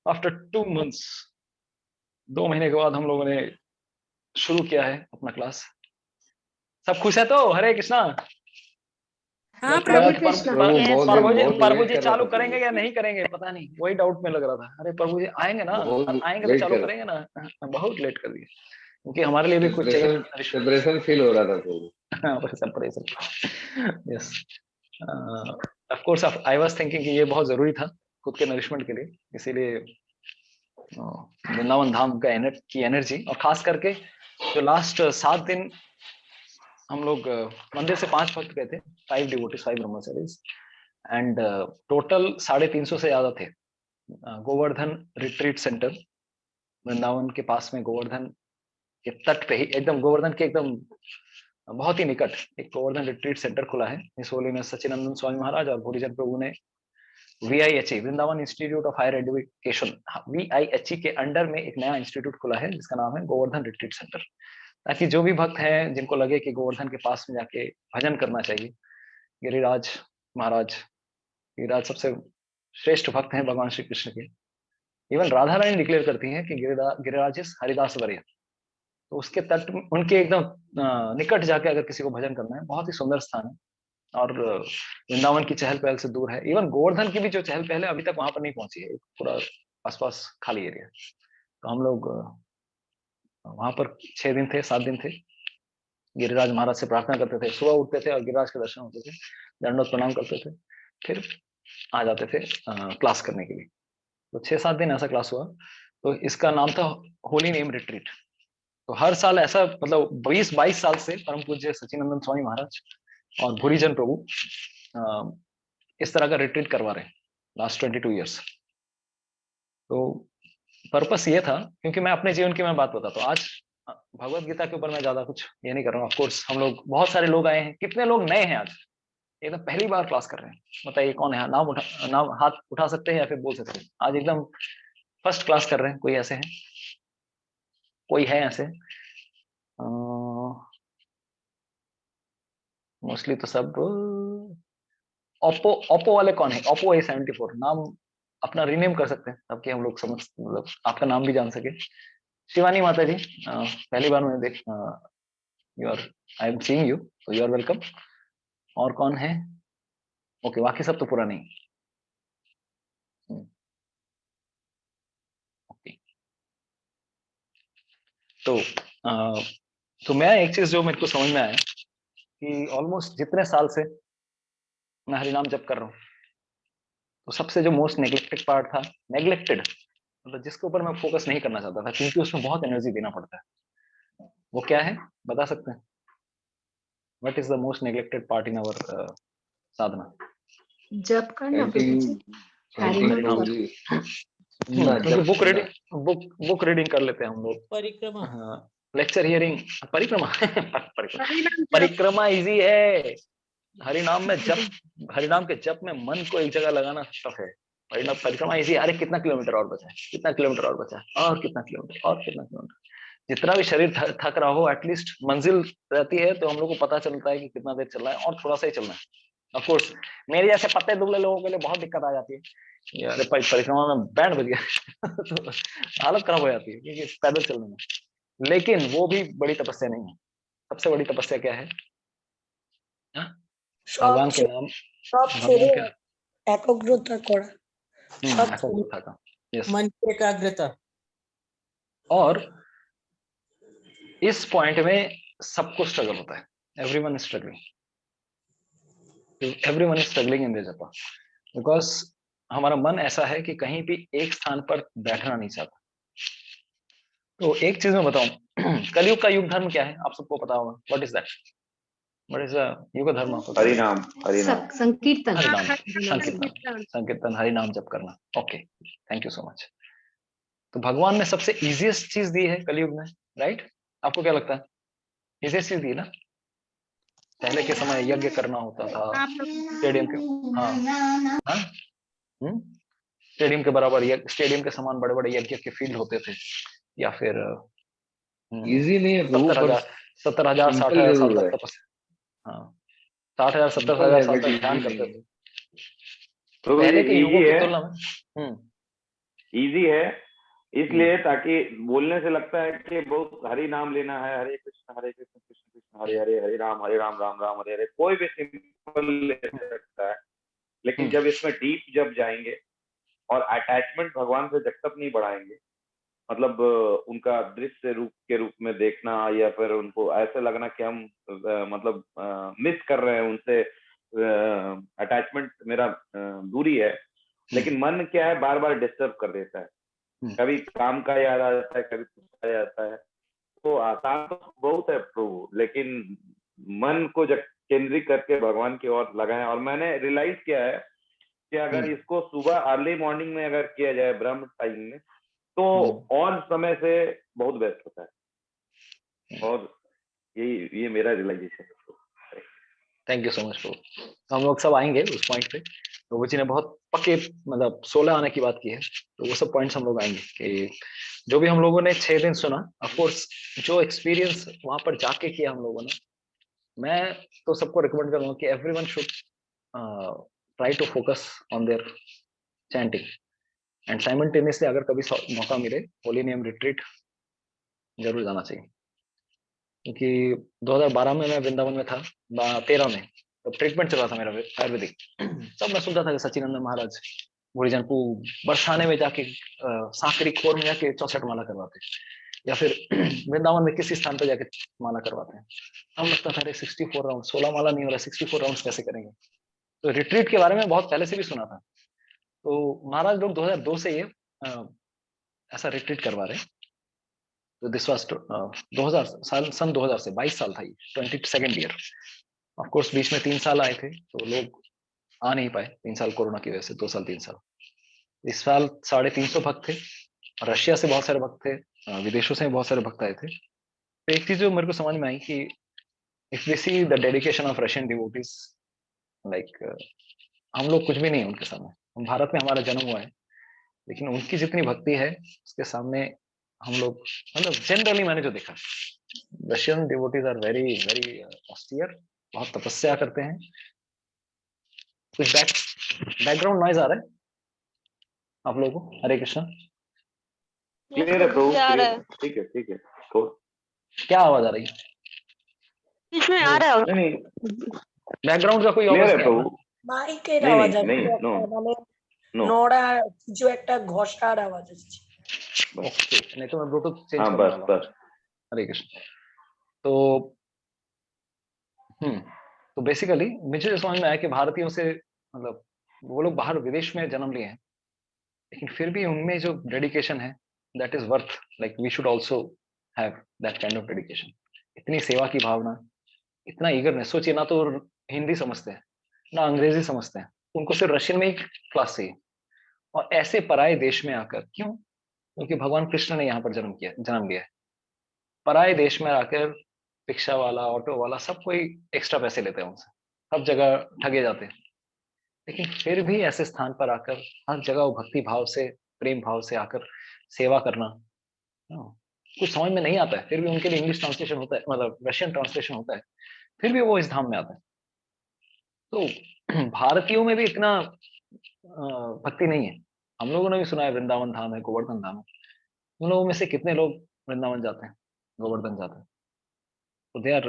After 2 months, 2 महीने के बाद हम लोगों ने शुरू किया है अपना क्लास। सब खुश है तो? हरे कृष्णा। हाँ लग रहा प्रभु था कृष्ण। प्रभु बहुत प्रभु वेट जी कर रहा चालू था करेंगे प्रभु, या नहीं करेंगे पता नहीं, वही डाउट में लग रहा था। अरे प्रभु जी आएंगे ना, बहुत आएंगे तो वेट चालू कर करेंगे ना। बहुत लेट कर दिए, क्योंकि हमारे लिए भी कुछ सेपरेशन चाहिए। सेपरेशन फील हो रहा था प्रभु। Surprise. Yes, of course I was thinking कि ये बहुत जरूरी था खुद के नरिशमेंट के लिए, इसीलिए वृंदावन धाम का की एनर्जी, और खास करके जो लास्ट 7 दिन हम लोग मंदिर से 5 भक्त गए थे, 5 डिवोटीज, 5 ब्रह्मचारीज, एंड टोटल 350 से ज्यादा थे। गोवर्धन रिट्रीट सेंटर, वृंदावन के पास में, गोवर्धन के तट पे ही, एकदम गोवर्धन के एकदम बहुत ही निकट एक गोवर्धन रिट्रीट सेंटर खुला है। इस होली में सचिनंदन स्वामी महाराज और भूरीजन प्रभु ने VIHE, Vrindavan institute of higher education, VIHE के अंडर में एक नया इंस्टीट्यूट खुला है जिसका नाम है गोवर्धन रिट्रीट सेंटर, ताकि जो भी भक्त हैं जिनको लगे कि गोवर्धन के पास में जाके भजन करना चाहिए, गिरिराज महाराज, गिरिराज सबसे श्रेष्ठ भक्त हैं भगवान श्री कृष्ण के। इवन राधा रानी डिक्लेयर करती हैं कि गिरिराज इज हरिदास वर्य। तो उसके तट उनके एकदम निकट जाके अगर किसी को भजन करना है, बहुत ही सुंदर स्थान है, और वृंदावन की चहल पहल से दूर है। इवन गोवर्धन की भी जो चहल पहल है अभी तक वहां पर नहीं पहुंची है, पूरा आसपास खाली एरिया। तो हम लोग वहां पर 6 दिन थे, 7 दिन थे। गिरिराज महाराज से प्रार्थना करते थे, सुबह उठते थे और गिरिराज के दर्शन होते थे, दंडवत प्रणाम करते थे, फिर आ जाते थे क्लास करने के लिए। तो 6-7 दिन ऐसा क्लास हुआ। तो इसका नाम था होली नेम रिट्रीट। तो हर साल ऐसा, मतलब 20-22 साल से परम पूज्य सचिनंदन स्वामी महाराज और भूरीजन प्रभु इस तरह का रिट्रीट करवा रहे हैं लास्ट 22 ईयर्स। तो पर्पस ये था, क्योंकि मैं अपने जीवन की मैं बात बताता हूँ आज। भगवत गीता के ऊपर मैं ज्यादा कुछ ये नहीं कर रहा हूँ। ऑफकोर्स हम लोग, बहुत सारे लोग आए हैं, कितने लोग नए हैं आज, एकदम पहली बार क्लास कर रहे हैं। बताइए कौन है? नाम हाथ उठा सकते हैं या फिर बोल सकते हैं। आज एकदम फर्स्ट क्लास कर रहे हैं, कोई ऐसे हैं? कोई है ऐसे? मोस्टली तो सब। ओप्पो, ओप्पो वाले कौन है? ओप्पो A74 नाम अपना रीनेम कर सकते हैं ताकि हम लोग समझ, मतलब आपका नाम भी जान सके। शिवानी माता जी, पहली बार मैंने देख, you are, I am seeing you, तो यू आर वेलकम। और कौन है? ओके, बाकी सब तो पूरा नहीं। ओके, तो तो मैं एक चीज जो मेरे को समझ में आया कि ऑलमोस्ट जितने साल से मैं हरिनाम जप कर रहा हूँ, तो सबसे जो मोस्ट नेग्लेक्टेड पार्ट था, नेग्लेक्टेड मतलब जिसके ऊपर मैं फोकस नहीं करना चाहता था, क्योंकि उसमें बहुत एनर्जी देना पड़ता है, वो क्या है बता सकते हैं? What is the most neglected part in our sadhana? जप करना प्रभु जी, चैंटिंग हरिनाम प्रभु जप। जी, क्योंकि जप बुक करना। रीडिंग, बुक रीडिंग कर लेते हैं हम लोग, परिक्रमा। लेक्चर हियरिंग, परिक्रमा। परिक्रमा, हरिनाम जप। परिक्रमा इजी है। हरिनाम में जप, हरिनाम के जप में मन को एक जगह लगाना टफ है। हरिनाम परिक्रमा इजी। अरे कितना किलोमीटर और बचा है, कितना किलोमीटर और बचा है, और कितना किलोमीटर, और कितना किलोमीटर। जितना भी शरीर थक रहा हो, एटलीस्ट मंजिल रहती है तो हम लोग को पता चलता है कि कितना देर चलना है और थोड़ा सा ही चलना है। ऑफ कोर्स मेरे जैसे पत्ते दुबले लोगों के लिए बहुत दिक्कत आ जाती है, अरे परिक्रमा में बैंड बज गया तो हालत खराब हो जाती है क्योंकि पैदल चलने में। लेकिन वो भी बड़ी तपस्या नहीं है। सबसे बड़ी तपस्या क्या है? हाँ? भगवान के नाम, भगवान क्या? एकाग्रता करा, ऐसा था का। यस। मन की एकाग्रता। और इस पॉइंट में सबको स्ट्रगल होता है। Everyone is struggling, everyone is struggling in the जपा, बिकॉज हमारा मन ऐसा है कि कहीं भी एक स्थान पर बैठना नहीं चाहता। तो एक चीज मैं बताऊं, कलयुग का युग धर्म क्या है आप सबको पता होगा। What is that? What is the युग धर्म? हरिनाम, हरिनाम। संकीर्तन, हरिनाम, संकीर्तन, संकीर्तन। संकीर्तन, हरिनाम जप करना। Okay, thank you so much. तो भगवान ने सबसे इजीएस्ट चीज दी है कलयुग में, राइट? आपको क्या लगता है? इजीएस्ट चीज दी है ना? पहले के समय यज्ञ करना होता था, स्टेडियम के, हाँ हाँ, स्टेडियम के बराबर, स्टेडियम के समान बड़े बड़े यज्ञ के फील्ड होते थे, या फिर इजी नहीं है प्रभु, पर 70,000 सिंपल 60,000 साल जरूर है। तक तपस्या, हाँ 60,000 सिंपल 70,000 है साल बट तक इजी ध्यान नहीं करते है थे प्रभु, पहले ये के युगों इजी की है। तुलना में। इजी है इसलिए ताकि बोलने से लगता है कि बहुत हरि नाम लेना है, हरे कृष्ण कृष्ण कृष्ण हरे हरे, हरे राम राम राम हरे हरे, कोई भी सिंपल ले सकता है। लेकिन जब इसमें डीप जब जाएंगे और अटैचमेंट भगवान से जब तक नहीं बढ़ाएंगे, मतलब उनका दृश्य रूप के रूप में देखना, या फिर उनको ऐसे लगना कि हम मतलब मिस कर रहे हैं उनसे, अटैचमेंट मेरा दूरी है। लेकिन मन क्या है, बार बार डिस्टर्ब कर देता है, कभी काम का याद आ जाता है, कभी कुछ आ जाता है। तो आसान तो बहुत है प्रभु, लेकिन मन को जब केंद्रित करके भगवान की ओर लगाएं। और मैंने रियलाइज किया है कि अगर इसको सुबह अर्ली मॉर्निंग में अगर किया जाए ब्रह्म टाइम में, तो और समय से बहुत बेस्ट होता है। और ये मेरा रियलाइजेशन है। थैंक यू सो मच प्रभु। तो हम लोग सब आएंगे उस पॉइंट पे। प्रभु जी ने बहुत पक्के मतलब 16 आने की बात की है, तो वो सब पॉइंट्स हम लोग आएंगे कि जो भी हम लोगों ने 6 दिन सुना, ऑफ कोर्स जो एक्सपीरियंस वहां पर जाके किया हम लोगों ने, मैं तो सबको रिकमेंड करूंगा कि everyone should try to focus on their chanting and simultaneously अगर कभी मौका मिले होली नेम रिट्रीट जरूर जाना चाहिए। क्योंकि 2012 में मैं वृंदावन में था, 13 में तो ट्रीटमेंट चल रहा था मेरा आयुर्वेदिक। सब मैं सुनता था कि सचिनंदन महाराज बुढ़ीजन को बरसाने में जाके सांकरी खोर में जाके 64 माला करवाते, या फिर वृंदावन में किसी स्थान पर जाके माला करवाते हैं। हम लगता था अरे 64 राउंड, 16 माला नहीं हो रहा, 64 राउंड कैसे करेंगे। तो रिट्रीट के बारे में बहुत पहले से भी सुना था। तो महाराज लोग 2002 से ये ऐसा रिट्रीट करवा रहे हैं। तो दिस वाज 2000 सन 2000 से 22 साल था ये, 22nd ईयर। ऑफ कोर्स बीच में 3 साल आए थे तो लोग आ नहीं पाए, 3 साल कोरोना की वजह से, 2 साल 3 साल। इस साल 350 भक्त थे, रशिया से बहुत सारे भक्त थे, विदेशों से बहुत सारे भक्त आए थे। तो एक चीज जो मेरे को समझ में आई कि if we see the dedication of Russian devotees, like हम लोग कुछ भी नहीं है उनके सामने। भारत में हमारा जन्म हुआ है, लेकिन उनकी जितनी भक्ति है उसके सामने हम लोग, मतलब जनरली मैंने जो देखा, Russian devotees are very very austere, बहुत तपस्या करते हैं। कुछ बैकग्राउंड नॉइज आ रहा है आप लोगों को? हरे कृष्णा। क्लियर है प्रभु, क्लियर, ठीक है ठीक है। तो क्या आवाज आ रही है? इसमें आ रहा है नहीं बैकग्राउंड का कोई क्लियर आवाज है नहीं आ रहा? प्रभु। মাইকের नहीं আওয়াজ नहीं আছে, नहीं, नो মানে नो। নড়া কিছু একটা ঘষার আওয়াজ আসছে। ओके, नहीं तो मैं ब्लूटूथ चेंज हाँ करने बस वाला हूँ। बस। हरे कृष्ण। तो तो बेसिकली मुझे जो समझ में आया कि भारतीयों से, मतलब वो लोग बाहर विदेश में जन्म लिए हैं, लेकिन फिर भी उनमें जो डेडिकेशन है that is worth, like we should also have that kind of dedication. इतनी सेवा की भावना, इतना ईगरनेस। सोचिए ना, तो हिंदी समझते हैं ना अंग्रेजी समझते हैं, उनको सिर्फ रशियन में ही क्लास चाहिए। और ऐसे पराये देश में आकर, क्यों? क्योंकि भगवान कृष्ण ने यहाँ पर जन्म लिया है। पराये देश में आकर रिक्शा वाला, ऑटो वाला, सब कोई एक्स्ट्रा पैसे लेते हैं उनसे, सब जगह ठगे जाते हैं। लेकिन फिर भी ऐसे स्थान पर आकर हर जगह वो भक्ति भाव से, प्रेम भाव से आकर सेवा करना, कुछ समझ में नहीं आता है, फिर भी उनके लिए इंग्लिश ट्रांसलेशन होता है, मतलब रशियन ट्रांसलेशन होता है, फिर भी वो इस धाम में आता है। तो भारतीयों में भी इतना भक्ति नहीं है। हम लोगों ने भी सुना है वृंदावन धाम है, गोवर्धन धाम है। उन लोगों में से कितने लोग वृंदावन जाते हैं, गोवर्धन जाते हैं? तो they are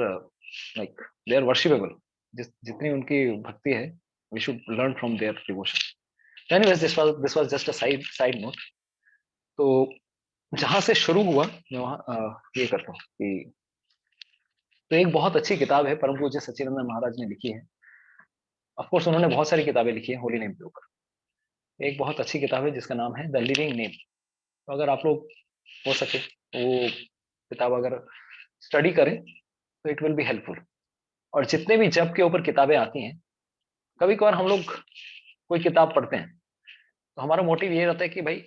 like they are worshipable. जितनी उनकी भक्ति है, we should learn from their devotion. Anyways, this was just a side note. तो जहां से शुरू हुआ मैं वहां ये करता हूँ कि तो एक बहुत अच्छी किताब है, परम पूज्य सच्चिदानंद महाराज ने लिखी है। ऑफ कोर्स उन्होंने बहुत सारी किताबें लिखी है होली नेम के ऊपर। एक बहुत अच्छी किताब है जिसका नाम है द लिविंग नेम। तो अगर आप लोग हो सके तो वो किताब अगर स्टडी करें तो इट विल बी हेल्पफुल। और जितने भी जप के ऊपर किताबें आती हैं, कभी कभार हम लोग कोई किताब पढ़ते हैं तो हमारा मोटिव ये रहता है कि भाई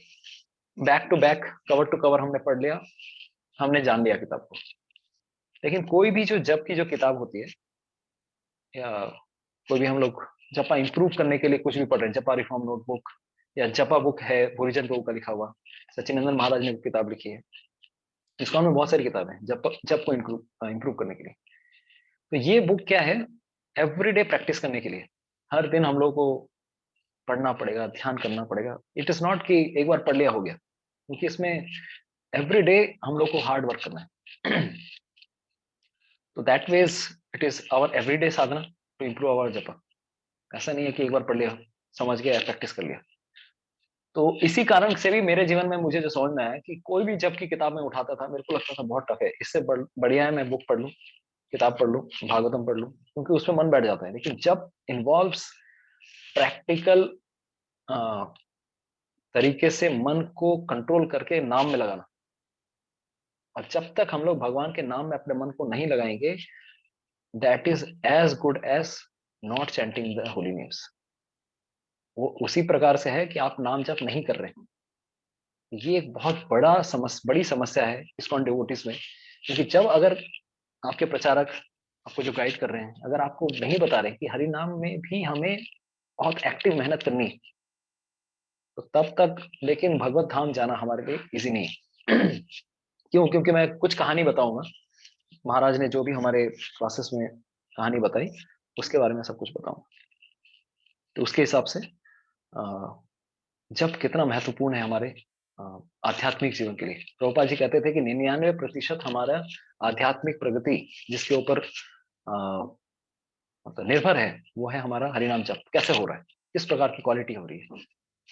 back to back, cover to cover हमने पढ़ लिया, हमने जान लिया किताब को। लेकिन कोई भी जो जप की जो किताब होती है, या कोई भी हम लोग जपा इंप्रूव करने के लिए कुछ भी पढ़ रहे हैं, जपा रिफॉर्म नोटबुक या जपा बुक है ओरिजन प्रभु का लिखा हुआ, सचिनंदन महाराज ने किताब लिखी है, इसको में बहुत सारी किताबें हैं जप को इंप्रूव करने के लिए। तो ये बुक क्या है? एवरीडे प्रैक्टिस करने के लिए। हर दिन हम लोग को पढ़ना पड़ेगा, ध्यान करना पड़ेगा। इट इज नॉट कि एक बार पढ़ लिया हो गया, क्योंकि इसमें एवरी डे हम लोग को हार्ड वर्क करना है। तो that means it is our everyday sadhana to improve our japa. ऐसा नहीं है कि एक बार पढ़ लिया, समझ गया, प्रैक्टिस कर लिया। तो इसी कारण से भी मेरे जीवन में मुझे जो समझ में आया कि कोई भी जब की किताब में उठाता था, मेरे को लगता था बहुत टफ है, इससे बढ़िया है मैं बुक पढ़ लूं, किताब पढ़ लूं, भागवतम पढ़ लूं, क्योंकि उसमें मन बैठ जाता है। लेकिन जब इन्वॉल्व्स प्रैक्टिकल तरीके से मन को कंट्रोल करके नाम में लगाना, और जब तक हम लोग भगवान के नाम में अपने मन को नहीं लगाएंगे, that is as good as not chanting the holy names. वो उसी प्रकार से है कि आप नाम जप नहीं कर रहे हैं। ये एक बहुत बड़ी समस्या है इस्कॉन डिवोटीज में, क्योंकि जब अगर आपके प्रचारक आपको जो गाइड कर रहे हैं, अगर आपको नहीं बता रहे कि हरि नाम में भी हमें बहुत एक्टिव मेहनत करनी है, तो तब तक लेकिन भगवत धाम जाना हमारे लिए इजी नहीं है। क्यों? क्योंकि मैं कुछ कहानी बताऊंगा, महाराज ने जो भी हमारे क्लासेस में कहानी बताई उसके बारे में सब कुछ बताऊंगा। तो उसके हिसाब से जब कितना महत्वपूर्ण है हमारे आध्यात्मिक जीवन के लिए। प्रभुपाद जी कहते थे कि 99% हमारा आध्यात्मिक प्रगति जिसके ऊपर मतलब निर्भर है, वो है हमारा हरिनाम जप कैसे हो रहा है, किस प्रकार की क्वालिटी हो रही है।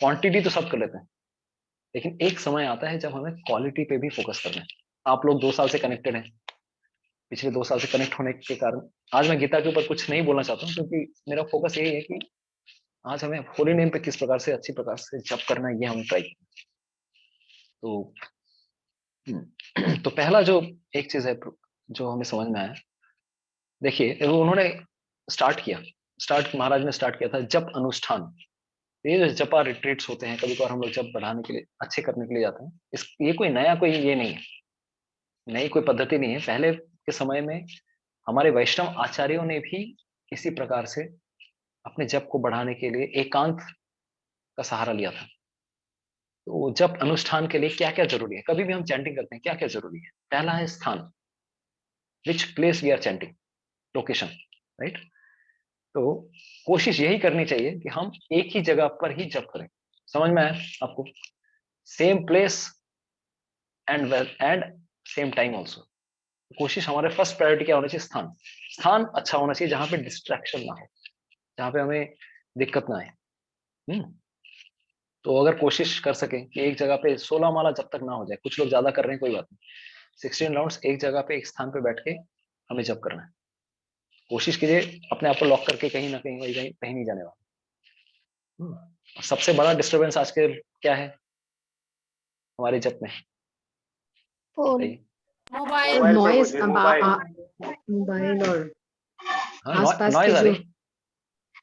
क्वांटिटी तो सब कर लेते हैं, लेकिन एक समय आता है जब हमें क्वालिटी पे भी फोकस करना है। आप लोग 2 साल से कनेक्टेड हैं, पिछले 2 साल से कनेक्ट होने के कारण आज मैं गीता के ऊपर कुछ नहीं बोलना चाहता हूँ, क्योंकि मेरा फोकस यही है कि आज हमें होली नेम पे किस प्रकार से अच्छी प्रकार से जप करना है, ये हम ट्राई करें। तो पहला जो एक चीज है जो हमें समझ में आया, देखिए वो उन्होंने स्टार्ट महाराज ने स्टार्ट किया था जप अनुष्ठान। ये जो जपा रिट्रीट्स होते हैं, कभी कभार हम लोग जप बढ़ाने के लिए, अच्छे करने के लिए जाते हैं। ये कोई नया कोई ये नहीं है, नई कोई पद्धति नहीं है। पहले के समय में हमारे वैष्णव आचार्यों ने भी इसी प्रकार से अपने जप को बढ़ाने के लिए एकांत का सहारा लिया था। तो जप अनुष्ठान के लिए क्या क्या जरूरी है, कभी भी हम चैंटिंग करते हैं क्या क्या जरूरी है? पहला है स्थान, which place we are chanting, location, right. तो कोशिश यही करनी चाहिए कि हम एक ही जगह पर ही जप करें। समझ में आया आपको? Same place and same time also. कोशिश हमारे फर्स्ट प्रायोरिटी क्या होना चाहिए? स्थान अच्छा होना चाहिए, जहां पे डिस्ट्रैक्शन ना हो, जहां पे हमें दिक्कत ना आए। तो अगर कोशिश कर सके कि एक जगह पे 16 माला जब तक ना हो जाए, कुछ लोग ज्यादा कर रहे हैं कोई बात नहीं, 16 राउंड्स एक जगह पे एक स्थान पे बैठ के हमें जप करना है। कोशिश कीजिए अपने आप को लॉक करके कहीं ना कहीं कहीं नहीं जाने वाला। सबसे बड़ा डिस्टरबेंस आज के क्या है हमारे जप में? मोबाइल मोबाइल पे नॉइज कुछ मोबाइल मोबाइल और हाँ, आसपास के नॉइज आ जो रही।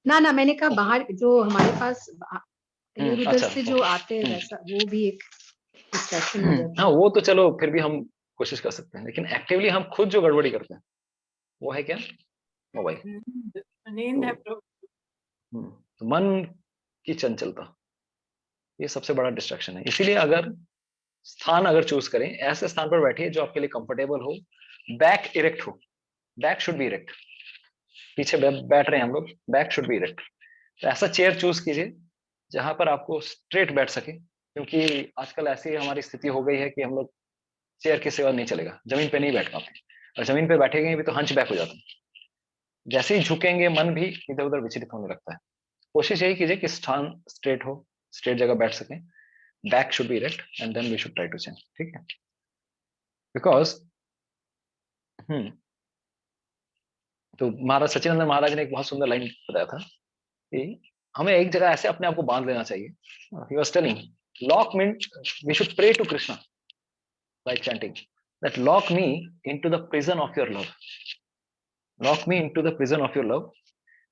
ना मैंने कहा बाहर जो हमारे पास इधर उधर अच्छा, से जो आते हैं वैसा वो भी एक डिस्ट्रैक्शन हो जाता हाँ है। वो तो चलो फिर भी हम कोशिश कर सकते हैं, लेकिन एक्टिवली हम खुद जो गड़बड़ी करते हैं वो है क्या? मोबाइल। नींद है तो मन की चंचलता, ये सबसे बड़ा डिस्ट्रैक्शन है। इसीलिए अगर स्थान अगर चूज करें, ऐसे स्थान पर बैठिए जो आपके लिए कंफर्टेबल हो, बैक इरेक्ट हो, बैक शुड बी इरेक्ट। पीछे बैठ रहे हैं हम लोग, बैक शुड बी इरेक्ट। तो ऐसा चेयर चूज कीजिए जहां पर आपको स्ट्रेट बैठ सके, क्योंकि आजकल ऐसी हमारी स्थिति हो गई है कि हम लोग चेयर के सिवा नहीं चलेगा, जमीन पे नहीं बैठ पाते, और जमीन पे बैठेंगे भी तो हंच बैक हो जाते हैं। जैसे ही झुकेंगे मन भी इधर उधर विचलित होने लगता है। कोशिश यही कीजिए कि स्थान स्ट्रेट हो, स्ट्रेट जगह बैठ सके, back should be erect and then we should try to change, ठीक है? बिकॉज तो महाराज सचिनंदन महाराज ने एक बहुत सुंदर लाइन बताया था कि हमें एक जगह ऐसे अपने आप को बांध लेना चाहिए। He was telling look mean we should pray to Krishna by chanting that lock me into the prison of your love, lock me into the prison of your love,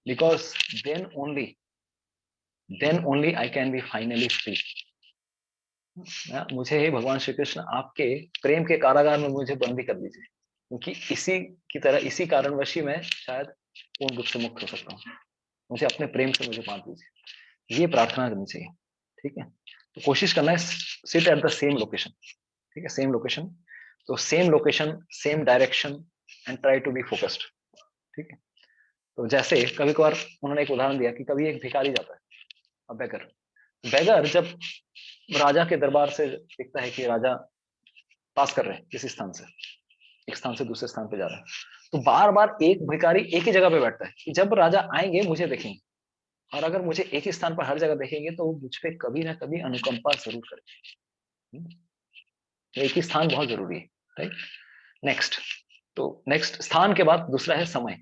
because then only I can be finally free. मुझे हे भगवान श्री कृष्ण आपके प्रेम के कारागार में मुझे बंदी कर दीजिए, क्योंकि इसी की तरह इसी कारणवश ही मैं शायद पूर्ण रूप से मुक्त हो सकता हूँ। मुझे अपने प्रेम से मुझे बांध दीजिए, ये प्रार्थना करनी चाहिए, ठीक है? तो कोशिश करना है sit at the same location, ठीक है? सेम लोकेशन, तो same location, same direction and try to be focused, ठीक है? तो जैसे कभी कभार उन्होंने एक उदाहरण दिया कि कभी एक भिखारी जाता है बेगर, बेगर जब राजा के दरबार से दिखता है कि राजा पास कर रहे हैं किसी स्थान से, एक स्थान से दूसरे स्थान पे जा रहा है, तो बार बार एक भिखारी एक ही जगह पे बैठता है कि जब राजा आएंगे मुझे देखेंगे, और अगर मुझे एक ही स्थान पर हर जगह देखेंगे तो वो मुझ पे कभी ना कभी अनुकंपा जरूर करेंगे। तो एक ही स्थान बहुत जरूरी है, राइट। नेक्स्ट, तो नेक्स्ट स्थान के बाद दूसरा है समय।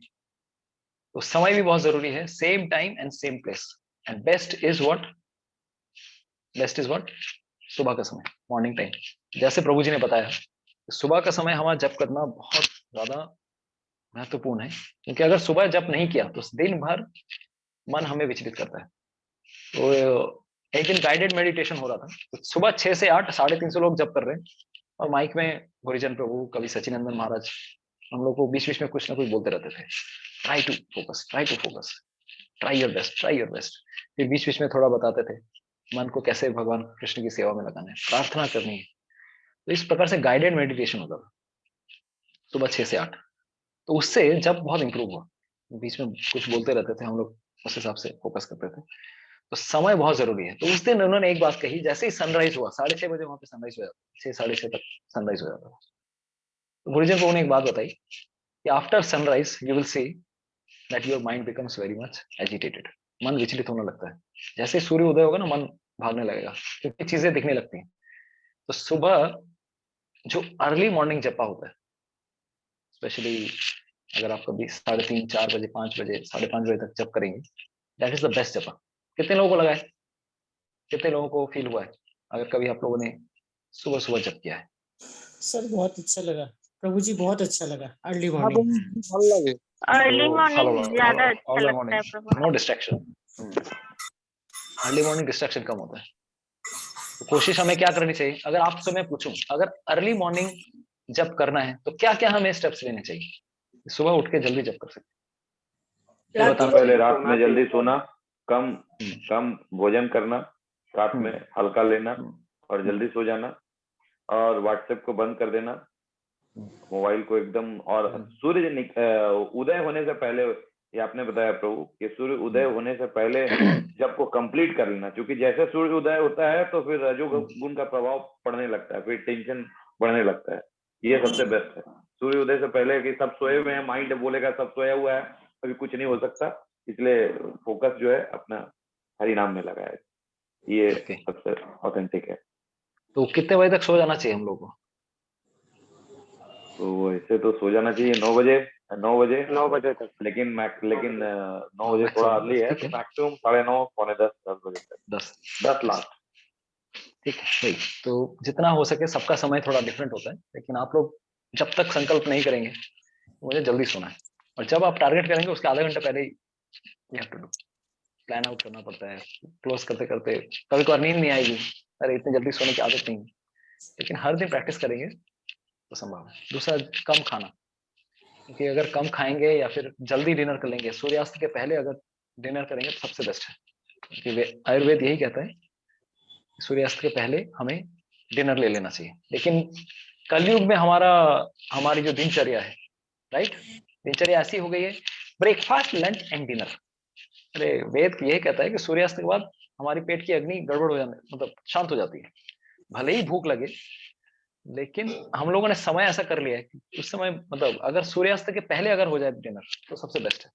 तो समय भी बहुत जरूरी है, same time and same place. And best is what, best is what, सुबह का समय, मॉर्निंग टाइम। जैसे प्रभु जी ने बताया, सुबह का समय हमारा जप करना बहुत ज्यादा महत्वपूर्ण है, क्योंकि अगर सुबह जप नहीं किया तो दिन भर मन हमें विचलित करता है। तो एक दिन गाइडेड मेडिटेशन हो रहा था, तो सुबह 6 से 8 350 लोग जप कर रहे हैं, और माइक में हरिजन प्रभु, कवि सचिनंदन महाराज हम लोग को बीच बीच में कुछ ना कुछ बोलते रहते थे, try to focus, try to focus, try your best, try your best. फिर बीच बीच में थोड़ा बताते थे मन को कैसे भगवान कृष्ण की सेवा में लगाना है, प्रार्थना करनी है। तो इस प्रकार से गाइडेड मेडिटेशन होता था सुबह 6 से 8। तो उससे जब बहुत इंप्रूव हुआ, बीच में कुछ बोलते रहते थे हम लोग, उस हिसाब से फोकस करते थे। तो समय बहुत जरूरी है। तो उस दिन उन्होंने एक बात कही, जैसे ही सनराइज हुआ 6:30 बजे वहां पे सनराइज हो जाता, 6 साढ़े 6 तक सनराइज हो जाता। तो गुरुजन को उन्हें एक बात बताई कि after sunrise you will see that your mind becomes very much agitated, मन विचलित होने लगता है। जैसे ही सूर्य उदय होगा ना, मन भागने लगेगा, क्योंकि चीजें दिखने लगती हैं। तो सुबह जो अर्ली मॉर्निंग जपा होता है, स्पेशली अगर आप कभी 3:30 4 बजे 5 बजे 5:30 बजे तक जप करेंगे, दैट इज द बेस्ट जपा। कितने लोगों को लगा है, कितने लोगों को फील हुआ है अगर कभी आप लोगों ने सुबह सुबह जप किया है? सर बहुत अच्छा लगा प्रभु जी, बहुत अच्छा लगा अर्ली हाँ मॉर्निंग। भाলো লাগে। अर्ली मॉर्निंग ज्यादा अच्छा लगता है प्रभु। No distraction, early morning distraction कम होता है। तो कोशिश हमें क्या करनी चाहिए, अगर आपसे मैं पूछूं अगर अर्ली मॉर्निंग जब करना है तो क्या क्या हमें स्टेप्स लेने चाहिए, सुबह उठ के जल्दी जब कर सकते हैं? रात बताना पहले चाहिए। रात में जल्दी सोना, कम कम भोजन करना, रात में हल्का लेना और जल्दी सो जाना, और व्हाट्सएप को बंद कर देना, मोबाइल को एकदम। और सूर्य उदय होने से पहले, ये आपने बताया प्रभु कि सूर्य उदय होने से पहले जब को कंप्लीट कर लेना, क्योंकि जैसे सूर्य उदय होता है तो फिर रजोगुण का प्रभाव पड़ने लगता है, फिर टेंशन बढ़ने लगता है। ये सबसे बेस्ट है सूर्य उदय से पहले, कि सब सोए हुए हैं, माइंड बोलेगा सब सोया हुआ है, अभी कुछ नहीं हो सकता, इसलिए फोकस जो है अपना हरि नाम में लगाया है, ये सबसे ऑथेंटिक है। तो कितने बजे तक सो जाना चाहिए हम लोग को? तो ऐसे तो सो जाना चाहिए 9 बजे तक, लेकिन 9 बजे थोड़ा अर्ली है, तो मैक्सिमम 9:30 पौने 10 बजे तक, 10 लास्ट। ठीक है भाई, तो जितना हो सके, सबका समय थोड़ा डिफरेंट होता है, लेकिन आप लोग जब तक संकल्प नहीं करेंगे मुझे जल्दी सोना है, और जब आप टारगेट करेंगे उसके आधे घंटे पहले ही प्लान आउट करना पड़ता है। क्लोज करते करते कभी कभार नींद नहीं आएगी, अरे इतनी जल्दी सोने की आदत नहीं, लेकिन हर दिन प्रैक्टिस करेंगे तो संभव है। दूसरा, कम खाना, क्योंकि अगर कम खाएंगे या फिर जल्दी डिनर कर लेंगे, सूर्यास्त के पहले अगर डिनर करेंगे तो सबसे बेस्ट है, क्योंकि आयुर्वेद यही कहता है सूर्यास्त के पहले हमें डिनर ले लेना चाहिए। लेकिन कलयुग में हमारी जो दिनचर्या है, राइट, दिनचर्या ऐसी हो गई है, ब्रेकफास्ट लंच एंड डिनर। अरे वेद यही कहता है कि सूर्यास्त के बाद हमारी पेट की अग्नि गड़बड़ हो जाने, मतलब शांत हो जाती है, भले ही भूख लगे, लेकिन हम लोगों ने समय ऐसा कर लिया है कि उस समय, मतलब अगर सूर्यास्त के पहले अगर हो जाए डिनर तो सबसे बेस्ट है।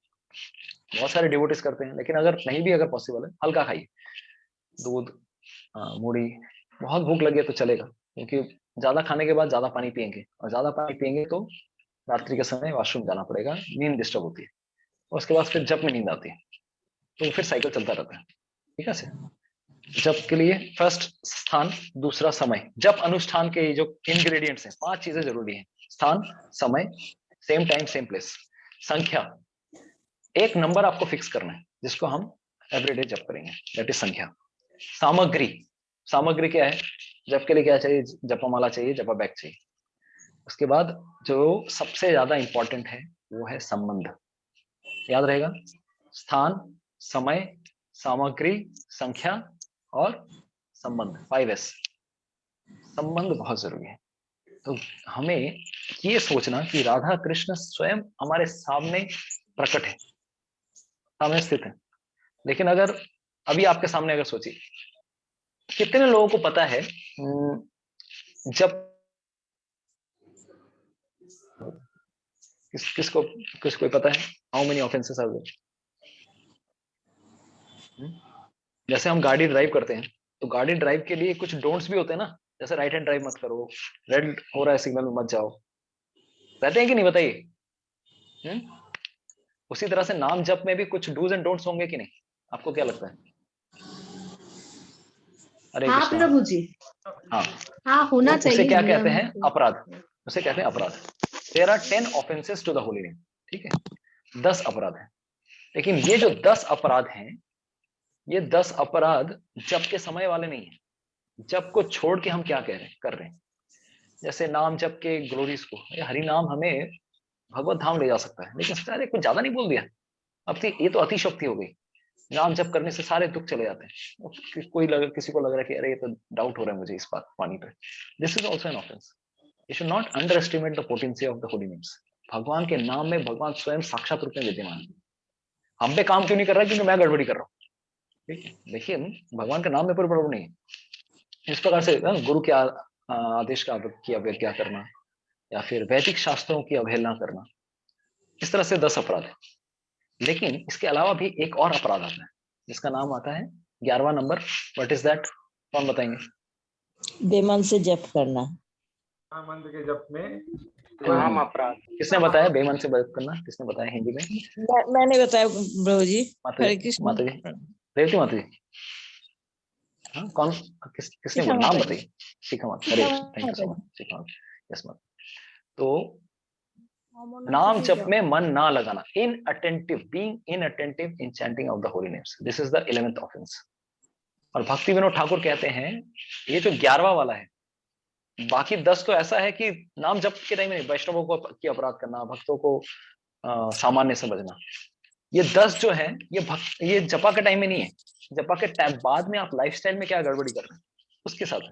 बहुत सारे डिवोटीज करते हैं, लेकिन अगर नहीं भी अगर पॉसिबल है, हल्का खाइए, दूध, मूढ़ी। बहुत भूख लगे तो चलेगा, क्योंकि ज्यादा खाने के बाद ज्यादा पानी पियेंगे, और ज्यादा पानी पियेंगे तो रात्रि के समय वॉशरूम जाना पड़ेगा, नींद डिस्टर्ब होती है, और उसके बाद फिर जप में नींद आती है, तो फिर साइकिल चलता रहता है। ठीक है सर, जप के लिए फर्स्ट स्थान, दूसरा समय। जप अनुष्ठान के जो इंग्रेडिएंट्स हैं, 5 चीजें जरूरी हैं: स्थान, समय, सेम टाइम सेम प्लेस, संख्या। एक नंबर आपको फिक्स करना है जिसको हम एवरीडे जप करेंगे, दैट इज संख्या। सामग्री, सामग्री क्या है, जप के लिए क्या चाहिए? जपमाला चाहिए, जपा बैग चाहिए। उसके बाद जो सबसे ज्यादा इंपॉर्टेंट है वो है संबंध। याद रहेगा, स्थान, समय, सामग्री, संख्या और संबंध, 5S। संबंध बहुत जरूरी है। तो हमें ये सोचना कि राधा कृष्ण स्वयं हमारे सामने प्रकट है, सामने स्थित है, लेकिन अगर अभी आपके सामने अगर सोचिए, कितने लोगों को पता है जब किसको कोई पता है how many offences are there? जैसे हम गाड़ी ड्राइव करते हैं तो गाड़ी ड्राइव के लिए कुछ डोंट्स भी होते हैं ना, जैसे राइट हैंड ड्राइव मत करो, रेड हो रहा है सिग्नल में मत जाओ, रहते हैं कि नहीं बताइए? उसी तरह से नाम जप में भी कुछ डूज एंड डोंट्स होंगे कि नहीं? आपको क्या लगता है? हरे हाँ कृष्णा। प्रभु जी, हाँ, हाँ होना तो उसे चाहिए। क्या कहते नियम हैं? अपराध। उसे कहते हैं अपराध। There are 10 offences to the holy name. ठीक है, 10 अपराध हैं। लेकिन ये जो 10 अपराध हैं, ये 10 अपराध जप के समय वाले नहीं है। जप को छोड़ के हम क्या कर रहे हैं? जैसे नाम जप के ग्लोरीज को, हरि नाम हमें भगवत धाम ले जा सकता है, लेकिन अरे कुछ ज्यादा नहीं बोल दिया, अब ये तो अतिशक्ति हो गई। नाम जप करने से सारे दुख चले जाते हैं। किसी को लग रहा है कि अरे ये तो डाउट हो रहा है मुझे इस बात पानी पे। This is also an offence. You should not under estimate the potency of the holy names. भगवान के नाम में भगवान स्वयं साक्षात रूप में विद्यमान है। हम पे काम क्यों नहीं कर रहा है? क्योंकि मैं गड़बड़ी कर रहा हूँ। ठीक है, लेकिन भगवान के नाम में कोई प्रॉब्लम नहीं है। इस प्रकार से गुरु के आदेश की अवज्ञा करना, या फिर वैदिक शास्त्रों की अवहेलना करना, इस तरह से 10 अपराध है। लेकिन इसके अलावा भी एक और अपराध आता है जिसका नाम आता है 11वां नंबर। What is that? कौन बताएंगे? बेमन से जप करना। मंत्र के जप में महाम अपराध। किसने बताया बेमन से जप करना? किसने बताया हिंदी में? मैंने बताया प्रभु जी। हरे कृष्ण। माता जी, रेवती माता जी। हाँ, कौन किसने बोला? नाम बताइए। शिखा माता। Hare Krishna, thank you so much. Shikha माता, यस माता। तो नाम जप में मन ना लगाना, inattentive, being inattentive in chanting of the holy names, this is the 11th offence. और भक्ति विनोद ठाकुर कहते हैं ये जो 11वां वाला है, बाकी 10 तो ऐसा है कि नाम जप के टाइम में नहीं, वैष्णवों को की अपराध करना, भक्तों को सामान्य समझना, ये 10 जो है ये जपा के टाइम में नहीं है। जपा के टाइम बाद में आप लाइफस्टाइल में क्या गड़बड़ी कर रहे हैं उसके साथ है।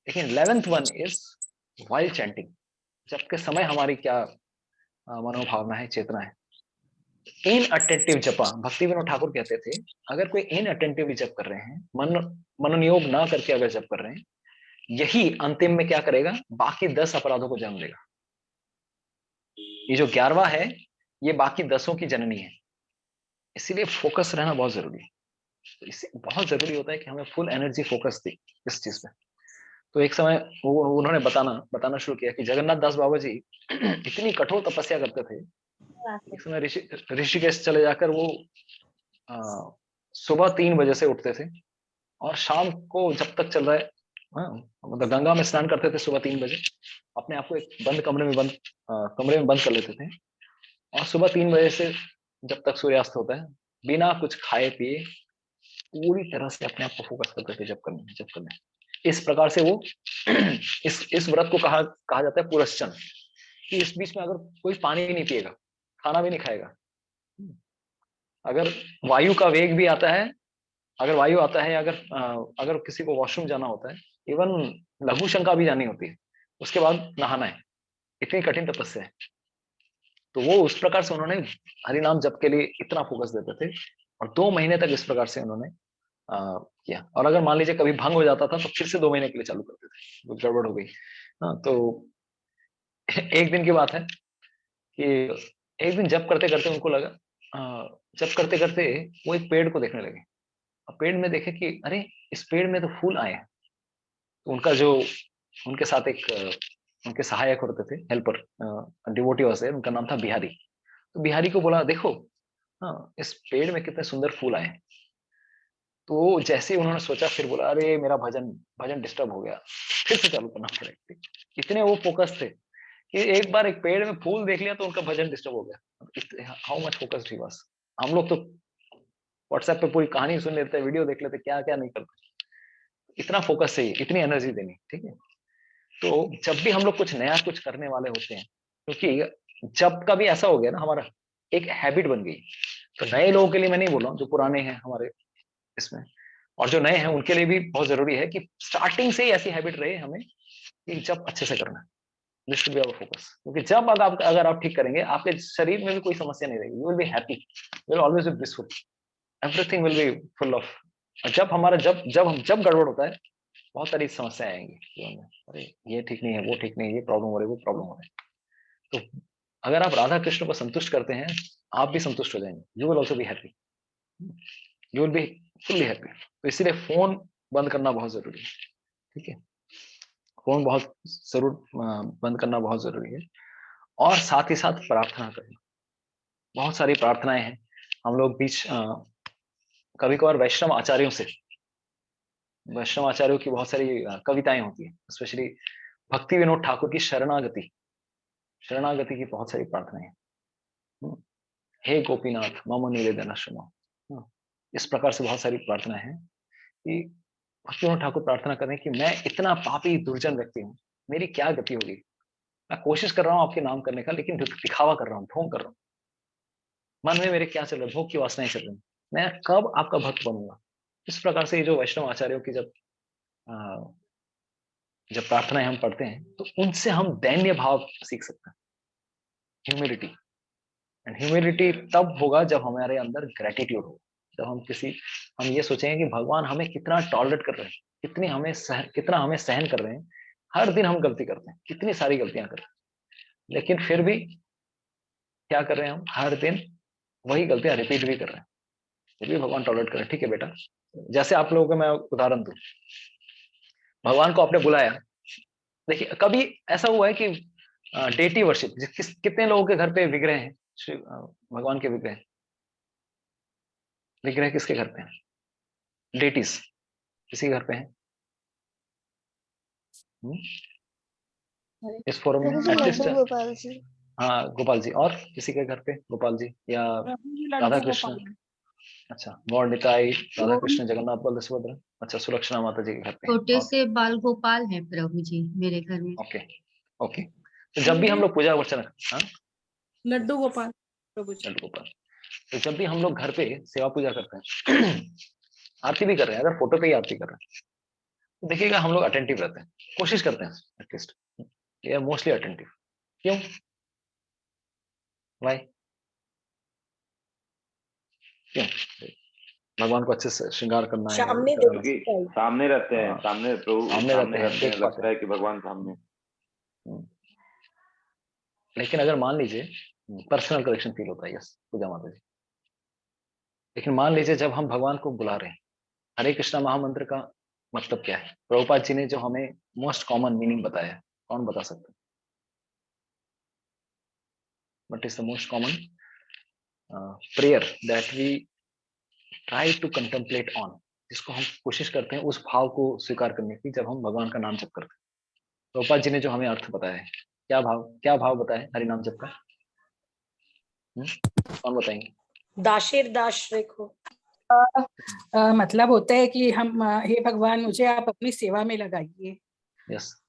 लेकिन 11th one is wild chanting. जब के समय हमारी क्या मनोभावना है, चेतना है। इनअटेंटिव जपा, भक्ति विनोद ठाकुर कहते थे अगर कोई इनअटेंटिवली जप कर रहे हैं, मनोनियोग ना करके अगर जप कर रहे हैं, यही अंतिम में क्या करेगा? बाकी 10 अपराधों को जन्म देगा। ये जो 11वां है, ये बाकी 10 की जननी है। इसीलिए फोकस रहना बहुत जरूरी है। तो इससे बहुत जरूरी होता है कि हमें फुल एनर्जी फोकस दी इस चीज पे। तो एक समय उन्होंने बताना शुरू किया कि जगन्नाथ दास बाबा जी इतनी कठोर तपस्या करते थे। एक समय ऋषिकेश चले जाकर वो सुबह 3 बजे से उठते थे और शाम को जब तक चल रहा है, मतलब गंगा में स्नान करते थे सुबह 3 बजे, अपने आप को एक बंद कमरे में बंद कर लेते थे, और सुबह 3 बजे से जब तक सूर्यास्त होता है, बिना कुछ खाए पिए पूरी तरह से अपने आप को फोकस करते थे जप करने। इस प्रकार से वो इस व्रत को कहा जाता है पुरस्चन, कि इस बीच में अगर कोई पानी भी नहीं पिएगा, खाना भी नहीं खाएगा, अगर वायु का वेग भी आता है, अगर वायु आता है, अगर किसी को वॉशरूम जाना होता है, इवन लघु शंका भी जानी होती है, उसके बाद नहाना है, इतनी कठिन तपस्या है। तो वो उस प्रकार से उन्होंने हरिनाम जप के लिए इतना फोकस देते थे, और 2 महीने तक इस प्रकार से उन्होंने किया। और अगर मान लीजिए कभी भंग हो जाता था तो फिर से 2 महीने के लिए चालू करते थे, वो गड़बड़ हो गई। तो एक दिन की बात है कि एक दिन जप करते करते उनको लगा, जप करते करते वो एक पेड़ को देखने लगे, और पेड़ में देखे कि अरे इस पेड़ में तो फूल आए हैं। तो उनका जो उनके साथ एक उनके सहायक होते थे, हेल्पर डिवोटी से, उनका नाम था बिहारी। तो बिहारी को बोला देखो, इस पेड़ में कितने सुंदर फूल आए हैं। तो जैसे ही उन्होंने सोचा, फिर बोला अरे मेरा भजन डिस्टर्ब हो गया, फिर से चालू करना पड़ेगा। इतने वो फोकस थे कि एक बार एक पेड़ में फूल देख लिया तो उनका भजन डिस्टर्ब हो गया। How much focused he was. हम लोग तो व्हाट्सएप पे पूरी कहानी सुन लेते हैं, वीडियो देख लेते, क्या क्या नहीं करते। इतना फोकस चाहिए, इतनी एनर्जी देनी। ठीक है, तो जब भी हम लोग कुछ नया कुछ करने वाले होते हैं, क्योंकि जब का भी ऐसा हो गया ना, हमारा एक हैबिट बन गई। तो नए लोगों के लिए मैं नहीं बोल रहा हूँ, जो पुराने हैं हमारे इसमें, और जो नए हैं उनके लिए भी बहुत जरूरी है कि स्टार्टिंग से ही ऐसी हैबिट रहे हमें कि जब अच्छे से करना है। This should be our focus. क्योंकि जब अगर आप ठीक करेंगे, आपके शरीर में भी कोई समस्या नहीं रहेगी, you will be happy, you will always be blissful, everything will be full of और जब हमारा जब गड़बड़ होता है, बहुत सारी समस्याएं आएंगी जीवन में। अरे ये ठीक नहीं है, वो ठीक नहीं है, ये प्रॉब्लम हो रही है, वो प्रॉब्लम हो रही है। तो अगर आप राधा कृष्ण को संतुष्ट करते हैं, आप भी संतुष्ट हो जाएंगे। You will also be happy, you will be fully happy. तो इसीलिए फोन बंद करना बहुत जरूरी है। ठीक है, फोन बहुत जरूर बंद करना बहुत जरूरी है। और साथ ही साथ प्रार्थना करना, बहुत सारी प्रार्थनाएं हैं। हम लोग बीच कभी कभार वैष्णव आचार्यों की बहुत सारी कविताएं होती है, स्पेशली भक्ति विनोद ठाकुर की शरणागति की बहुत सारी प्रार्थनाएं हैं। हे गोपीनाथ मम निवेदन शुनो, इस प्रकार से बहुत सारी प्रार्थनाएं हैं कि भक्ति विनोद ठाकुर प्रार्थना करें कि मैं इतना पापी दुर्जन व्यक्ति हूँ, मेरी क्या गति होगी। मैं कोशिश कर रहा हूँ आपके नाम करने का, लेकिन दिखावा कर रहा हूँ, ढोंग कर रहा हूँ। मन में मेरे क्या चल रहा है, भोग की वासनाएं चल रही, मैं कब आपका भक्त बनूंगा। इस प्रकार से ये जो वैष्णव आचार्यों की जब प्रार्थनाएं हम पढ़ते हैं, तो उनसे हम दैन्य भाव सीख सकते हैं, ह्यूमिलिटी। एंड ह्यूमिलिटी तब होगा जब हमारे अंदर ग्रेटिट्यूड होगा, जब हम ये सोचेंगे कि भगवान हमें कितना टॉलरेट कर रहे हैं, कितना हमें सहन कर रहे हैं। हर दिन हम गलती करते हैं, कितनी सारी गलतियां कर रहे हैं, लेकिन फिर भी क्या कर रहे हैं, हम हर दिन वही गलतियां रिपीट भी कर रहे हैं, फिर भी भगवान टॉलरेट कर रहे हैं। ठीक है बेटा, जैसे आप लोगों को मैं उदाहरण दूं, भगवान को आपने बुलाया। देखिए कभी ऐसा हुआ है कि डेटी वर्शिप, कितने लोगों के घर पे विग्रह हैं, भगवान के विग्रह किसके घर पे हैं, डेटीज किसी के घर पे हैं? इस फोरम में एटलीस्ट गोपाल जी। हाँ गोपाल जी, और किसी के घर पे गोपाल जी या राधा कृष्ण? अच्छा, गौर निताई, राधा कृष्ण, जगन्नाथ बलदेव सुभद्रा। अच्छा, सुलक्षणा माता जी के घर पे। छोटे से बाल गोपाल है प्रभु जी मेरे घर में। Okay okay. तो जब भी हम लोग पूजा अर्चना, हाँ लड्डू गोपाल प्रभु जी। लड्डू गोपाल, तो जब भी हम लोग घर पे सेवा पूजा करते हैं, आरती भी कर रहे हैं, अगर फोटो पे ही आरती कर रहे हैं, तो देखिएगा हम लोग अटेंटिव रहते हैं, कोशिश करते हैं एटलीस्ट, ये मोस्टली अटेंटिव। क्यों, वाई, क्यों? भगवान को अच्छे से श्रृंगार करना है, क्योंकि सामने रहते हैं, सामने प्रभु सामने रहते हैं, हैं, लगता है कि भगवान सामने। लेकिन अगर मान लीजिए पर्सनल कनेक्शन फील होता है, यस पूजा माता जी, लेकिन मान लीजिए जब हम भगवान को बुला रहे हैं, हरे कृष्णा महामंत्र का मतलब क्या है? प्रभुपाद जी ने जो हमें मोस्ट कॉमन मीनिंग बताया है, कौन बता सकते हैं? What is the most common prayer that we try to contemplate on, जिसको हम कोशिश करते हैं उस भाव को स्वीकार करने की जब हम भगवान का नाम जप करते हैं। प्रभुपाद जी ने जो हमें अर्थ बताया है, क्या भाव बताया हरि नाम जप का? कौन बताएंगे? दाशेर दाश रेखो। मतलब होता है कि हम हे भगवान मुझे आप अपनी सेवा में लगाइए। यस,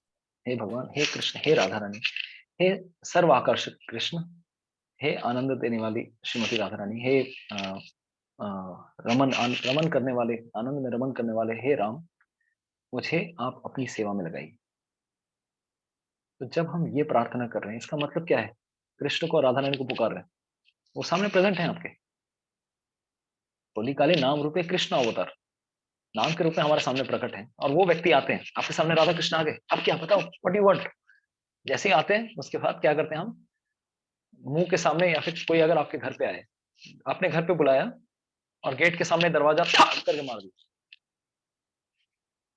हे भगवान, हे कृष्ण, हे राधा रानी, हे सर्व आकर्षक कृष्ण, हे आनंद देने वाली श्रीमती राधा रानी, हे रमन करने वाले, आनंद में रमन करने वाले हे राम, मुझे आप अपनी सेवा में लगाइए। तो जब हम ये प्रार्थना कर रहे हैं, इसका मतलब क्या है? कृष्ण को, राधा रानी को पुकार रहे हैं, वो सामने प्रेजेंट है आपके। होली काले नाम रूपे कृष्ण अवतार, नाम के रूप में हमारे सामने प्रकट है, और वो व्यक्ति आते हैं आपके सामने, राधा कृष्ण आ गए, अब क्या बताओ, व्हाट यू वांट। जैसे ही आते हैं उसके बाद क्या करते हैं हम, मुंह के सामने, या फिर कोई अगर आपके घर पे आए, आपने घर पे बुलाया और गेट के सामने दरवाजा ठाक करके मार दिया,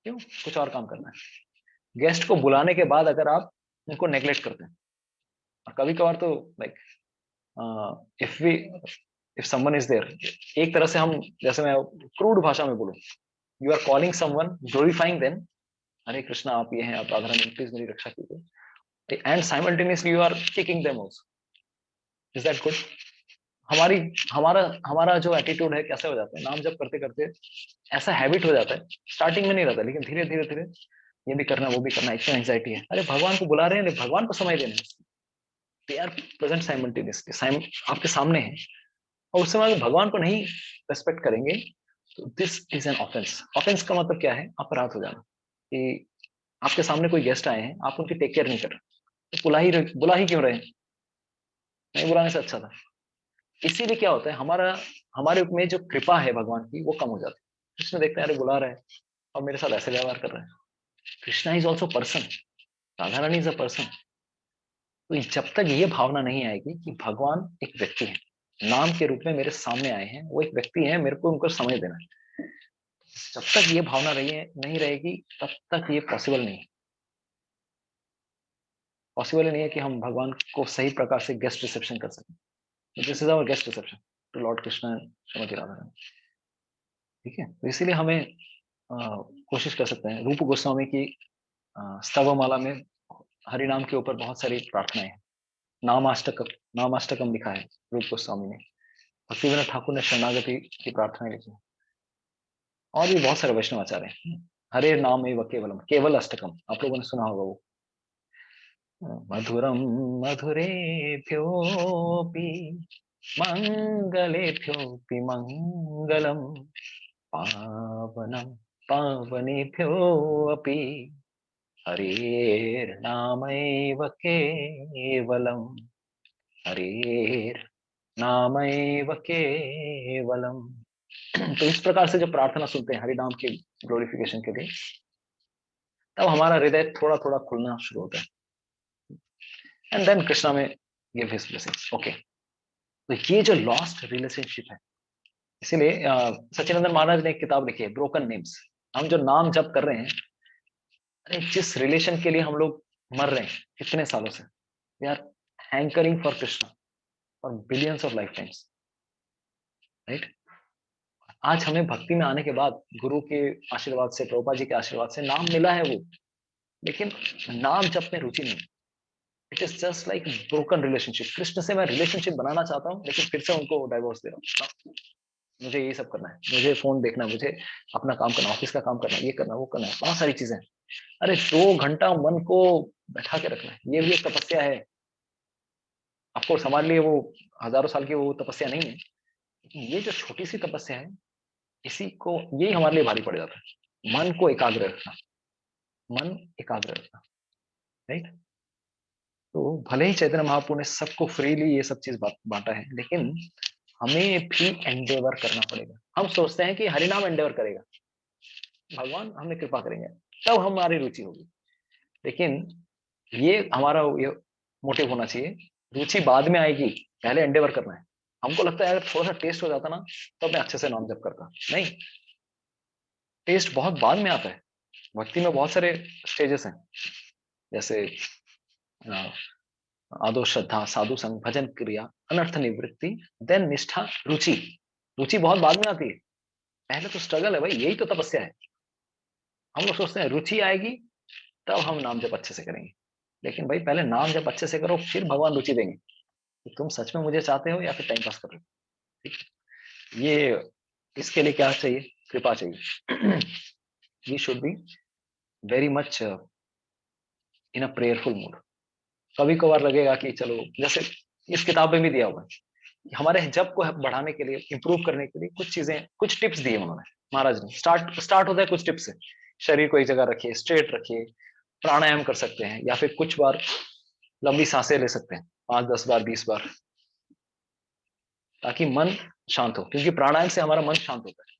क्यों? कुछ और काम करना है। गेस्ट को बुलाने के बाद अगर आप उनको नेग्लेक्ट करते हैं, और कभी कभार तो like if someone is there, एक तरह से हम, जैसे मैं क्रूड भाषा में बोलूं, you are calling someone, glorifying them, Hare Krishna आप ये हैं, आप राधा रानी प्लीज मेरी रक्षा कीजिए, and simultaneously you are kicking them also. Is that good? हमारा जो एटीट्यूड है कैसे हो जाता है, नाम जब करते करते ऐसा हैबिट हो जाता है, स्टार्टिंग में नहीं रहता, लेकिन धीरे धीरे ये भी करना, वो भी करना, इतना एंजाइटी है। अरे भगवान को बुला रहे हैं, भगवान को समय देना है, दे आर प्रेजेंट साइमल्टेनियसली, आपके सामने है, और उस समय भगवान को नहीं रेस्पेक्ट करेंगे तो this is an offence. Offence का मतलब क्या है? अपराध हो जाना, कि आपके सामने कोई गेस्ट आए हैं, आप उनकी टेक केयर नहीं कर रहे, तो बुला ही क्यों रहे? नहीं बुलाने से अच्छा था। इसीलिए क्या होता है, हमारे में जो कृपा है भगवान की, वो कम हो जाती है। कृष्ण देखते हैं अरे बुला रहे हैं और मेरे साथ ऐसे व्यवहार कर रहे हैं। Krishna is also person, Radha Rani is a person. तो जब तक ये भावना नहीं आएगी कि भगवान एक व्यक्ति है, नाम के रूप में मेरे सामने आए हैं, वो एक व्यक्ति है, मेरे को उनको समय देना है, जब तक ये भावना नहीं रहेगी तब तक ये पॉसिबल नहीं है। पॉसिबल नहीं है कि हम भगवान को सही प्रकार से गेस्ट रिसेप्शन कर सकें। This is our guest reception to Lord Krishna, Shrimati Radha Rani. ठीक है, तो इसीलिए हमें कोशिश कर सकते हैं। रूप गोस्वामी की स्तवमाला में हरिनाम के ऊपर बहुत सारी प्रार्थनाएं हैं। नामाष्टकम लिखा है रूप गोस्वामी ने। भक्तिविनोद ठाकुर ने शरणागति की प्रार्थना लिखी है, और भी बहुत सारे वैष्णव आचार्य हैं। हरे नाम एव केवलम, केवल अष्टकम आप लोगों ने सुना होगा वो। मधुरम मधुरेभ्योऽपि मंगलेभ्योऽपि मंगलम, पावनं पावनेभ्योऽपि हरेर्नामैव केवलम, हरेर्नामैव केवलम। तो इस प्रकार से जब प्रार्थना सुनते हैं हरिनाम के ग्लोरिफिकेशन के लिए, तब हमारा हृदय थोड़ा थोड़ा खुलना शुरू होता है। एंड देन कृष्णा में गिव हिज ब्लेसिंग्स। ओके, तो ये जो लॉस्ट रिलेशनशिप है, इसीलिए सच्चिदानंद महाराज ने एक किताब लिखी है ब्रोकन नेम्स। हम जो नाम जप कर रहे हैं, अरे जिस रिलेशन के लिए हम लोग मर रहे हैं कितने सालों से, we are hankering for Krishna for billions of lifetimes, right. आज हमें भक्ति में आने के बाद गुरु के आशीर्वाद से, प्रभुपाद जी के आशीर्वाद से नाम मिला है वो, लेकिन नाम जप में रुचि नहीं। It is just like broken relationship. Krishna से मैं रिलेशनशिप बनाना चाहता हूँ, लेकिन फिर से उनको डाइवोर्स दे रहा हूँ। मुझे ये सब करना है, मुझे फोन देखना है, मुझे अपना काम करना, ऑफिस का काम करना, ये करना, वो करना है, बहुत सारी चीजें। अरे 2 घंटा मन को बैठा के रखना है, ये भी एक तपस्या है। आपको हमारे लिए वो हजारों साल की वो तपस्या नहीं है, लेकिन ये जो छोटी सी तपस्या है, इसी को, यही हमारे लिए भारी पड़ जाता है। मन को एकाग्र रखना, मन एकाग्र रखना, राइट। तो भले ही चैतन्य महाप्रभु ने सबको फ्रीली ये सब चीज बांटा है, लेकिन हमें भी एंडेवर करना पड़ेगा। हम सोचते हैं कि हरिनाम एंडेवर करेगा, भगवान हमें कृपा करेंगे, तब हमारी रुचि होगी, लेकिन ये हमारा ये मोटिव होना चाहिए। रुचि बाद में आएगी, पहले एंडेवर करना है। हमको लगता है अगर थोड़ा सा टेस्ट हो जाता ना, तो मैं अच्छे से नाम जप करता। नहीं, टेस्ट बहुत बाद में आता है। भक्ति में बहुत सारे स्टेजेस हैं, जैसे आदो श्रद्धा, साधु संग, भजन क्रिया, अनर्थ निवृत्ति, देन निष्ठा, रुचि। रुचि बहुत बाद में आती है, पहले तो स्ट्रगल है भाई, यही तो तपस्या है। हम लोग सोचते हैं रुचि आएगी तब हम नाम जप अच्छे से करेंगे, लेकिन भाई पहले नाम जप अच्छे से करो, फिर भगवान रुचि देंगे कि तुम सच में मुझे चाहते हो या फिर टाइम पास कर रहे हो। ठीक, ये इसके लिए क्या चाहिए? कृपा चाहिए। We should be very much in a prayerful mood. कभी कभार लगेगा कि चलो, जैसे इस किताब में भी दिया हुआ है, हमारे जप को बढ़ाने के लिए, इंप्रूव करने के लिए कुछ चीजें, कुछ टिप्स दिए उन्होंने, महाराज ने। स्टार्ट होता है कुछ टिप्स से। शरीर को एक जगह रखिए, स्ट्रेट रखिए, प्राणायाम कर सकते हैं, या फिर कुछ बार लंबी सांसें ले सकते हैं, 5, 10 बार, 20 बार, ताकि मन शांत हो, क्योंकि प्राणायाम से हमारा मन शांत होता है।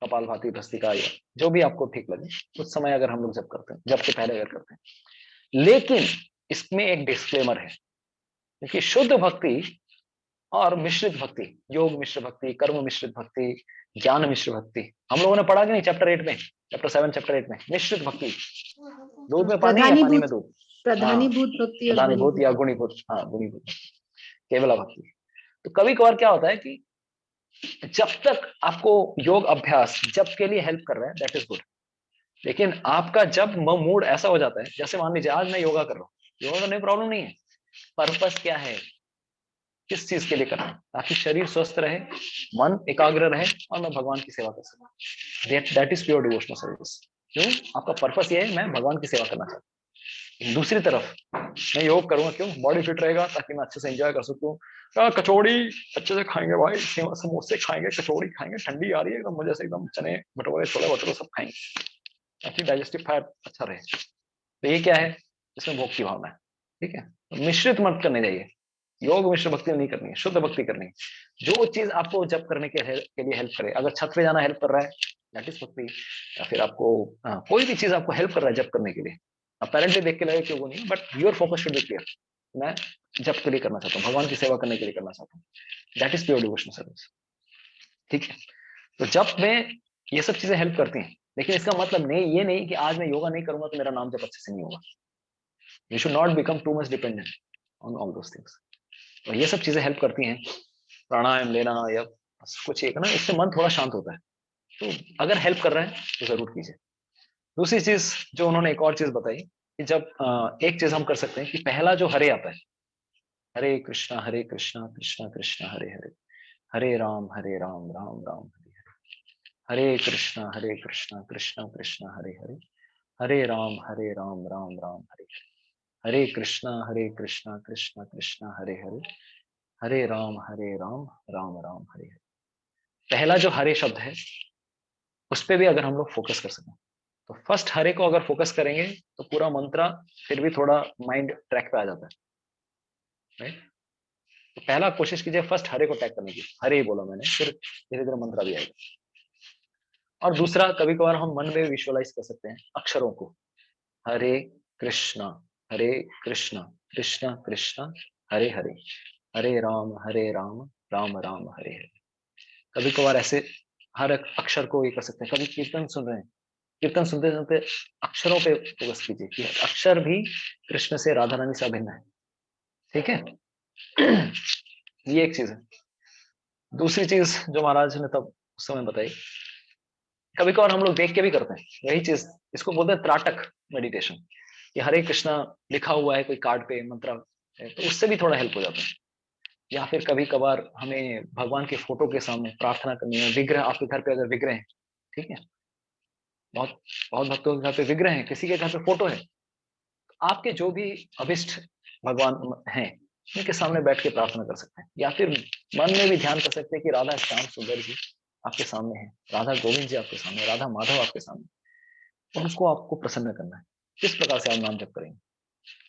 कपालभाति, भस्त्रिका, या जो भी आपको ठीक लगे कुछ समय अगर हम लोग जप करते हैं, जप के पहले अगर करते हैं। लेकिन इसमें एक डिस्क्लेमर है, क्योंकि शुद्ध भक्ति और मिश्रित भक्ति, योग मिश्र भक्ति, कर्म मिश्रित भक्ति, ज्ञान मिश्र भक्ति, हम लोगों ने पढ़ा कि नहीं चैप्टर 8 में, चैप्टर 7, चैप्टर 8 में। मिश्रित भक्ति, दूध में पानी या पानी में दूध, प्रधानीभूत भक्ति और प्रधानीभूत या गुणीभूत, गुणीभूत, केवला भक्ति। तो कभी कभार क्या होता है कि जब तक आपको योग अभ्यास जब के लिए हेल्प कर रहा है, दैट इज गुड। लेकिन आपका जब मूड ऐसा हो जाता है, जैसे मान लीजिए आज मैं योगा कर रहा हूँ, योगा करने में प्रॉब्लम नहीं है, पर्पस क्या है, किस चीज के लिए करना है, ताकि शरीर स्वस्थ रहे, मन एकाग्र रहे और मैं भगवान की सेवा कर सकूं। That is pure devotional service. क्यों? आपका पर्पस ये है, मैं भगवान की सेवा करना चाहता हूँ। दूसरी तरफ मैं योग करूंगा क्यों? बॉडी फिट रहेगा, ताकि मैं अच्छे से एंजॉय कर सकूं। कचौड़ी अच्छे से खाएंगे भाई, समोसे खाएंगे, कचौड़ी खाएंगे, ठंडी आ रही है एकदम, मजे से एकदम चने भटूरे, छोले भटूरे सब खाएंगे, ताकि डाइजेस्टिव फायर अच्छा रहे। तो ये क्या है? इसमें भोग की भावना है। ठीक है, तो मिश्रित मत करने जाइए, योग मिश्र भक्ति नहीं करनी है, शुद्ध भक्ति करनी है। जो चीज आपको जप करने के लिए हेल्प करे, अगर छत पे जाना हेल्प कर रहा है दैट इज भक्ति। या फिर आपको कोई भी चीज आपको हेल्प कर रहा है जप करने के लिए, अपेरेंटली देख के लगे कि वो नहीं, but your focus should be clear, मैं जप के लिए करना चाहता हूँ, भगवान की सेवा करने के लिए करना चाहता हूँ, that is pure devotional service. ठीक है, तो जप में ये सब चीजें हेल्प करती हैं, लेकिन इसका मतलब नहीं ये नहीं कि आज मैं योगा नहीं करूंगा तो मेरा नाम जप अच्छे से नहीं होगा। You should not become too much dependent on all those things. तो ये सब चीजें हेल्प करती हैं, प्राणायाम लेना या कुछ एक ना, इससे मन थोड़ा शांत होता है। तो अगर हेल्प कर रहा है तो जरूर कीजिए। दूसरी चीज जो उन्होंने एक और चीज बताई कि जब एक चीज हम कर सकते हैं कि पहला जो हरे आता है, हरे कृष्णा कृष्णा कृष्णा हरे हरे, हरे राम राम राम हरे हरे, हरे कृष्णा कृष्णा कृष्णा हरे हरे, हरे राम राम राम हरे हरे, हरे कृष्णा कृष्णा कृष्णा हरे हरे, हरे राम राम राम हरे हरे। पहला जो हरे शब्द है उस पे भी अगर हम लोग फोकस कर सकें, तो फर्स्ट हरे को अगर फोकस करेंगे तो पूरा मंत्र फिर भी थोड़ा माइंड ट्रैक पे आ जाता है, राइट। तो पहला कोशिश कीजिए फर्स्ट हरे को टैग करने की, हरे ही बोला मैंने, फिर धीरे धीरे मंत्र भी आएगा। और दूसरा, कभी कभार हम मन में विजुअलाइज कर सकते हैं अक्षरों को, हरे कृष्णा कृष्णा कृष्णा हरे हरे, हरे राम राम राम हरे हरे। कभी कभार ऐसे हर एक अक्षर को ये कर सकते हैं। कभी कीर्तन सुन रहे हैं, कीर्तन सुनते सुनते अक्षरों पे फोकस कीजिए कि अक्षर भी कृष्ण से, राधा रानी से अभिन्न है। ठीक है, ये एक चीज है। दूसरी चीज जो महाराज ने तब उस समय बताई, कभी कभार हम लोग देख के भी करते हैं यही चीज, इसको बोलते हैं त्राटक मेडिटेशन, कि हरे कृष्णा लिखा हुआ है कोई कार्ड पे मंत्र है, तो उससे भी थोड़ा हेल्प हो जाता है। या फिर कभी कभार हमें भगवान के फोटो के सामने प्रार्थना करनी है, विग्रह, आपके घर पे अगर विग्रह है, ठीक है, बहुत बहुत भक्तों के घर पे विग्रह है, किसी के घर पे फोटो है, आपके जो भी अभिष्ट भगवान हैं उनके सामने बैठ के प्रार्थना कर सकते हैं। या फिर मन में भी ध्यान कर सकते हैं कि राधा श्याम सुंदर जी आपके सामने है, राधा गोविंद जी आपके सामने, राधा माधव आपके सामने, और उसको आपको प्रसन्न करना है। किस प्रकार से आप नाम जप करेंगे,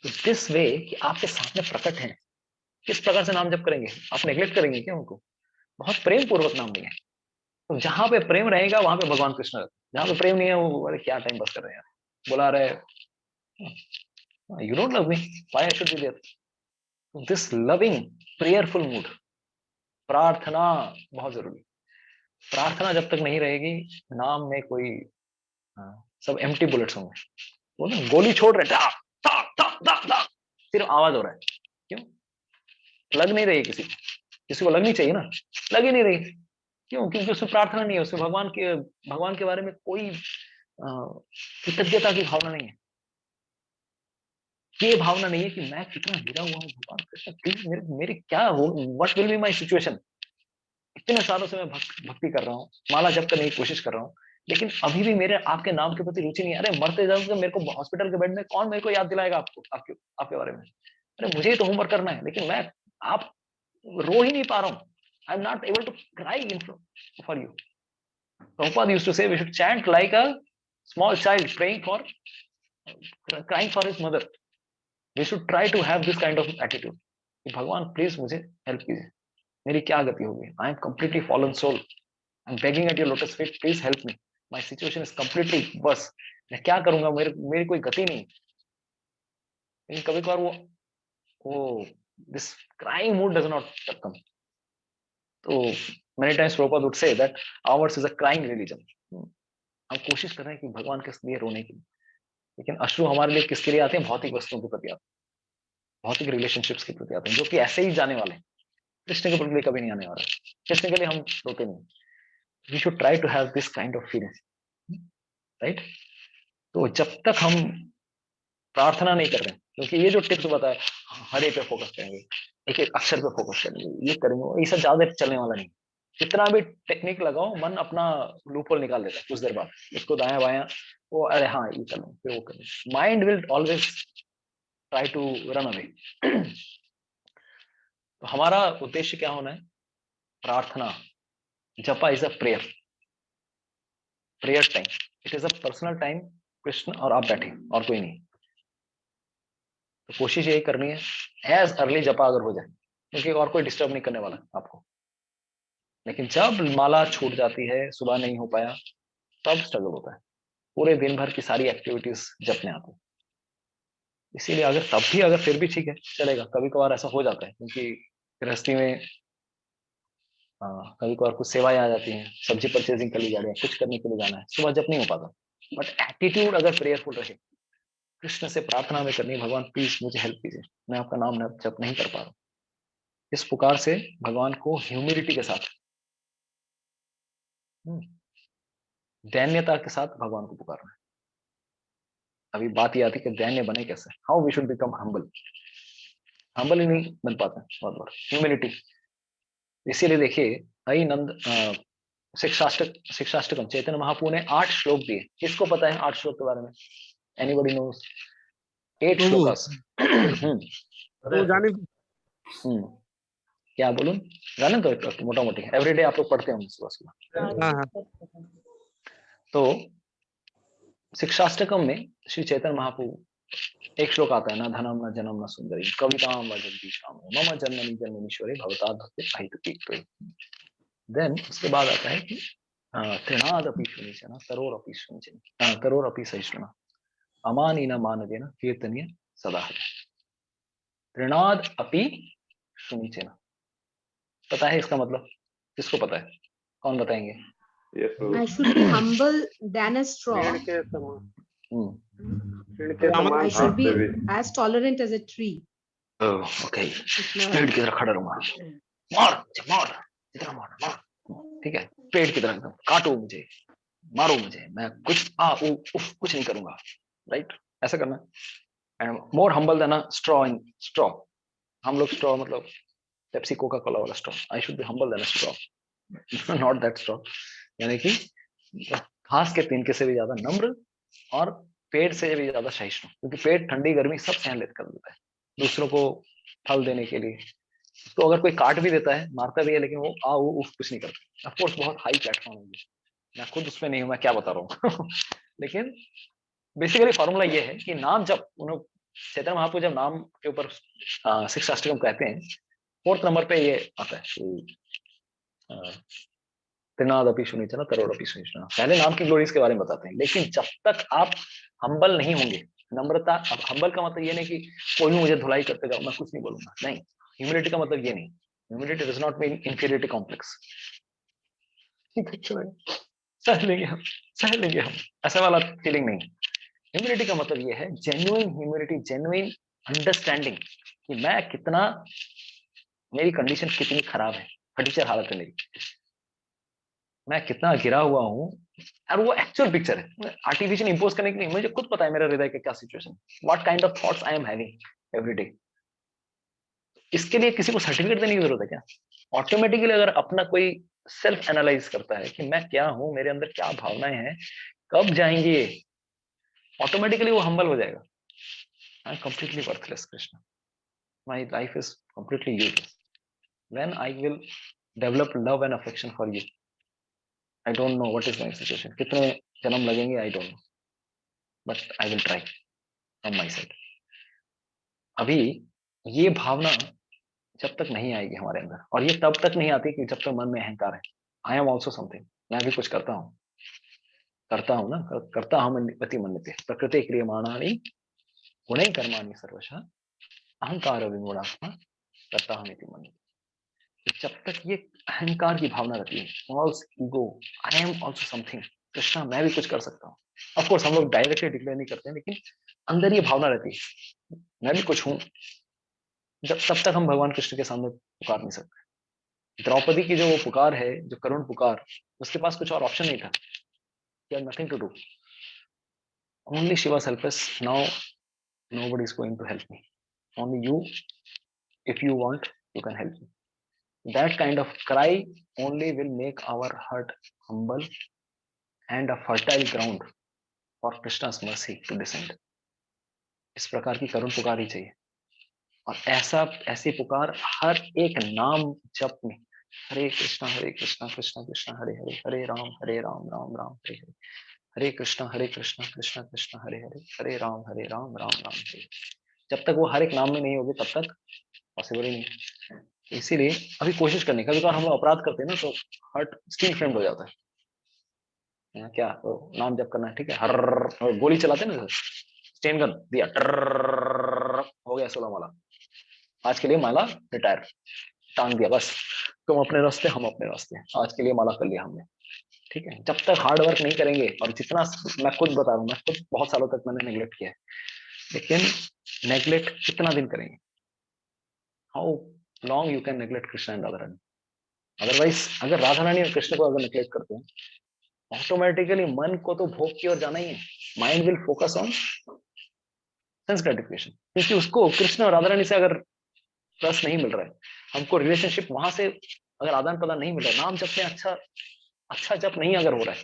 तो दिस वे कि आपके सामने प्रकट है, किस प्रकार से नाम जप करेंगे, आप नेग्लेक्ट करेंगे क्या उनको, बहुत प्रेम पूर्वक नाम लेंगे। तो जहां पे प्रेम रहेगा वहां पे भगवान कृष्ण रहते हैं, जहां पे प्रेम नहीं है वो अरे क्या टाइम पास कर रहे हैं यार, बुला रहे, you don't love me, why I should be there. This loving prayerful mood, प्रार्थना बहुत जरूरी। प्रार्थना जब तक नहीं रहेगी, नाम में कोई सब एम्प्टी बुलेट्स होंगे, वो ना गोली छोड़ रहे धा, धा, धा, धा, धा, सिर्फ आवाज हो रहा है। क्यों? लग नहीं रही किसी को लगनी चाहिए ना, लग ही नहीं रही। क्यों? क्योंकि उसमें प्रार्थना नहीं है, उसमें भगवान के बारे में कोई कृतज्ञता की भावना नहीं है, ये भावना नहीं है कि मैं कितना गिरा हुआ हूँ भगवान कृष्ण, प्लीज मेरे क्या हो, what will be my situation. इतने सालों से मैं भक्ति कर रहा हूँ, माला जप करने की कोशिश कर रहा हूँ, लेकिन अभी भी मेरे आपके नाम के प्रति रुचि नहीं है। अरे मरते जाओ तो मेरे को हॉस्पिटल के बेड में कौन मेरे को याद दिलाएगा आपको, आपके बारे में। अरे मुझे ही तो होमवर्क करना है, लेकिन मैं आप रो ही नहीं पा रहा हूँ। I am not able to cry in for you. Prabhupada used to say we should chant like a small child praying for, crying for his mother. We should try to have this kind of attitude कि भगवान please मुझे help कीजिए, मेरी क्या गति होगी, I am completely fallen soul, I am begging at your lotus feet, please help me, my situation is completely, बस मैं क्या करूंगा, मेरी कोई गति नहीं। लेकिन कभी कभार वो this crying mood does not come. तो many times Prabhupada would say that ours is a crying religion. हम कोशिश कर रहे हैं कि भगवान के लिए रोने की, लेकिन अश्रु हमारे लिए किसके लिए आते हैं, भौतिक वस्तुओं के प्रति आते हैं, भौतिक रिलेशनशिप्स के प्रति आते हैं, जो कि ऐसे ही जाने वाले हैं, कृष्ण के प्रति कभी नहीं आने वाला है। कृष्ण के लिए हम रोते नहीं। We should try to have this kind of feelings, right. तो जब तक हम प्रार्थना नहीं कर रहे हैं, क्योंकि ये जो टिप्स बताए, हरे पे फोकस करेंगे, एक एक अक्षर पे फोकस करेंगे, ये करेंगे, ये सब ज्यादा चलने वाला नहीं। जितना भी टेक्निक लगाओ, मन अपना लूपहोल निकाल देता है कुछ देर बाद, इसको दाया बाया, वो अरे हाँ ये करो, फिर वो करो, mind will always try to run away. तो हमारा उद्देश्य क्या होना है, प्रार्थना, japa is a prayer, prayer time, it is a personal time, Krishna और आप बैठे और कोई नहीं। तो कोशिश यही करनी है एज अर्ली जपा अगर हो जाए, क्योंकि और कोई डिस्टर्ब नहीं करने वाला आपको। लेकिन जब माला छूट जाती है, सुबह नहीं हो पाया, तब स्ट्रगल होता है। पूरे दिन भर की सारी एक्टिविटीज जप में आती है। इसीलिए अगर तब भी अगर फिर भी ठीक है चलेगा, कभी कभार ऐसा हो जाता है क्योंकि गृहस्थी में कभी कभार कुछ सेवाएं आ जाती हैं, सब्जी परचेजिंग कर ली जा रही है, कुछ करने के लिए जाना है, सुबह जप नहीं हो पाता। बट एटीट्यूड अगर प्रेयरफुल रहे, कृष्ण से प्रार्थना में करनी, भगवान प्लीज मुझे हेल्प कीजिए, मैं आपका नाम जप नहीं कर पा रहा हूँ, इस पुकार से भगवान को ह्यूमिलिटी के साथ, दैन्यता के साथ भगवान को पुकारना है। अभी बात ये आती है कि दैन्य बने कैसे, how we should become humble. Humble ही नहीं बन पाते बहुत बार, ह्यूमिलिटी। इसीलिए देखिए आई नंद शिक्षाष्टकम चैतन्य महाप्रभु ने 8 श्लोक दिए। किसको पता है 8 श्लोक के बारे में? Anybody knows 8 shlokas? तो जाने क्या बोलूं, जाने तो मोटा मोटी एवरीडे आप लोग पढ़ते होंगे सुबह सुबह। हाँ हाँ तो शिक्षाष्टकम में श्री चैतन्य महाप्रभु एक श्लोक आता है, न धनम न जनम न सुंदरी कविताम व जगदीशाम मम जन्मनि जन्मनीश्वरे भवता भक्ति अहितुकी। देन उसके बाद आता है कि त्रिनादपि शुनिचन तरोरपि शुनिचन तरोरपि सहिष्णुना अमानीन मानवेन कीर्तनीय सदा है। त्रिनाद अपि शुनिचन, पता है इसका मतलब? किसको पता है? कौन बताएंगे? I should be humble than a straw. पेड़ के समान पेड़ के I समान should be as tolerant as a tree. Okay, पेड़ की तरह खड़ा रहूंगा, मार मार जितना मार, ठीक है, पेड़ की तरह एकदम काटो मुझे, मारो मुझे, मैं कुछ कुछ नहीं करूंगा, राइट? ऐसा करना। And more humble than a straw in straw. हम लोग स्ट्रॉ मतलब पेप्सी कोका कोला वाला स्ट्रॉ। I should be humble than a straw, not that straw. यानी कि घास के तिनके से भी ज्यादा नम्र और पेड़ से भी ज्यादा सहिष्णु, क्योंकि पेड़ ठंडी गर्मी सब सहन कर लेता है दूसरों को फल देने के लिए। तो अगर कोई काट भी देता है, मारता भी है, लेकिन वो कुछ नहीं करता। ऑफकोर्स बहुत हाई प्लेटफॉर्म है, मैं खुद उसमें नहीं हूं, मैं क्या बता रहा हूँ लेकिन बेसिकली फॉर्मूला ये है कि नाम जब चैतन्य महाप्रभु जब नाम के ऊपर शिक्षाष्टकम कहते हैं, 4th नंबर पे ये आता है त्रिनादपि शुनिचन तरोरपि सहिष्णुना। पहले नाम की ग्लोरीज के बारे में बताते हैं, लेकिन जब तक आप हम्बल नहीं होंगे, नम्रता, अब हम्बल का मतलब ये नहीं कि कोई भी मुझे धुलाई करते जाओ मैं कुछ नहीं बोलूंगा, नहीं। ह्यूमिलिटी का मतलब ये नहीं, humility does not mean inferiority complex. सह लेंगे हम, ऐसा वाला फीलिंग नहीं। ह्यूमिलिटी का मतलब ये है जेन्युइन ह्यूमिलिटी, जेन्युइन अंडरस्टैंडिंग कि मैं कितना, मेरी कंडीशन कितनी खराब है, फटीचर हालत है मेरी, मैं कितना गिरा हुआ हूँ, और वो एक्चुअल पिक्चर है, आर्टिफिशियल इंपोज करने की नहीं। मुझे खुद पता है मेरा हृदय का क्या situation, what kind of thoughts I am having every day. इसके लिए किसी को सर्टिफिकेट देने की जरूरत है क्या? ऑटोमेटिकली अगर अपना कोई सेल्फ एनालाइज करता है कि मैं क्या हूं, मेरे अंदर क्या भावनाएं हैं, कब जाएंगी ये, ऑटोमेटिकली वो हम्बल हो जाएगा। आई am completely worthless Krishna, my life is completely useless when I will develop love and affection for you. I don't know what is my situation. कितने जन्म लगेंगे I don't know, but I will try from my side. अभी ये भावना जब तक नहीं आएगी हमारे अंदर, और ये तब तक नहीं आती कि जब तक मन में अहंकार है, I am also something, मैं भी कुछ करता हूँ ना, करता हूँ मति मन्यते प्रकृति क्रियमाणानि गुणैः कर्माणि सर्वशः अहंकार विमूढ़ात्मा करता हूँ इति मन्यते। जब तक ये अहंकार की भावना रहती है, false ego, I am also something, Krishna मैं भी कुछ कर सकता हूँ। ऑफ कोर्स हम लोग डायरेक्टली डिक्लेयर नहीं करते हैं, लेकिन अंदर ये भावना रहती है मैं भी कुछ हूँ, जब तब तक हम भगवान कृष्ण के सामने पुकार नहीं सकते। द्रौपदी की जो वो पुकार है, जो करुण पुकार, उसके पास कुछ और ऑप्शन नहीं था, nothing to do, only she was helpless. Now nobody is going to help me, only you, if you want you can help me. That kind of cry only will make our heart humble and a fertile ground for Krishna's mercy to descend. इस प्रकार की करुण पुकार ही चाहिए, और ऐसी पुकार हर एक नाम जप में, हरे कृष्णा कृष्णा कृष्णा हरे हरे, हरे राम राम राम हरे हरे, हरे कृष्णा कृष्णा कृष्णा हरे हरे, हरे राम राम राम हरे। जब तक वो हर एक नाम में नहीं होगी तब तक पॉसिबल ही नहीं। इसीलिए अभी कोशिश करने का, कभी हम लोग अपराध करते हैं ना, तो हार्ट स्टील फ्रेम्ड हो जाता है, क्या नाम जप करना है, ठीक है, हर गोली चलाते ना, स्टेन गन दिया, हो गया 16 माला, आज के लिए माला रिटायर, टांग दिया, बस तुम अपने रास्ते हम अपने रास्ते, आज के लिए माला कर लिया हमने, ठीक है। जब तक हार्ड वर्क नहीं करेंगे, और जितना मैं खुद बता रहा हूँ, मैं खुद बहुत सालों तक मैंने नेग्लेक्ट किया है, लेकिन नेग्लेक्ट कितना दिन करेंगे, how long you can neglect Krishna and Radha Rani. Otherwise अगर राधा रानी और कृष्ण को अगर नेग्लेक्ट करते हैं, ऑटोमेटिकली मन को तो भोग की ओर जाना ही है, mind will focus on sense gratification, क्योंकि उसको कृष्ण और राधा रानी से अगर रस नहीं मिल रहा है, हमको रिलेशनशिप वहां से अगर आदान प्रदान नहीं मिल रहा है, नाम जप में अच्छा जप नहीं अगर हो रहा है,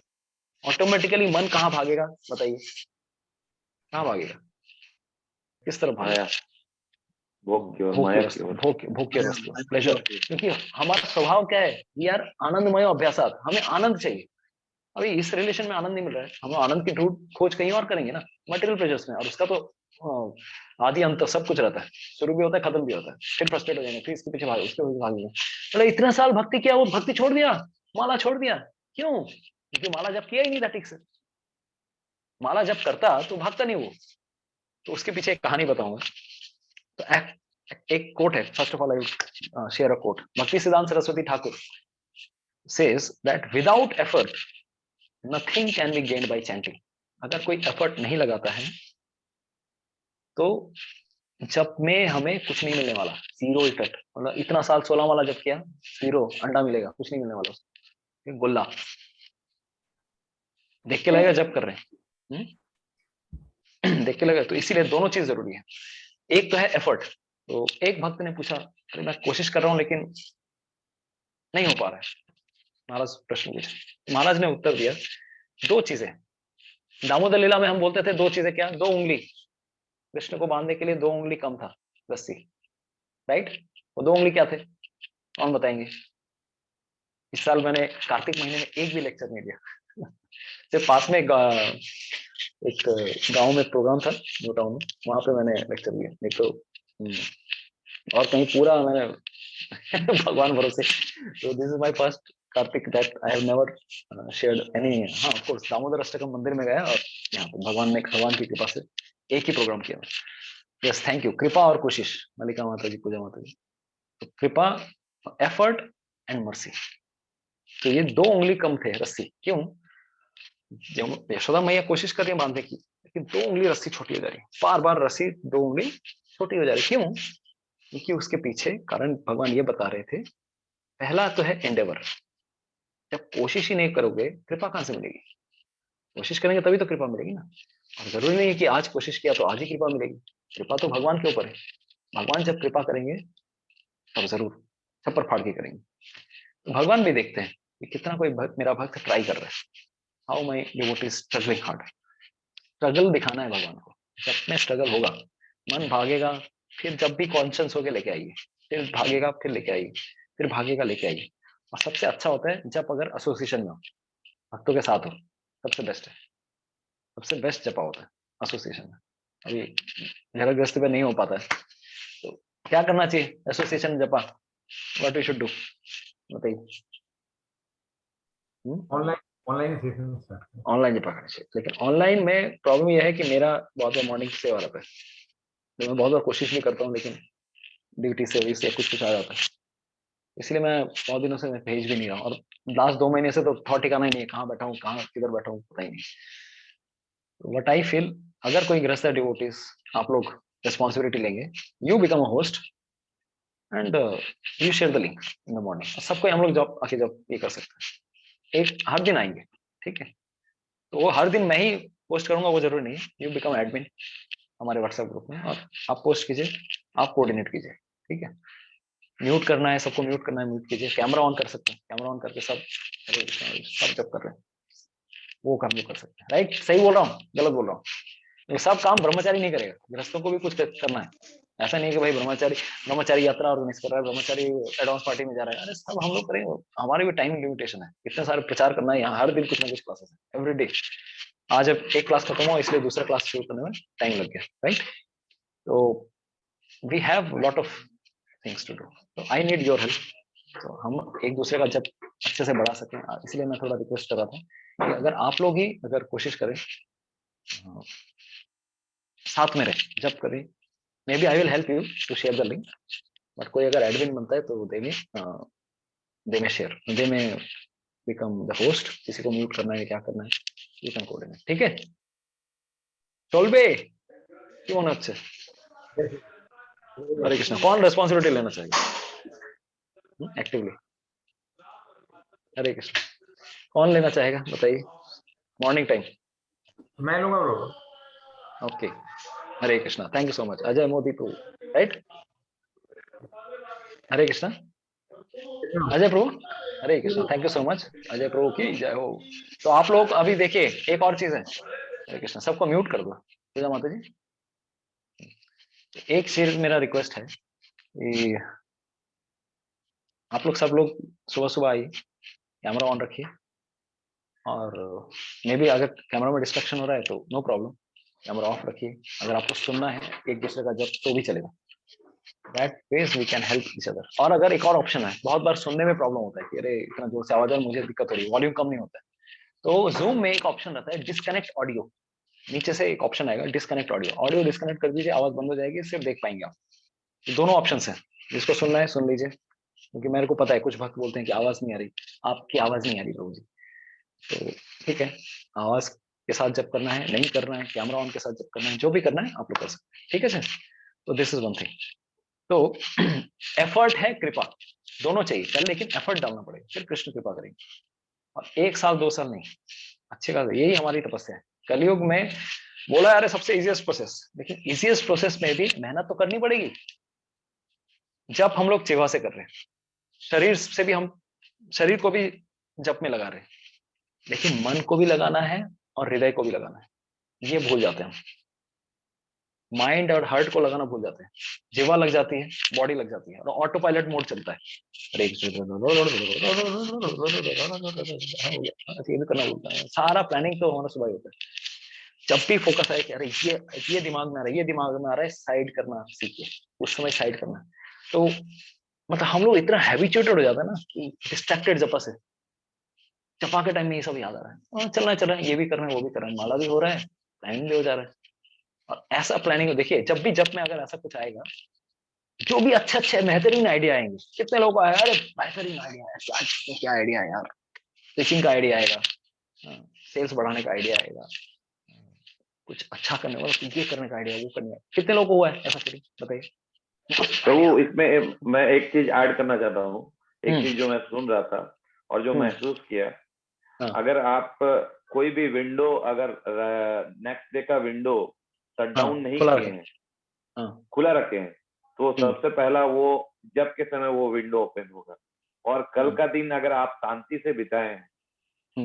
ऑटोमेटिकली मन कहाँ भागेगा बताइए, कहाँ भागेगा, किस तरफ भागेगा, भोग की ओर, माया की ओर, भोग की वस्तु, प्लेजर। क्योंकि हमारा स्वभाव क्या है यार, आनंदमय अभ्यासात, हमें आनंद चाहिए। अभी इस रिलेशन में आनंद नहीं मिल रहा है, हम आनंद की खोज कहीं और करेंगे ना, मटेरियल प्लेजर्स में, और उसका तो आदि अंत सब कुछ रहता है, शुरू भी होता है खत्म भी होता है, फिर फ्रस्ट्रेट हो जाएंगे, फिर इसके पीछे उसके पीछे भागेंगे। मतलब इतना साल भक्ति किया, वो भक्ति छोड़ दिया, माला छोड़ दिया, क्यों? क्योंकि माला जब किया ही नहीं था ठीक से, माला जब करता तो भागता नहीं वो। तो उसके पीछे एक कहानी बताऊंगा। तो एक कोट है, first of all I share a quote. Bhakti Siddhanta Saraswati Thakur says that without effort nothing can be gained by chanting। अगर कोई एफर्ट नहीं लगाता है तो जप में हमें कुछ नहीं मिलने वाला, जीरो इफेक्ट। मतलब इतना साल 16 वाला जप किया, जीरो, अंडा मिलेगा, कुछ नहीं मिलने वाला उसको, गोल्ला देख के लगेगा जप कर रहे हैं, देख के लगेगा। तो इसीलिए दोनों चीज जरूरी है, एक तो है एफर्ट। तो एक भक्त ने पूछा, अरे मैं कोशिश कर रहा हूं लेकिन नहीं हो पा रहा है, महाराज प्रश्न पूछे। महाराज ने उत्तर दिया, दो चीजें। दामोदर लीला में हम बोलते थे दो चीजें, क्या? 2 उंगली, कृष्ण को बांधने के लिए 2 उंगली कम था रस्सी, राइट? वो 2 उंगली क्या थे, कौन बताएंगे? इस साल मैंने कार्तिक महीने में एक भी लेक्चर नहीं दिया। सिर्फ पास में एक गांव में प्रोग्राम था, न्यू टाउन में, वहां पे मैंने लेक्चर दिया, नहीं तो और कहीं पूरा मैंने भगवान भरोसे। तो this is my first Kartik that I have never shared any. हाँ ऑफ कोर्स दामोदर अष्टकम मंदिर में गया और यहाँ पे भगवान की कृपा से एक ही प्रोग्राम किया। Yes, thank you. कृपा और कोशिश, मल्लिका माता जी, पूजा माता जी। तो कृपा, एफर्ट एंड मर्सी। तो ये 2 उंगली कम थे रस्सी, क्यों? जब यशोदा मैया कोशिश कर रही है बांधने की, लेकिन 2 उंगली रस्सी छोटी हो जा रही है, बार बार रस्सी 2 उंगली छोटी हो जा रही है, क्यों? क्योंकि उसके पीछे कारण भगवान ये बता रहे थे, पहला तो है एंडेवर। जब कोशिश ही नहीं करोगे, कृपा कहां से मिलेगी? कोशिश करेंगे तभी तो कृपा मिलेगी ना। और जरूरी नहीं है कि आज कोशिश किया तो आज ही कृपा मिलेगी, कृपा तो भगवान के ऊपर है। भगवान जब कृपा करेंगे तब जरूर छप्पर फाड़ के करेंगे। तो भगवान भी देखते हैं कि कितना कोई मेरा भक्त ट्राई कर रहा है, how my devotee struggling hard. Struggle दिखाना है भगवान को। जब में स्ट्रगल होगा, मन भागेगा, फिर जब भी कॉन्शियस होके लेके आइए, फिर भागेगा, फिर लेके आइए, फिर भागेगा, लेके आइए। और सबसे अच्छा होता है जब अगर एसोसिएशन में हो, भक्तों के साथ हो, सबसे बेस्ट है, सबसे बेस्ट जपा होता है एसोसिएशन में। अभी घरगृहस्थी पे नहीं हो पाता है, तो क्या करना चाहिए एसोसिएशन जपा? व्हाट वी शुड डू बताइए? ऑनलाइन जपा करना चाहिए। लेकिन ऑनलाइन में प्रॉब्लम यह है कि मेरा बहुत बार मॉर्निंग से वाला है, तो मैं बहुत बार कोशिश नहीं करता हूँ, लेकिन ड्यूटी से वजह से कुछ आ जाता है, इसलिए मैं बहुत दिनों से मैं भेज भी नहीं रहा हूँ। और लास्ट 2 महीने से तो थॉट ठिकाना ही नहीं है, कहाँ बैठा हूँ, कहाँ किधर बैठा हूँ, पता ही नहीं। व्हाट आई फील, अगर कोई गृहस्थ डिवोटीज, आप लोग रिस्पॉन्सिबिलिटी लेंगे, you become a host and you share the link in the morning. सबको हम लोग जॉब आके जॉब ये कर सकते हैं, एक हर दिन आएंगे, ठीक है? तो वो हर दिन मैं ही पोस्ट करूंगा, वो जरूरी नहीं है। यू बिकम एडमिन हमारे व्हाट्सएप ग्रुप में, और आप पोस्ट कीजिए, आप कोऑर्डिनेट कीजिए, ठीक है? म्यूट करना है, सबको म्यूट करना है, म्यूट कीजिए। कैमरा ऑन कर सकते हैं, कैमरा ऑन करके सब जब कर रहे हैं वो काम कर सकते हैं, राइट? सही बोल रहा हूँ, गलत बोल रहा हूँ? ये सब काम ब्रह्मचारी नहीं करेगा, गृहस्थों को भी कुछ करना है। ऐसा नहीं है कि भाई ब्रह्मचारी यात्रा ऑर्गेनाइज कर रहा है, ब्रह्मचारी एडवांस पार्टी में जा रहा है, अरे सब हम लोग करेंगे। हमारे भी टाइम लिमिटेशन है, इतने सारे प्रचार करना है यहाँ, हर दिन कुछ ना कुछ क्लासेस है, एवरी डे। आज अब एक क्लास खत्म हुआ, इसलिए दूसरा क्लास शुरू करने में टाइम लग गया, राइट? तो we have lot of things to do, तो आई नीड योर हेल्प। तो हम एक दूसरे का जब अच्छे से बढ़ा सकें, इसलिए मैं थोड़ा रिक्वेस्ट कर रहा था कि अगर आप लोग ही अगर कोशिश करें साथ में रहे, जब करें, maybe I will help you to share the link, but कोई अगर एडमिन बनता है तो दे में शेयर, दे में बिकम द होस्ट, किसी को म्यूट करना है क्या करना है यू कैन कोऑर्डिनेट, ठीक है? चलबे क्यों ना? अच्छे, हरे कृष्णा। कौन रेस्पॉन्सिबिलिटी लेना चाहेगा एक्टिवली? हरे कृष्णा, कौन लेना चाहेगा बताइए? मॉर्निंग टाइम मैं लूंगा bro. Okay, Hare Krishna, thank you so much. Ajay Modi too, right? Hare Krishna, Ajay प्रभु, Hare Krishna, thank you so much. Ajay प्रभु की जय हो। तो आप लोग अभी देखिए, एक और चीज है, हरे कृष्णा, सबको म्यूट कर दो, पूजा माता जी। एक चीज मेरा रिक्वेस्ट है कि आप लोग सब लोग सुबह सुबह आइए, कैमरा ऑन रखिए, और मे बी अगर कैमरा में डिस्ट्रक्शन हो रहा है तो नो प्रॉब्लम, कैमरा ऑफ रखिए। अगर आपको सुनना है एक दूसरे का जब तो भी चलेगा, that ways we can help each other. और अगर एक और ऑप्शन है, बहुत बार सुनने में प्रॉब्लम होता है कि अरे इतना जोर से आवाज है, मुझे दिक्कत हो रही है, वॉल्यूम कम नहीं होता है, तो जूम में एक ऑप्शन रहता है डिस्कनेक्ट ऑडियो, नीचे से एक ऑप्शन आएगा डिस्कनेक्ट ऑडियो, ऑडियो डिस्कनेक्ट कर दीजिए, आवाज बंद हो जाएगी, सिर्फ देख पाएंगे आप। तो दोनों ऑप्शन है, जिसको सुनना है सुन लीजिए, क्योंकि मेरे को पता है कुछ भक्त बोलते हैं कि आवाज नहीं आ रही, आपकी आवाज नहीं आ रही प्रभु जी, तो ठीक है, आवाज के साथ जब करना है, नहीं करना है, कैमरा ऑन के साथ जब करना है, जो भी करना है आप लोग कर सकते हैं, ठीक है सर? तो दिस इज वन थिंग। तो एफर्ट है कृपा, दोनों चाहिए पहले, लेकिन एफर्ट डालना पड़ेगा, फिर कृष्ण कृपा करेंगे। और 1 साल 2 साल नहीं, अच्छे का यही हमारी तपस्या है। कलयुग में बोला यार सबसे इजीएस्ट प्रोसेस, लेकिन इजीएस्ट प्रोसेस में भी मेहनत तो करनी पड़ेगी। जब हम लोग सेवा से कर रहे हैं, शरीर से भी हम, शरीर को भी जप में लगा रहे हैं, लेकिन मन को भी लगाना है और हृदय को भी लगाना है, ये भूल जाते हैं हम। माइंड और हार्ट को लगाना भूल जाते हैं, जीवा लग जाती है, बॉडी लग जाती है, और ऑटो पायलट मोड चलता है। ये भी करना भूलता है, सारा प्लानिंग तो हमारा सुबह होता है। जब भी फोकस आए कि अरे ये दिमाग में आ रहा है, ये दिमाग में आ रहा है, साइड करना सीखिए, उस समय साइड करना। तो मतलब हम लोग इतना हैबिचुएटेड हो जाता है ना कि डिस्ट्रैक्टेड जपा से, जपा के टाइम में ये सब याद आ रहा है, चल रहा है, ये भी कर रहे हैं, वो भी कर रहे हैं, माला भी हो रहा है, प्लानिंग भी हो जा रहा है। और ऐसा प्लानिंग देखिए, जब भी जब में अगर ऐसा कुछ आएगा, जो भी अच्छे बेहतरीन आइडिया आएंगे, कितने लोगों को आया अरे बेहतरीन आइडिया है, क्या आइडिया है यार, टीचिंग का आइडिया आएगा, सेल्स बढ़ाने का आइडिया आएगा, कुछ अच्छा करने वाला, ये करने का आइडिया, वो करने का, कितने लोगों को हुआ है ऐसा? फिर बताइए। तो इसमें मैं एक चीज ऐड करना चाहता हूँ, एक चीज जो मैं सुन रहा था और जो महसूस किया, अगर आप कोई भी विंडो, अगर नेक्स्ट डे का विंडो शट डाउन नहीं किए हैं, खुला रखे हैं, तो सबसे पहला वो जब के समय वो विंडो ओपन होगा। और कल का दिन अगर आप शांति से बिताए हैं,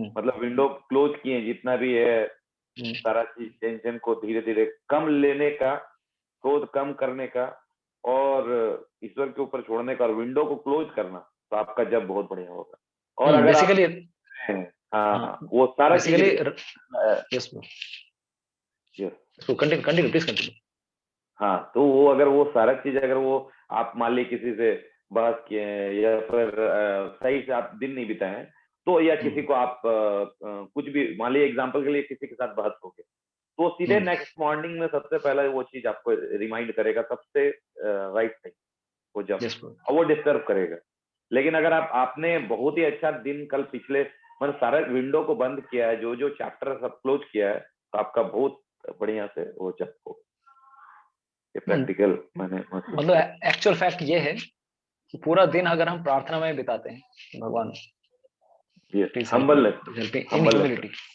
मतलब विंडो क्लोज किए, जितना भी है सारा चीज, टेंशन को धीरे धीरे कम लेने का, क्रोध कम करने का, और ईश्वर के ऊपर छोड़ने का, और विंडो को क्लोज करना, तो आपका जब बहुत बढ़िया होगा। और अगर बेसिकली वो सारा चीज, कंटिन्यू प्लीज कंटिन्यू। हाँ, तो वो अगर वो सारा चीज, अगर वो आप मान ली किसी से बहस किए हैं, या फिर सही से आप दिन नहीं बिताए हैं, तो या किसी को आप कुछ भी, मान ली एग्जांपल के लिए किसी के साथ बहस हो गई, तो सीधे नेक्स्ट मॉर्निंग में सबसे पहले वो चीज आपको रिमाइंड करेगा, सबसे राइट थिंग वो जब, और वो डिस्टर्ब करेगा। लेकिन अगर आपने बहुत ही अच्छा दिन कल पिछले, मतलब सारा विंडो को बंद किया है, जो चैप्टर सब क्लोज किया है, तो आपका बहुत बढ़िया से वो जब हो। ये प्रैक्टिकल मैंने मतलब एक्चुअल फैक्ट ये है कि पूरा दिन अगर हम प्रार्थना में बिताते हैं, भगवान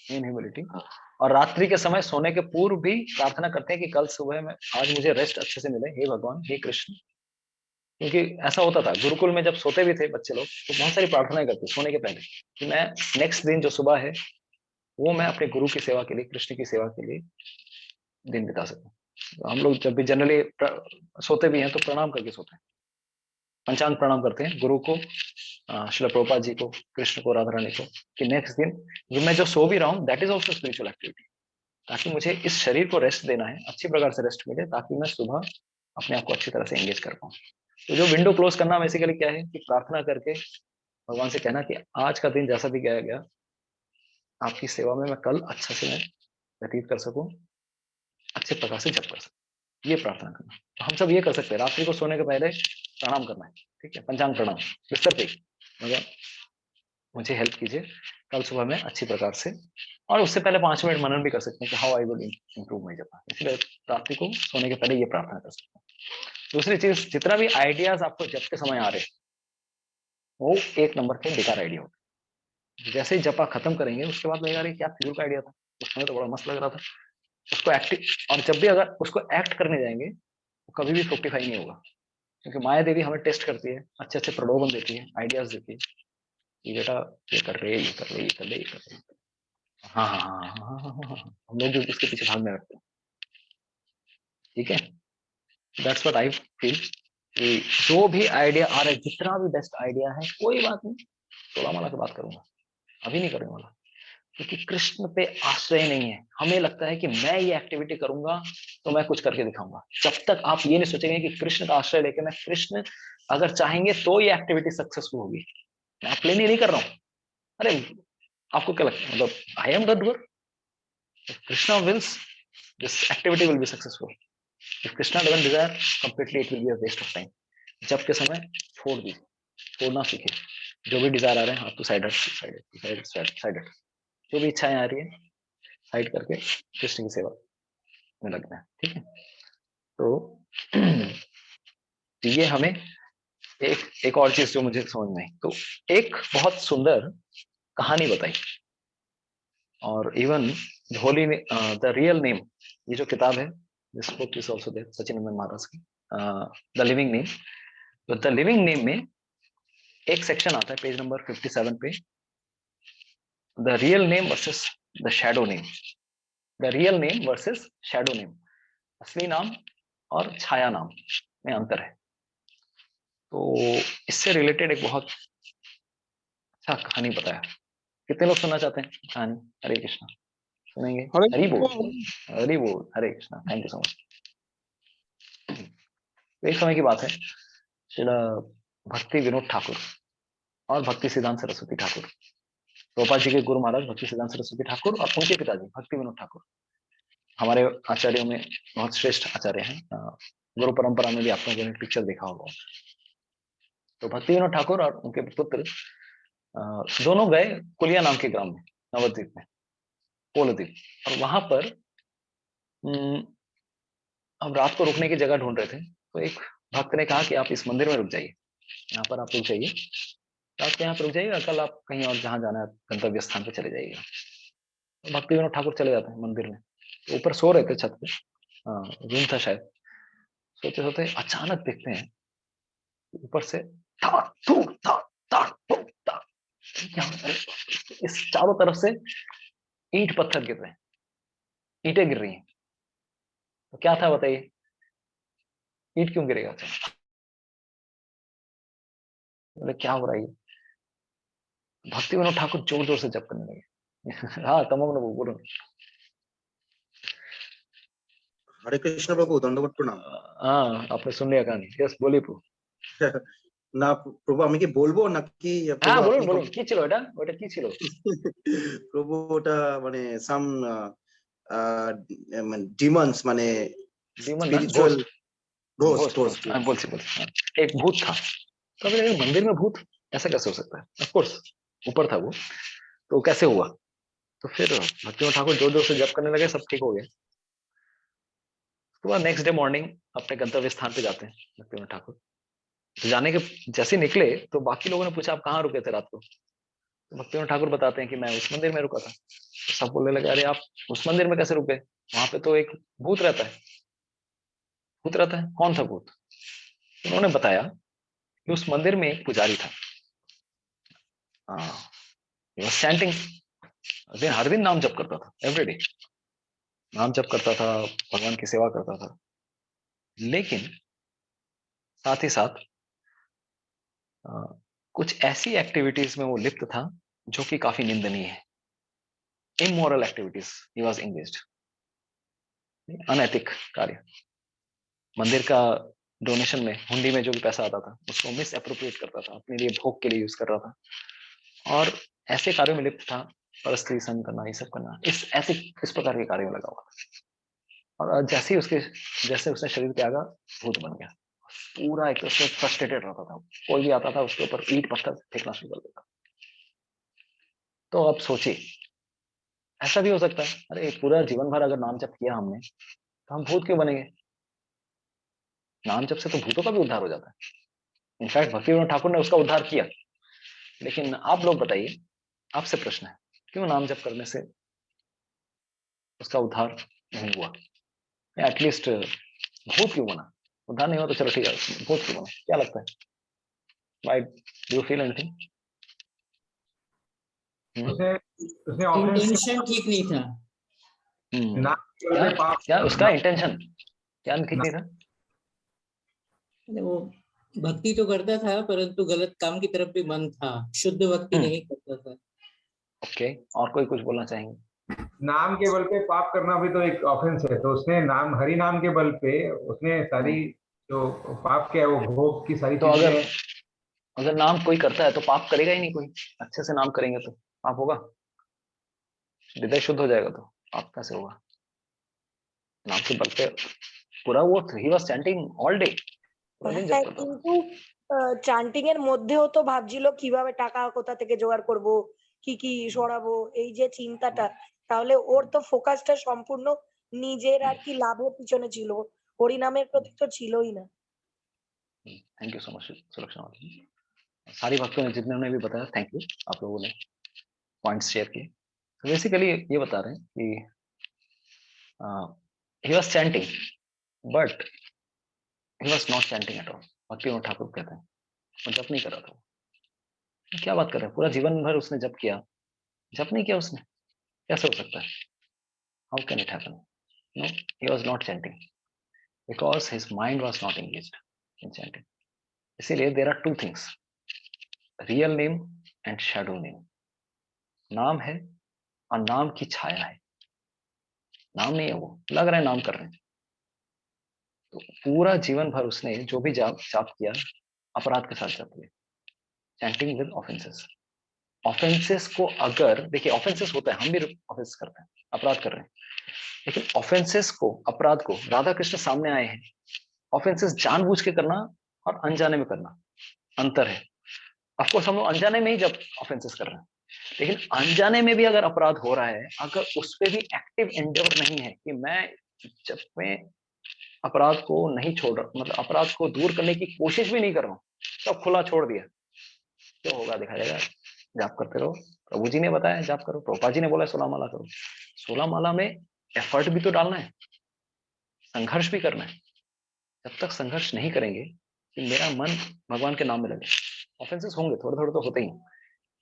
इनह्यूमिलिटी, और रात्रि के समय सोने के पूर्व भी प्रार्थना करते हैं कि कल सुबह में आज मुझे रेस्ट अच्छे से मिले, हे भगवान, हे कृष्ण। क्योंकि ऐसा होता था गुरुकुल में, जब सोते भी थे बच्चे लोग, तो बहुत सारी प्रार्थनाएं करते सोने के पहले, कि मैं नेक्स्ट दिन जो सुबह है वो मैं अपने गुरु की सेवा के लिए, कृष्ण की सेवा के लिए दिन बिता सकूं। तो हम लोग जब भी जनरली सोते भी हैं तो प्रणाम करके सोते हैं, पंचांग प्रणाम करते हैं गुरु को, श्रील प्रभुपाद जी को, कृष्ण को, राधा रानी को, कि नेक्स्ट दिन ये मैं जो सो भी रहा हूँ, that is also spiritual activity, ताकि मुझे इस शरीर को रेस्ट देना है, अच्छी प्रकार से रेस्ट मिले, ताकि मैं सुबह अपने आप को अच्छी तरह से एंगेज कर पाऊँ। तो जो विंडो क्लोज करना बेसिकली क्या है कि प्रार्थना करके भगवान से कहना कि आज का दिन जैसा भी गया गया, आपकी सेवा में मैं कल अच्छा से मैं व्यतीत कर सकूं, अच्छे प्रकार से जप कर सकूं, ये प्रार्थना करना। तो हम सब ये कर सकते हैं, रात्रि को सोने के पहले प्रणाम करना है, ठीक है, पंचांग प्रणाम बिस्तर पे, मतलब मुझे हेल्प कीजिए कल सुबह में अच्छी प्रकार से, और उससे पहले 5 मिनट मनन भी कर सकते हैं कि how I will improve my जप, इसलिए रात्रि को सोने के पहले ये प्रार्थना कर सकते हैं। दूसरी चीज, जितना भी आइडियाज आपको जप के समय आ रहे, वो 1 नंबर के बेकार आइडिया होते। जैसे ही जपा खत्म करेंगे उसके बाद लगेगा क्या फिजूल का आइडिया था, उसमें तो बड़ा मस्त लग रहा था, उसको एक्टिव, और जब भी अगर उसको एक्ट करने जाएंगे तो कभी भी फ्रुक्टिफाई नहीं होगा, क्योंकि माया देवी हमें टेस्ट करती है, अच्छे अच्छे प्रलोभन देती है, आइडियाज देती है कि बेटा ये कर रहे, ये कर रहे, ये कर रहे, ये कर रहे। हाँ हाँ हाँ हाँ हाँ हाँ हाँ हाँ, हम लोग भी उसके पीछे भागने लगते हैं, ठीक है। दैट्स व्हाट आई फील कि जो भी आइडिया आ रहा है, जितना भी बेस्ट आइडिया है, कोई बात नहीं, 16 माला की बात करूंगा, अभी नहीं करूंगा वाला, क्योंकि कृष्ण पे आश्रय नहीं है। हमें लगता है कि मैं ये एक्टिविटी करूंगा तो मैं कुछ करके दिखाऊंगा। जब तक आप ये नहीं सोचेंगे कि कृष्ण का आश्रय लेके मैं, कृष्ण अगर चाहेंगे तो ये एक्टिविटी सक्सेसफुल होगी। मैं आप प्लेन ही नहीं कर रहा हूँ। अरे आपको क्या लगता है, मतलब I am the doer, Krishna wills this activity will be successful, if Krishna doesn't desire completely it will be a waste of time. जब के समय छोड़ दीजिए, छोड़ना सीखिए, जो भी डिजायर आ रहे हैं आप तो साइड हट, जो भी इच्छाएं आ रही है साइड करके कृष्ण की सेवा में लगना है, ठीक है। तो ये हमें एक और चीज जो मुझे समझ में आई, तो एक बहुत सुंदर कहानी बताई, और even holy the real name, ये जो किताब है, this book is also there, Sachinandan Maharaj की द लिविंग नेम। तो द लिविंग नेम में एक सेक्शन आता है पेज नंबर 57 पे, the real name versus the shadow name, the real name versus shadow name, असली नाम और छाया नाम में अंतर है। तो इससे रिलेटेड एक बहुत अच्छा कहानी बताया। कितने लोग सुनना चाहते हैं कहानी? हरे कृष्णा, सुनेंगे? Hari Bol, Hari Bol, Hare Krishna, thank you so much. एक समय की बात है, श्रील भक्ति विनोद ठाकुर और भक्ति सिद्धांत सरस्वती ठाकुर, गोपाल जी के गुरु महाराज भक्ति सिद्धांत सरस्वती ठाकुर और उनके पिताजी भक्ति विनोद ठाकुर, हमारे आचार्यों में बहुत श्रेष्ठ आचार्य हैं, गुरु परंपरा में भी आप लोगों ने पिक्चर देखा होगा। तो भक्ति विनोद ठाकुर और उनके पुत्र दोनों गए कुलिया नाम के ग्राम में, नवद्वीप में, कोलद्वीप, और वहां पर अब रात को रुकने की जगह ढूंढ रहे थे। तो एक भक्त ने कहा कि आप इस मंदिर में रुक जाइए, यहाँ पर आप रुक जाइए, रात को यहाँ पर रुक जाइएगा, कल आप कहीं और जहाँ जाना है गंतव्य स्थान पे चले जाइएगा। तो भक्ति विनोद ठाकुर चले जाते हैं मंदिर में, तो ऊपर सो रहे थे छत पे, रूम था शायद, सोते सोते अचानक देखते हैं ऊपर से इस चारों तरफ से ईंट पत्थर गिर रहे हैं, ईंटें गिर रही हैं। तो क्या था बताइए, ईंट क्यों गिरेगा? बोले क्या हो रहा है? भक्ति विनोद ठाकुर जोर जोर से जप करने लगे। हाँ तमोगन बोलो। हरे कृष्ण प्रभु, दंडवत प्रणाम। हाँ आपने सुन लिया कहानी? यस बोलिए प्रभु। না প্রভু আমি কি বলবো নাকি হ্যাঁ বলুন বলুন, কি ছিল এটা, ওটা কি ছিল? প্রভু ওটা মানে সাম ডিমন্স মানে स्पिरिचुअल घोस्ट। मैं बोलती एक भूत था। तो अगर मंदिर में भूत ऐसा कैसे हो सकता है? ऑफ कोर्स ऊपर था वो, तो कैसे हुआ? तो फिर भक्ति ठाकुर जोर जोर से जप करने लगे, सब ठीक हो गया। तो नेक्स्ट डे मॉर्निंग अपने गंतव्य स्थान पे जाते हैं भक्ति ठाकुर। तो जाने के जैसे निकले तो बाकी लोगों ने पूछा आप कहाँ रुके थे रात को? तो भक्ति ठाकुर बताते हैं कि मैं उस मंदिर में रुका था। तो सब बोलने लगे अरे आप उस मंदिर में कैसे रुके? वहां पे तो एक भूत रहता है। भूत रहता है? कौन था भूत? उन्होंने बताया कि उस मंदिर में एक पुजारी था, चैंटिंग, हर दिन नाम जप करता था, एवरीडे नाम जप करता था, भगवान की सेवा करता था, लेकिन साथ ही साथ कुछ ऐसी एक्टिविटीज में वो लिप्त था जो कि काफी निंदनीय है। Immoral activities he was engaged, अनैतिक कार्य। मंदिर का डोनेशन में, हुंडी में जो भी पैसा आता था उसको मिस अप्रोप्रिएट करता था, अपने लिए भोग के लिए यूज कर रहा था और ऐसे कार्यों में लिप्त था, परस्त्री सन करना, ये सब करना, इस प्रकार के कार्यों में लगा हुआ था। और जैसे उसने शरीर त्यागा, भूत बन गया, पूरा एक तरह से फ्रस्ट्रेटेड रहता था, कोई भी आता था उसके ऊपर ईंट पत्थर फेंकना शुरू कर देता। तो अब सोचिए, ऐसा भी हो सकता है, अरे पूरा जीवन भर अगर नाम जप किया हमने तो हम भूत क्यों बनेंगे? नाम जप से तो भूतों का भी उद्धार हो जाता है। इनफैक्ट भक्तिविनोद ठाकुर ने उसका उद्धार किया। लेकिन आप लोग बताइए, आपसे प्रश्न है, क्यों नाम जप करने से उसका उद्धार नहीं हुआ? एटलीस्ट भूत क्यों बना? उद्धार नहीं हुआ तो चलो ठीक है, भूत क्यों बना? क्या लगता है? Why do you feel anything? उसने इंटेंशन ठीक नहीं था। क्या उसका इंटेंशन क्या ठीक नहीं था? वो भक्ति तो करता था परंतु गलत काम की तरफ भी मन था, शुद्ध भक्ति नहीं करता था। ओके, और कोई कुछ बोलना चाहेंगे? नाम के बल पे पाप करना भी तो एक ऑफेंस है, तो उसने नाम, हरि नाम के बल पे उसने सारी जो पाप के वो भोग की सारी तो चीजें, अगर नाम कोई करता है तो पाप करेगा ही नहीं कोई। अच्छे से नाम करेंगे तो पाप होगा? हृदय शुद्ध हो जाएगा तो पाप कैसे होगा? नाम के बल पे पूरा वो he was chanting all day, पूरा दिन जप करता था। কিন্তু চান্টিং এর মধ্যেও তো ভাবছিল কিভাবে টাকা কোথা থেকে জোগাড় করব, কি সরাবো, এই যে চিন্তাটা, তাহলে ওর তো ফোকাসটা সম্পূর্ণ নিজের আর কি লাভের পিছনে ছিল, হরিনামের প্রতি তো ছিলই না। Thank you so much Sulakshana ji. सारी भक्तों ने जितने भी बताया, थैंक यू, आप लोगों ने पॉइंट्स शेयर किए। तो बेसिकली ये बता रहे हैं कि he was chanting but he was not chanting at all। Bhaktivinod Thakur कहते हैं वो जप नहीं कर रहा था। क्या बात कर रहे हैं, पूरा जीवन भर उसने जप किया, जप नहीं किया उसने? कैसे हो सकता है? How can it happen? No, he was not chanting because his mind was not engaged in chanting। इसीलिए there are two things, real name and shadow name. नाम है और नाम की छाया है, नाम नहीं है, वो लग रहा है नाम कर रहे हैं। तो पूरा जीवन भर उसने जो भी जाप किया, अपराध के साथ जाप किया, चैंटिंग विद ऑफेंसेस। ऑफेंसेस को अगर देखिए, ऑफेंसेस होता है, हम भी ऑफेंस करते हैं, अपराध कर रहे हैं, लेकिन ऑफेंसेस को, अपराध को, राधा कृष्ण सामने आए हैं। ऑफेंसेस जानबूझ के करना और अनजाने में करना अंतर है। ऑफकोर्स हम लोग अनजाने में ही जब ऑफेंसेस कर रहे हैं, लेकिन अनजाने में भी अगर अपराध हो रहा है, अगर उस पर भी एक्टिव एंडेवर नहीं है कि मैं जब मैं अपराध को नहीं छोड़ रहा, मतलब अपराध को दूर करने की कोशिश भी नहीं कर रहा हूँ, तो खुला छोड़ दिया, क्या होगा देखा जाएगा। जाप करते रहो, प्रभु जी ने बताया जाप करो, प्रभुपाद जी ने बोला 16 माला करो। 16 माला में एफर्ट भी तो डालना है, संघर्ष भी करना है। जब तक संघर्ष नहीं करेंगे कि मेरा मन भगवान के नाम में लगे, ऑफेंसेस होंगे, थोड़े थोड़े तो होते ही,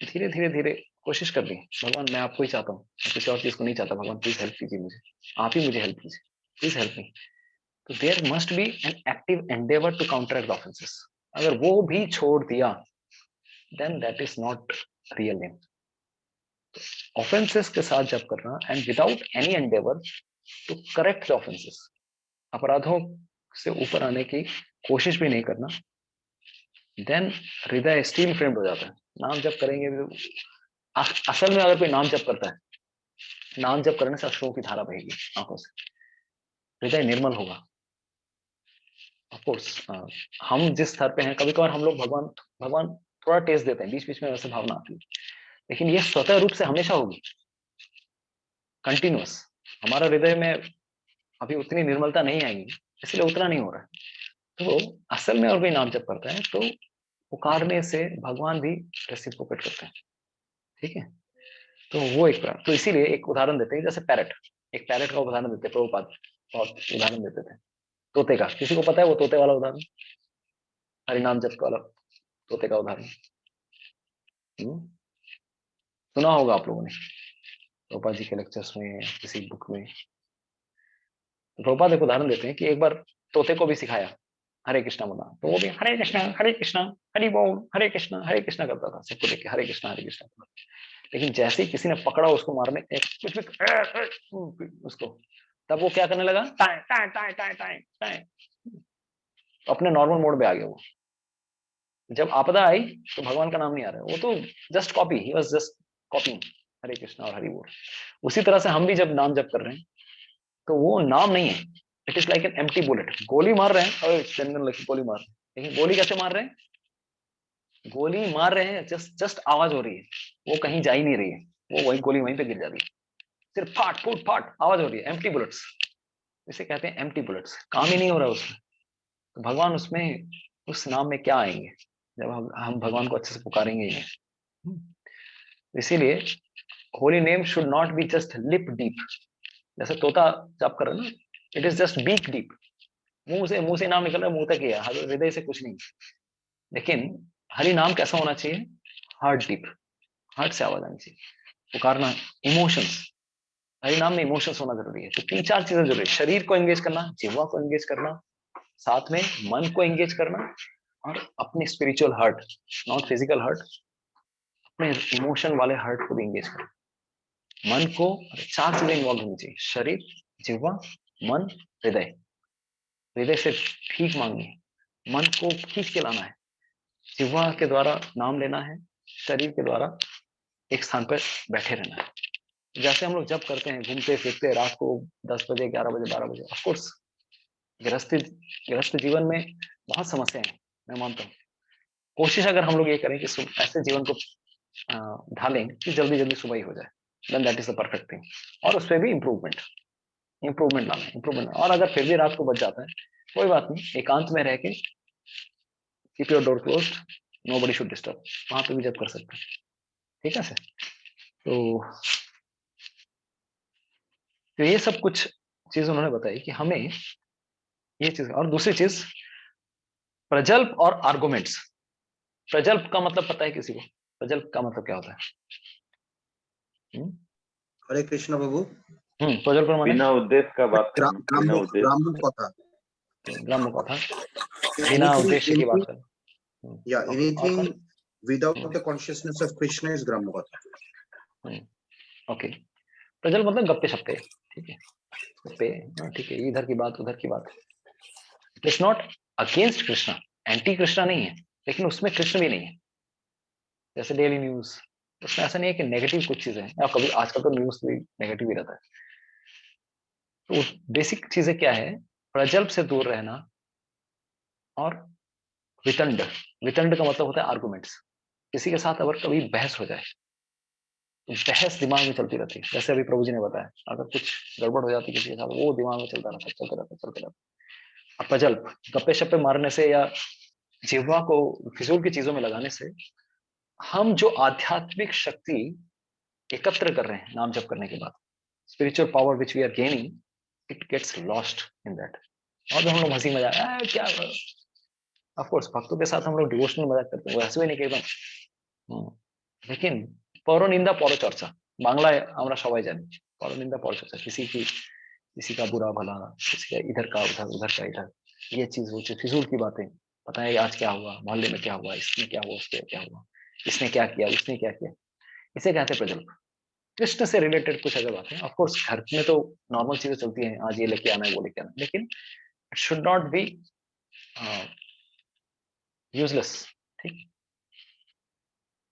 धीरे धीरे धीरे कोशिश कर दी, भगवान मैं आपको ही चाहता हूँ, किसी और चीज को नहीं चाहता, भगवान प्लीज हेल्प कीजिए मुझे, आप ही मुझे हेल्प कीजिए, प्लीज हेल्प मी। तो there must be an active endeavour to counteract the offences. अगर वो भी छोड़ दिया, then that is not real name. Offences के साथ जब करना and without any endeavour to correct the offences, अपराधों से ऊपर आने की कोशिश भी नहीं करना, देन हृदय स्टील फ्रेम्ड हो जाता है। नाम जप करेंगे, असल में अगर कोई नाम जप करता है, नाम जप करने से अश्रुओं की धारा बहेगी आंखों से, हृदय निर्मल होगा। ऑफकोर्स हम जिस स्तर पे हैं, कभी कभार हम लोग भगवान थोड़ा टेस्ट देते हैं, बीच बीच में वैसे भावना आती है, लेकिन ये स्वतः रूप से हमेशा होगी, कंटिन्यूअस। हमारा हृदय में अभी उतनी निर्मलता नहीं आएगी, इसलिए उतना नहीं हो रहा है। तो असल में अगर कोई नाम जप करता है तो पुकारने से भगवान भी रेसिप्रोकेट करते हैं, ठीक है। तो वो एक, तो इसीलिए एक उदाहरण देते हैं, जैसे पैरेट, एक पैरेट का उदाहरण देते हैं, प्रभुपाद बहुत उदाहरण देते थे तोते का। किसी को पता है वो तोते वाला उदाहरण, हरिनाम जप वाला तोते का उदाहरण? सुना होगा आप लोगों ने प्रभुपाद जी के लेक्चर्स में, किसी बुक में। तो प्रभुपाद एक उदाहरण देते हैं कि एक बार तोते को भी सिखाया हरे कृष्णा बोलना, तो वो भी हरे कृष्णा हरि बोल, हरे कृष्णा करता था, सबको देख के हरे कृष्णा। लेकिन जैसे ही किसी ने पकड़ा उसको मारने, कुछ भी उसको, तब वो क्या करने लगा, tie tie tie tie tie tie. अपने नॉर्मल मोड में आ गया वो। जब आपदा आई तो भगवान का नाम नहीं आ रहा है, वो तो just copy, he was just copying Hare Krishna और हरि बोल। उसी तरह से हम भी जब नाम जप कर रहे हैं तो वो नाम नहीं है, it is like an empty bullet. गोली मार रहे हैं और चंदन लकी गोली मार रहे हैं, लेकिन गोली कैसे मार रहे हैं? गोली मार रहे हैं, जस्ट आवाज हो रही है, वो कहीं जा ही नहीं रही है, वो वही गोली वहीं पे गिर जा रही है, सिर्फ फाट फूट फाट आवाज हो रही है, एम्प्टी बुलेट्स, इसे कहते हैं एम्प्टी बुलेट्स, काम ही नहीं हो रहा है उसमें। तो भगवान उसमें, उस नाम में क्या आएंगे जब हम भगवान को अच्छे से पुकारेंगे ही नहीं। इसीलिए holy name should not be just lip deep, जैसे तोता जाप कर रहा है ना, it is just beak deep, मुंह से नाम निकल रहा है, मुंह तक ही है, हृदय से कुछ नहीं। लेकिन हरि नाम कैसा होना चाहिए? हार्ट डीप, हार्ट से आवाज आनी चाहिए, पुकारना, इमोशंस, हरि नाम में इमोशंस होना जरूरी है। तो 3-4 चीजें जरूरी है, शरीर को एंगेज करना, जिह्वा को एंगेज करना, साथ में मन को एंगेज करना, और अपने spiritual heart, not physical heart, अपने इमोशन वाले हार्ट को भी एंगेज करना। मन को 4 चीजें इन्वॉल्व होनी चाहिए, शरीर, जिह्वा, मन, हृदय। हृदय से भीख मांगनी है, मन को खींच के लाना है, जिह्वा के द्वारा नाम लेना है, शरीर के द्वारा एक स्थान पर बैठे रहना है। जैसे हम लोग जब करते हैं, घूमते फिरते रात को 10 बजे, 11 बजे, 12 बजे, ऑफकोर्स गृहस्थ जीवन में बहुत समस्याएं हैं, मैं मानता हूँ। कोशिश अगर हम लोग ये करें कि ऐसे जीवन को ढालें कि जल्दी जल्दी सुबह ही हो जाए, then that is the perfect thing. और उसमें भी इम्प्रूवमेंट लाना है, इम्प्रूवमेंट। और अगर फिर भी रात को बच जाता है, कोई बात नहीं, एकांत में रह के keep your door closed, nobody should disturb, वहां पे भी जब कर सकते हैं, ठीक है सर। तो ये सब कुछ चीज उन्होंने बताई कि हमें ये चीज। और दूसरी चीज, प्रजल्प और आर्गुमेंट्स। प्रजल्प का मतलब पता है किसी को? प्रजल्प का मतलब क्या होता है? हरे कृष्ण प्रभु। प्रजल्प माने बिना उद्देश्य का बात करना, बिना उद्देश्य, ग्राम्य कथा, बिना उद्देश्य की बात करना। Yeah, anything without the consciousness of Krishna is Gramya Katha. Okay, प्रजल्प मतलब गप्पे शप्पे, ठीक है, गप्पे, ठीक है, इधर की बात उधर की बात। It is not against Krishna, anti Krishna नहीं है, लेकिन उसमें कृष्ण भी नहीं है। जैसे डेली न्यूज, उसमें ऐसा नहीं है कि नेगेटिव कुछ चीजें हैं, कभी आजकल तो न्यूज भी नेगेटिव ही रहता है। तो बेसिक चीजें क्या है? प्रजल्प से दूर रहना, और वितंड, वितंड का मतलब होता है आर्गुमेंट्स। किसी के साथ अगर कभी बहस हो जाए तो बहस दिमाग में चलती रहती है, जैसे अभी प्रभु जी ने बताया, अगर कुछ गड़बड़ हो जाती है किसी के साथ, वो दिमाग में चलते रहता। अब प्रजल्प, गप्पे शप्पे मारने से या जिह्वा को फिजूल की चीजों में लगाने से हम जो आध्यात्मिक शक्ति एकत्र कर रहे हैं नाम जप करने के बाद, spiritual power which we are gaining, it gets lost in that. और जो हम लोग हंसी मजाक क्या, ऑफ कोर्स भक्तों के साथ हम लोग डिवोशनल मजाक करते हैं, वैसे भी नहीं एकदम, लेकिन परनिंदा परचर्चा, बांग्लाয় আমরা সবাই জানি परनिंदा परचर्चा, किसी का बुरा भला, किसी का इधर का उधर, उधर का इधर, ये चीज वो चीज, फिजूल की बातें, पता है आज क्या हुआ, मोहल्ले में क्या हुआ, इसमें क्या हुआ, उसके क्या हुआ, इसने क्या किया, उसने क्या किया, इसे कहते हैं प्रजल्प। कृष्ण से रिलेटेड कुछ अगर बातें, ऑफ कोर्स घर में तो नॉर्मल चीजें चलती हैं, आज ये लेके आना है वो लेके आना है, लेकिन it should not B useless, ठीक।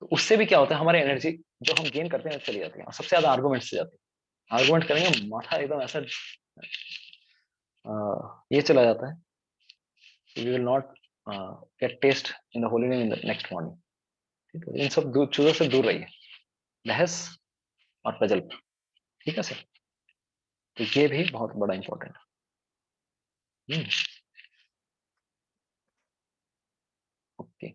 तो उससे भी क्या होता है, हमारी एनर्जी जो हम गेन करते हैं चली जाती है, और सबसे ज्यादा आर्गुमेंट से जाती है। आर्गुमेंट करेंगे, माथा एकदम ऐसा ये चला जाता है, we will not get taste in the holy name in the next morning, ठीक है। इन सब चीजों से दूर रहिए, बहस और प्रजल्प, ठीक है सर। तो ये भी बहुत बड़ा इंपॉर्टेंट है। ओके,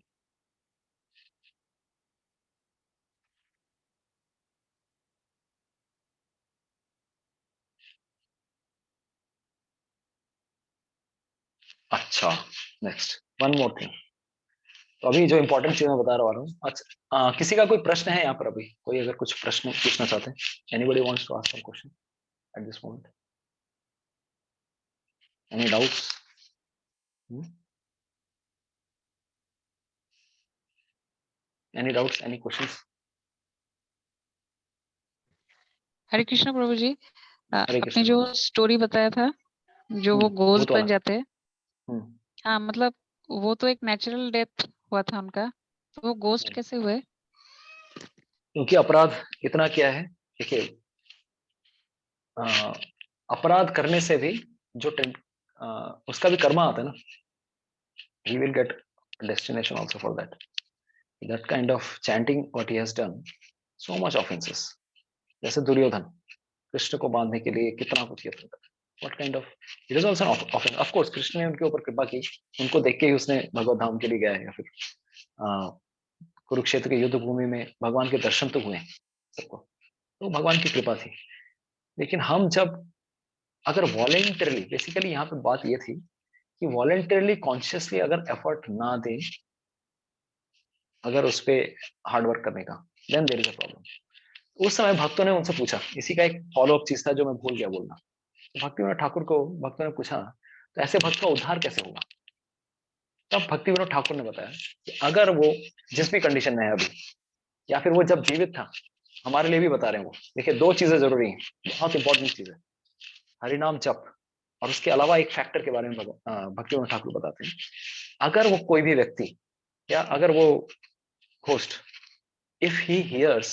अच्छा, नेक्स्ट वन मोर थिंग। तो अभी जो इंपॉर्टेंट चीज मैं बता रहा हूँ, अच्छा, किसी का कोई प्रश्न है यहाँ पर? अभी कोई अगर कुछ प्रश्न पूछना चाहते हैं, anybody wants to ask some question at this moment, any doubts? Any doubts, any questions? Hare Krishna प्रभु जी, हरे आपने कृष्ण। जो स्टोरी बताया था, जो वो गोज भूत वाला। बन जाते हैं, हाँ मतलब वो तो एक नेचुरल डेथ हुआ था उनका, तो वो गोस्ट कैसे हुए? क्योंकि अपराध इतना किया है। देखिए अपराध करने से भी जो उसका भी कर्मा आता है ना, he will get destination also for that. That kind of chanting what he has done, so much offenses. जैसे दुर्योधन कृष्ण को बांधने के लिए कितना कुछ किया था, what kind of, it is also an offense. Of course Krishna ने उनके ऊपर कृपा की, उनको देख के ही उसने भगवत धाम के लिए गया है, या फिर कुरुक्षेत्र के युद्ध भूमि में भगवान के दर्शन तो हुए सबको, तो भगवान की कृपा थी। लेकिन हम जब अगर वॉलेंटरली, बेसिकली यहाँ पे बात ये थी कि वॉलेंटरली कॉन्शियसली अगर एफर्ट ना दे, अगर उस पर हार्डवर्क करने का, then there is a problem. उस समय भक्तों ने उनसे पूछा, इसी का एक फॉलोअप चीज था जो मैं भूल गया बोलना। तो भक्ति विनोद ठाकुर को भक्तों ने पूछा, तो ऐसे भक्त का उद्धार कैसे होगा? तब भक्ति विनोद ठाकुर ने बताया कि अगर वो जिस भी कंडीशन में है अभी, या फिर वो जब जीवित था, हमारे लिए भी बता रहे हैं वो, देखिए दो चीजें जरूरी हैं, बहुत इंपॉर्टेंट चीज है, हरिनाम जप, और उसके अलावा एक फैक्टर के बारे में भक्ति विनोद ठाकुर बताते हैं। अगर वो कोई भी व्यक्ति या अगर वो host, if he hears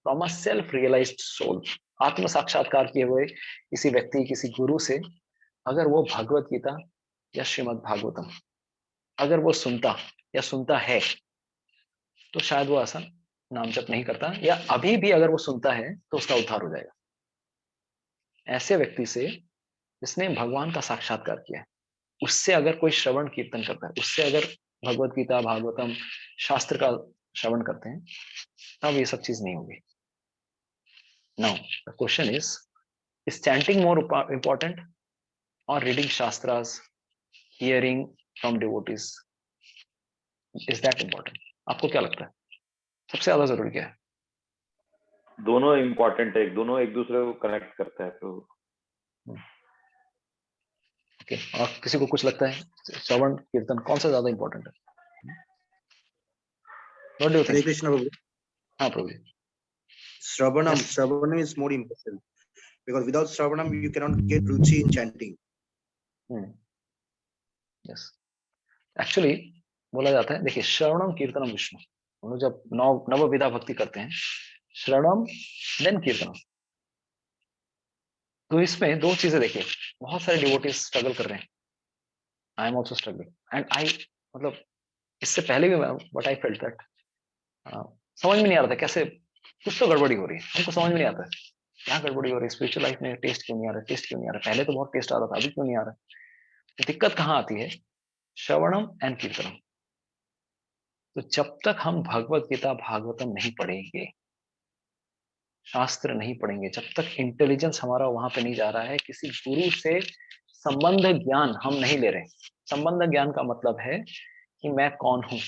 from a self realized soul, आत्म साक्षात्कार किए हुए किसी व्यक्ति, किसी गुरु से, अगर वो भगवत गीता या श्रीमद् भागवतम अगर वो सुनता या सुनता है, तो शायद वो ऐसा नाम जप नहीं करता, या अभी भी अगर वो सुनता है तो उसका उद्धार हो जाएगा। ऐसे व्यक्ति से जिसने भगवान का साक्षात्कार किया है, उससे अगर कोई श्रवण कीर्तन करता है, उससे अगर भगवत गीता भागवतम शास्त्र का श्रवण करते हैं, तब ये सब चीज नहीं होगी। Now the question is chanting more important or reading shastras, hearing from devotees, is that important? आपको क्या लगता है सबसे ज्यादा जरूरी क्या है? दोनों इम्पोर्टेंट है, दोनों एक दूसरे को कनेक्ट करता है। तो ओके, और किसी को कुछ लगता है श्रवण कीर्तन कौन सा ज्यादा इम्पोर्टेंट है? What do you Hare think? Krishna Prabhu. हाँ प्रभु जी। Shravanam is more important because without Shravanam you cannot get ruchi in chanting. Yes. Actually बोला जाता है, देखिए श्रवणम कीर्तनम विष्णु, हम लोग जब नवविधा भक्ति करते हैं, श्रवणम देन कीर्तनम, तो इसमें दो चीजें देखिए, बहुत सारे डिवोटीज स्ट्रगल कर रहे हैं, I am also struggling and I, मतलब इससे पहले भी बट आई फेल्ट दैट समझ में नहीं आ रहा था कैसे, कुछ तो गड़बड़ी हो रही है, हमको समझ में नहीं आता क्या गड़बड़ी हो रही है स्पिरिचुअल लाइफ में, टेस्ट क्यों नहीं आ रहा, टेस्ट क्यों नहीं आ रहा, पहले तो बहुत टेस्ट आ रहा था, अभी क्यों नहीं आ रहा। तो दिक्कत कहाँ आती है? श्रवणम एंड कीर्तनम। तो जब तक हम भगवत गीता भागवतम नहीं पढ़ेंगे, शास्त्र नहीं पढ़ेंगे, जब तक इंटेलिजेंस हमारा वहां पे नहीं जा रहा है, किसी गुरु से संबंध ज्ञान हम नहीं ले रहे। संबंध ज्ञान का मतलब है कि मैं कौन हूं,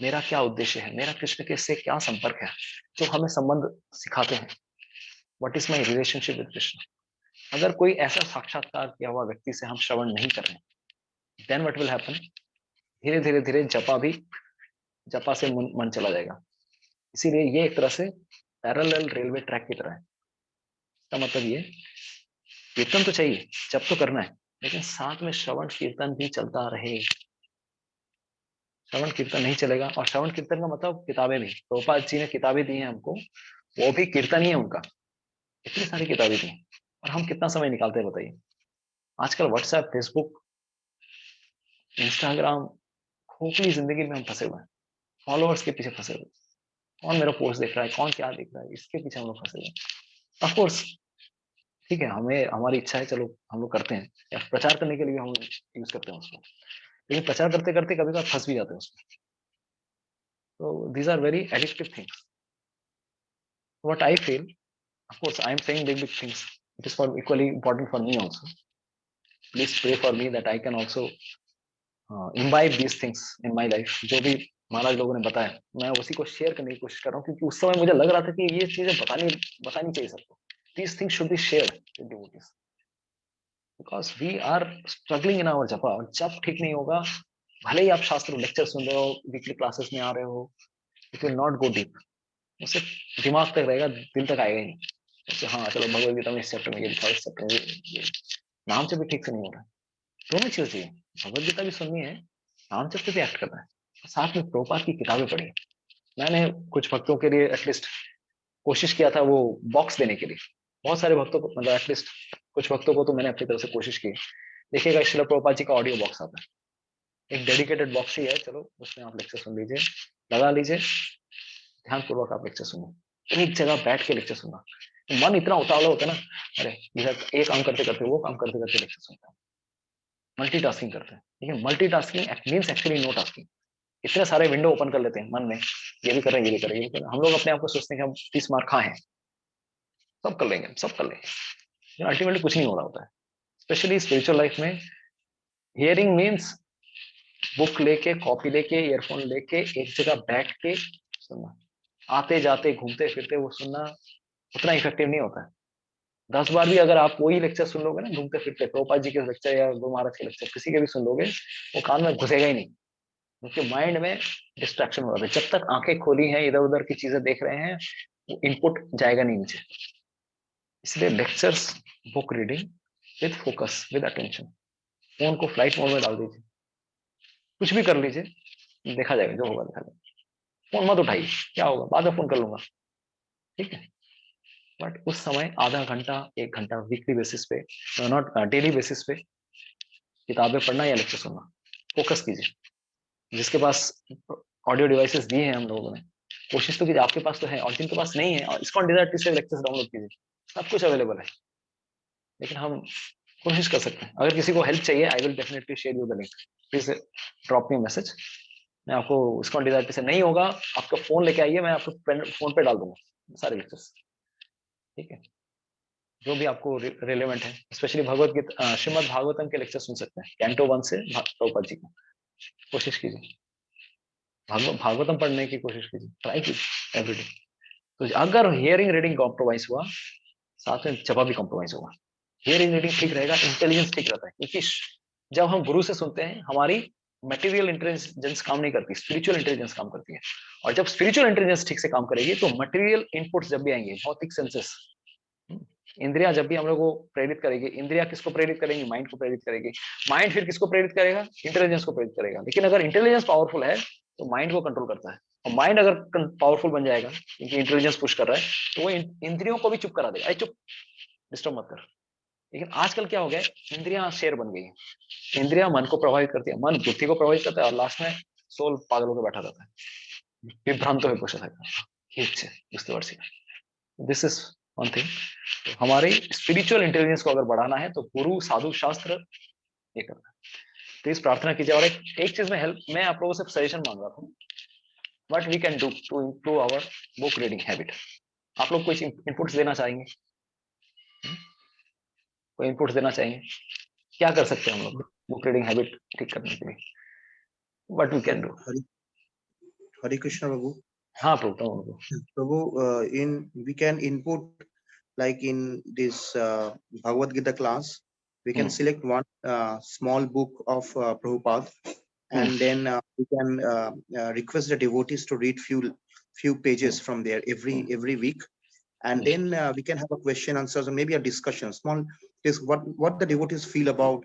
मेरा क्या उद्देश्य है, मेरा कृष्ण के से क्या संपर्क है, जो हमें संबंध सिखाते हैं, what is my relationship with Krishna. अगर कोई ऐसा साक्षात्कार किया हुआ व्यक्ति से हम श्रवण नहीं कर रहे, देन व्हाट विल हैपन, धीरे धीरे धीरे जपा से मन चला जाएगा। इसीलिए ये एक तरह से पैरेलल रेलवे ट्रैक की तरह है। इसका मतलब ये कीर्तन तो चाहिए, जब तो करना है, लेकिन साथ में श्रवण कीर्तन भी चलता रहे। श्रवण कीर्तन नहीं चलेगा, और श्रवण कीर्तन का मतलब किताबें भी, प्रभुपाद जी ने किताबें दी हैं हमको, वो भी कीर्तन ही है उनका, इतनी सारी किताबें दी हैं, और हम कितना समय निकालते हैं बताइए। आजकल व्हाट्सएप, फेसबुक, इंस्टाग्राम, खोखली जिंदगी में हम फंसे हुए हैं, फॉलोअर्स के पीछे फंसे हुए, कौन मेरा पोस्ट देख रहा है, कौन क्या देख रहा है, इसके पीछे हम लोग फंसे हुए। ऑफ कोर्स ठीक है, हमें हमारी इच्छा है, चलो हम लोग करते हैं, या प्रचार करने के लिए हम यूज करते हैं उसको, लेकिन प्रचार करते करते कभी कभी फंस भी जाते हैं उसमें। तो these are very addictive things. What I feel, of course I am saying big big things, it is for equally important for me also. Please pray for me that I can also imbibe these things in my life। जो भी महाराज लोगों ने बताया, मैं उसी को share करने की कोशिश कर रहा हूँ, क्योंकि उस समय मुझे लग रहा था कि ये चीजें बतानी चाहिए सबको। These things should be shared with devotees because we are struggling in our japa। और जब ठीक नहीं होगा, भले ही आप शास्त्र लेक्चर सुन रहे हो, वीकली क्लासेस में आ रहे हो, it will not go deep। उससे दिमाग तक रहेगा, दिल तक आएगा ही नहीं। उससे हाँ चलो भगवद गीता में इस चैप्टर में ये लिखा है, इस चैप्टर में ये नाम से भी ठीक से नहीं हो रहा है। दोनों चीजें चाहिए, भगवत गीता भी सुननी है, रामचरित भी एक्ट करना है, साथ में प्रभुपाद की किताबें पढ़ी। मैंने कुछ भक्तों के लिए एटलीस्ट कोशिश किया था वो बॉक्स देने के लिए, बहुत सारे भक्तों को, मतलब एटलीस्ट कुछ भक्तों को तो मैंने अपनी तरफ से कोशिश की। देखिएगा श्रील प्रभुपाद जी का ऑडियो बॉक्स आता है, एक डेडिकेटेड बॉक्स ही है, चलो उसमें आप लेक्चर सुन लीजिए, लगा लीजिए, ध्यानपूर्वक आप लेक्चर सुनो, एक जगह बैठ के लेक्चर सुनना। मन इतना उतावला होता है ना, अरे इधर एक काम करते करते वो काम करते करते लेक्चर सुनता है, मल्टीटास्किंग करते हैं। लेकिन multitasking means actually no tasking, इतने सारे विंडो ओपन कर लेते हैं मन में, ये भी कर रहे हैं, ये भी कर रहे हैं, ये भी कर रहे हैं। हम लोग अपने आप को सोचते हैं कि हम 30 मार्क कहाँ हैं, सब कर लेंगे, सब कर लेंगे, अल्टीमेटली कुछ नहीं हो रहा होता है। स्पेशली स्पिरिचुअल लाइफ में हियरिंग मीन्स बुक लेके, कॉपी लेके, ईयरफोन लेके एक जगह बैठ के सुनना, आते जाते घूमते फिरते वो सुनना उतना इफेक्टिव नहीं होता है। 10 बार भी अगर आप वही लेक्चर सुन लोगे ना घूमते फिरते, प्रभुपाद जी के लेक्चर या गुरु महाराज के लेक्चर किसी के भी सुन लोगे, वो कान में घुसेगा ही नहीं, क्योंकि माइंड में डिस्ट्रैक्शन हो रहा है। जब तक आंखें खोली हैं, इधर उधर की चीजें देख रहे हैं, वो इनपुट जाएगा नहीं नीचे। इसलिए lectures, book reading with focus, with attention. Phone को फ्लाइट मोड में डाल दीजिए, कुछ भी कर लीजिए, देखा जाएगा, जो होगा देखा जाएगा। फोन मत उठाइए, क्या होगा बाद में फोन कर लूंगा, ठीक है। बट उस समय आधा घंटा, 1 घंटा वीकली बेसिस पे, नॉट डेली बेसिस पे किताबें पढ़ना या लेक्चर सुनना, फोकस कीजिए। जिसके पास ऑडियो डिवाइसेस दिए हैं हम लोगों ने, कोशिश तो कीजिए, आपके पास तो है, और जिनके पास नहीं है, और ISKCON डिजायर से लेक्चर्स डाउनलोड कीजिए, सब कुछ अवेलेबल है। लेकिन हम कोशिश कर सकते हैं, अगर किसी को हेल्प चाहिए, I will definitely share you the link, please drop me message. मैं आपको ISKCON डिजायर से नहीं होगा, आपका फोन लेके आइए, मैं आपको फोन पे डाल दूंगा सारे लेक्चर्स, ठीक है, जो भी आपको रिलेवेंट है। स्पेशली भगवत गीता, श्रीमद् भागवतम के लेक्चर सुन सकते हैं, कैंटो 1 से प्रभुपाद जी को, कोशिश कीजिए, भागवतम पढ़ने की कोशिश कीजिए, ट्राई कीजिए एवरीडे। तो अगर हियरिंग रीडिंग कॉम्प्रोमाइज हुआ, साथ में जवाब भी कॉम्प्रोमाइज होगा। हियरिंग रीडिंग ठीक रहेगा, इंटेलिजेंस ठीक रहता है, क्योंकि जब हम गुरु से सुनते हैं, हमारी मटेरियल इंटेलिजेंस काम नहीं करती, स्पिरिचुअल इंटेलिजेंस काम करती है। और जब स्पिरिचुअल इंटेलिजेंस ठीक से काम करेगी, तो मटेरियल इनपुट्स जब भी आएंगे, भौतिक सेंसेस, इंद्रिया जब भी हम लोग को प्रेरित करेगी, इंद्रिया किसको प्रेरित करेंगी, माइंड को प्रेरित करेगी, माइंड फिर किसको प्रेरित करेगा, इंटेलिजेंस को प्रेरित करेगा। लेकिन अगर इंटेलिजेंस पावरफुल है तो माइंड को कंट्रोल करता है, और माइंड अगर पावरफुल बन जाएगा क्योंकि इंटेलिजेंस पुश कर रहा है, तो वो इंद्रियों को भी चुप करा देगा, अरे चुप, डिस्टर्ब मत कर। लेकिन आजकल क्या हो गया, इंद्रियां शेर बन गई है, इंद्रियां मन को प्रभावित करती है, मन बुद्धि को प्रभावित करता है, और लास्ट में सोल पागल होकर बैठा रहता है, विभ्रांत हो बসে থাকে। This is one thing. तो हमारे स्पिरिचुअल इंटेलिजेंस को अगर बढ़ाना है, तो गुरु, साधु, शास्त्र ये करना है। प्लीज प्रार्थना कीजिए। और एक चीज में हेल्प, मैं आप लोगों से सजेशन मांग रहा हूँ, what we can do to improve our book reading habit. आप लोग कुछ इनपुट्स देना चाहेंगे? कोई इनपुट्स देना चाहेंगे? क्या कर सकते हैं हम लोग बुक रीडिंग हैबिट ठीक करने के लिए? What we can do? Hare Krishna प्रभु। हाँ प्रभु। प्रभु, in we can input like in this Bhagavad Gita class, we can select one small book of Prabhupada, and then we can request the devotees to read few pages from there every week, and then we can have a question answers, or maybe a discussion, small is what the devotees feel about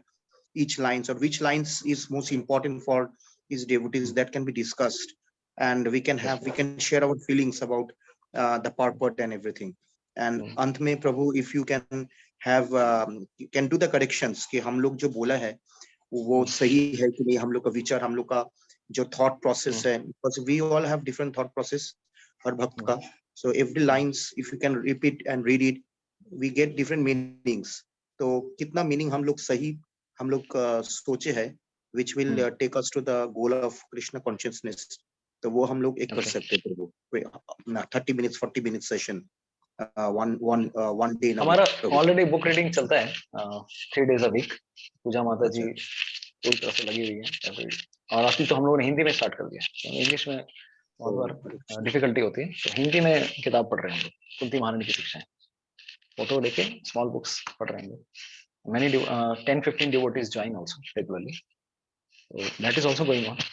each lines, or which lines is most important for each devotees, that can be discussed, and we can share our feelings about the purport and everything. And अंत में प्रभु, if you can have you can do the corrections कि हम लोग जो बोला है वो सही है कि नहीं, हम लोग का विचार, हम लोग का जो thought process है, because we all have different thought process हर भक्त का, so every lines if you can repeat and read it, we get different meanings. तो कितना meaning हम लोग सही हम लोग सोचे है, which will take us to the goal of Krishna consciousness. तो वो हम लोग एक कर सकते हैं प्रभु, 30 minutes 40 minutes session, one day। हमारा ऑलरेडी बुक रीडिंग चलता है 3 days a week। पूजा माता जी पूरी तरह से लगी हुई है, और अभी तो हम लोगों ने हिंदी में स्टार्ट कर दिया। इंग्लिश में बहुत बार डिफिकल्टी होती है, तो हिंदी में किताब पढ़ रहे हैं हम लोग, कुंती महारानी की शिक्षाएं, फोटो लेके स्मॉल बुक्स पढ़ रहे हैं। Many 10-15 devotees join also regularly, so that is also going on।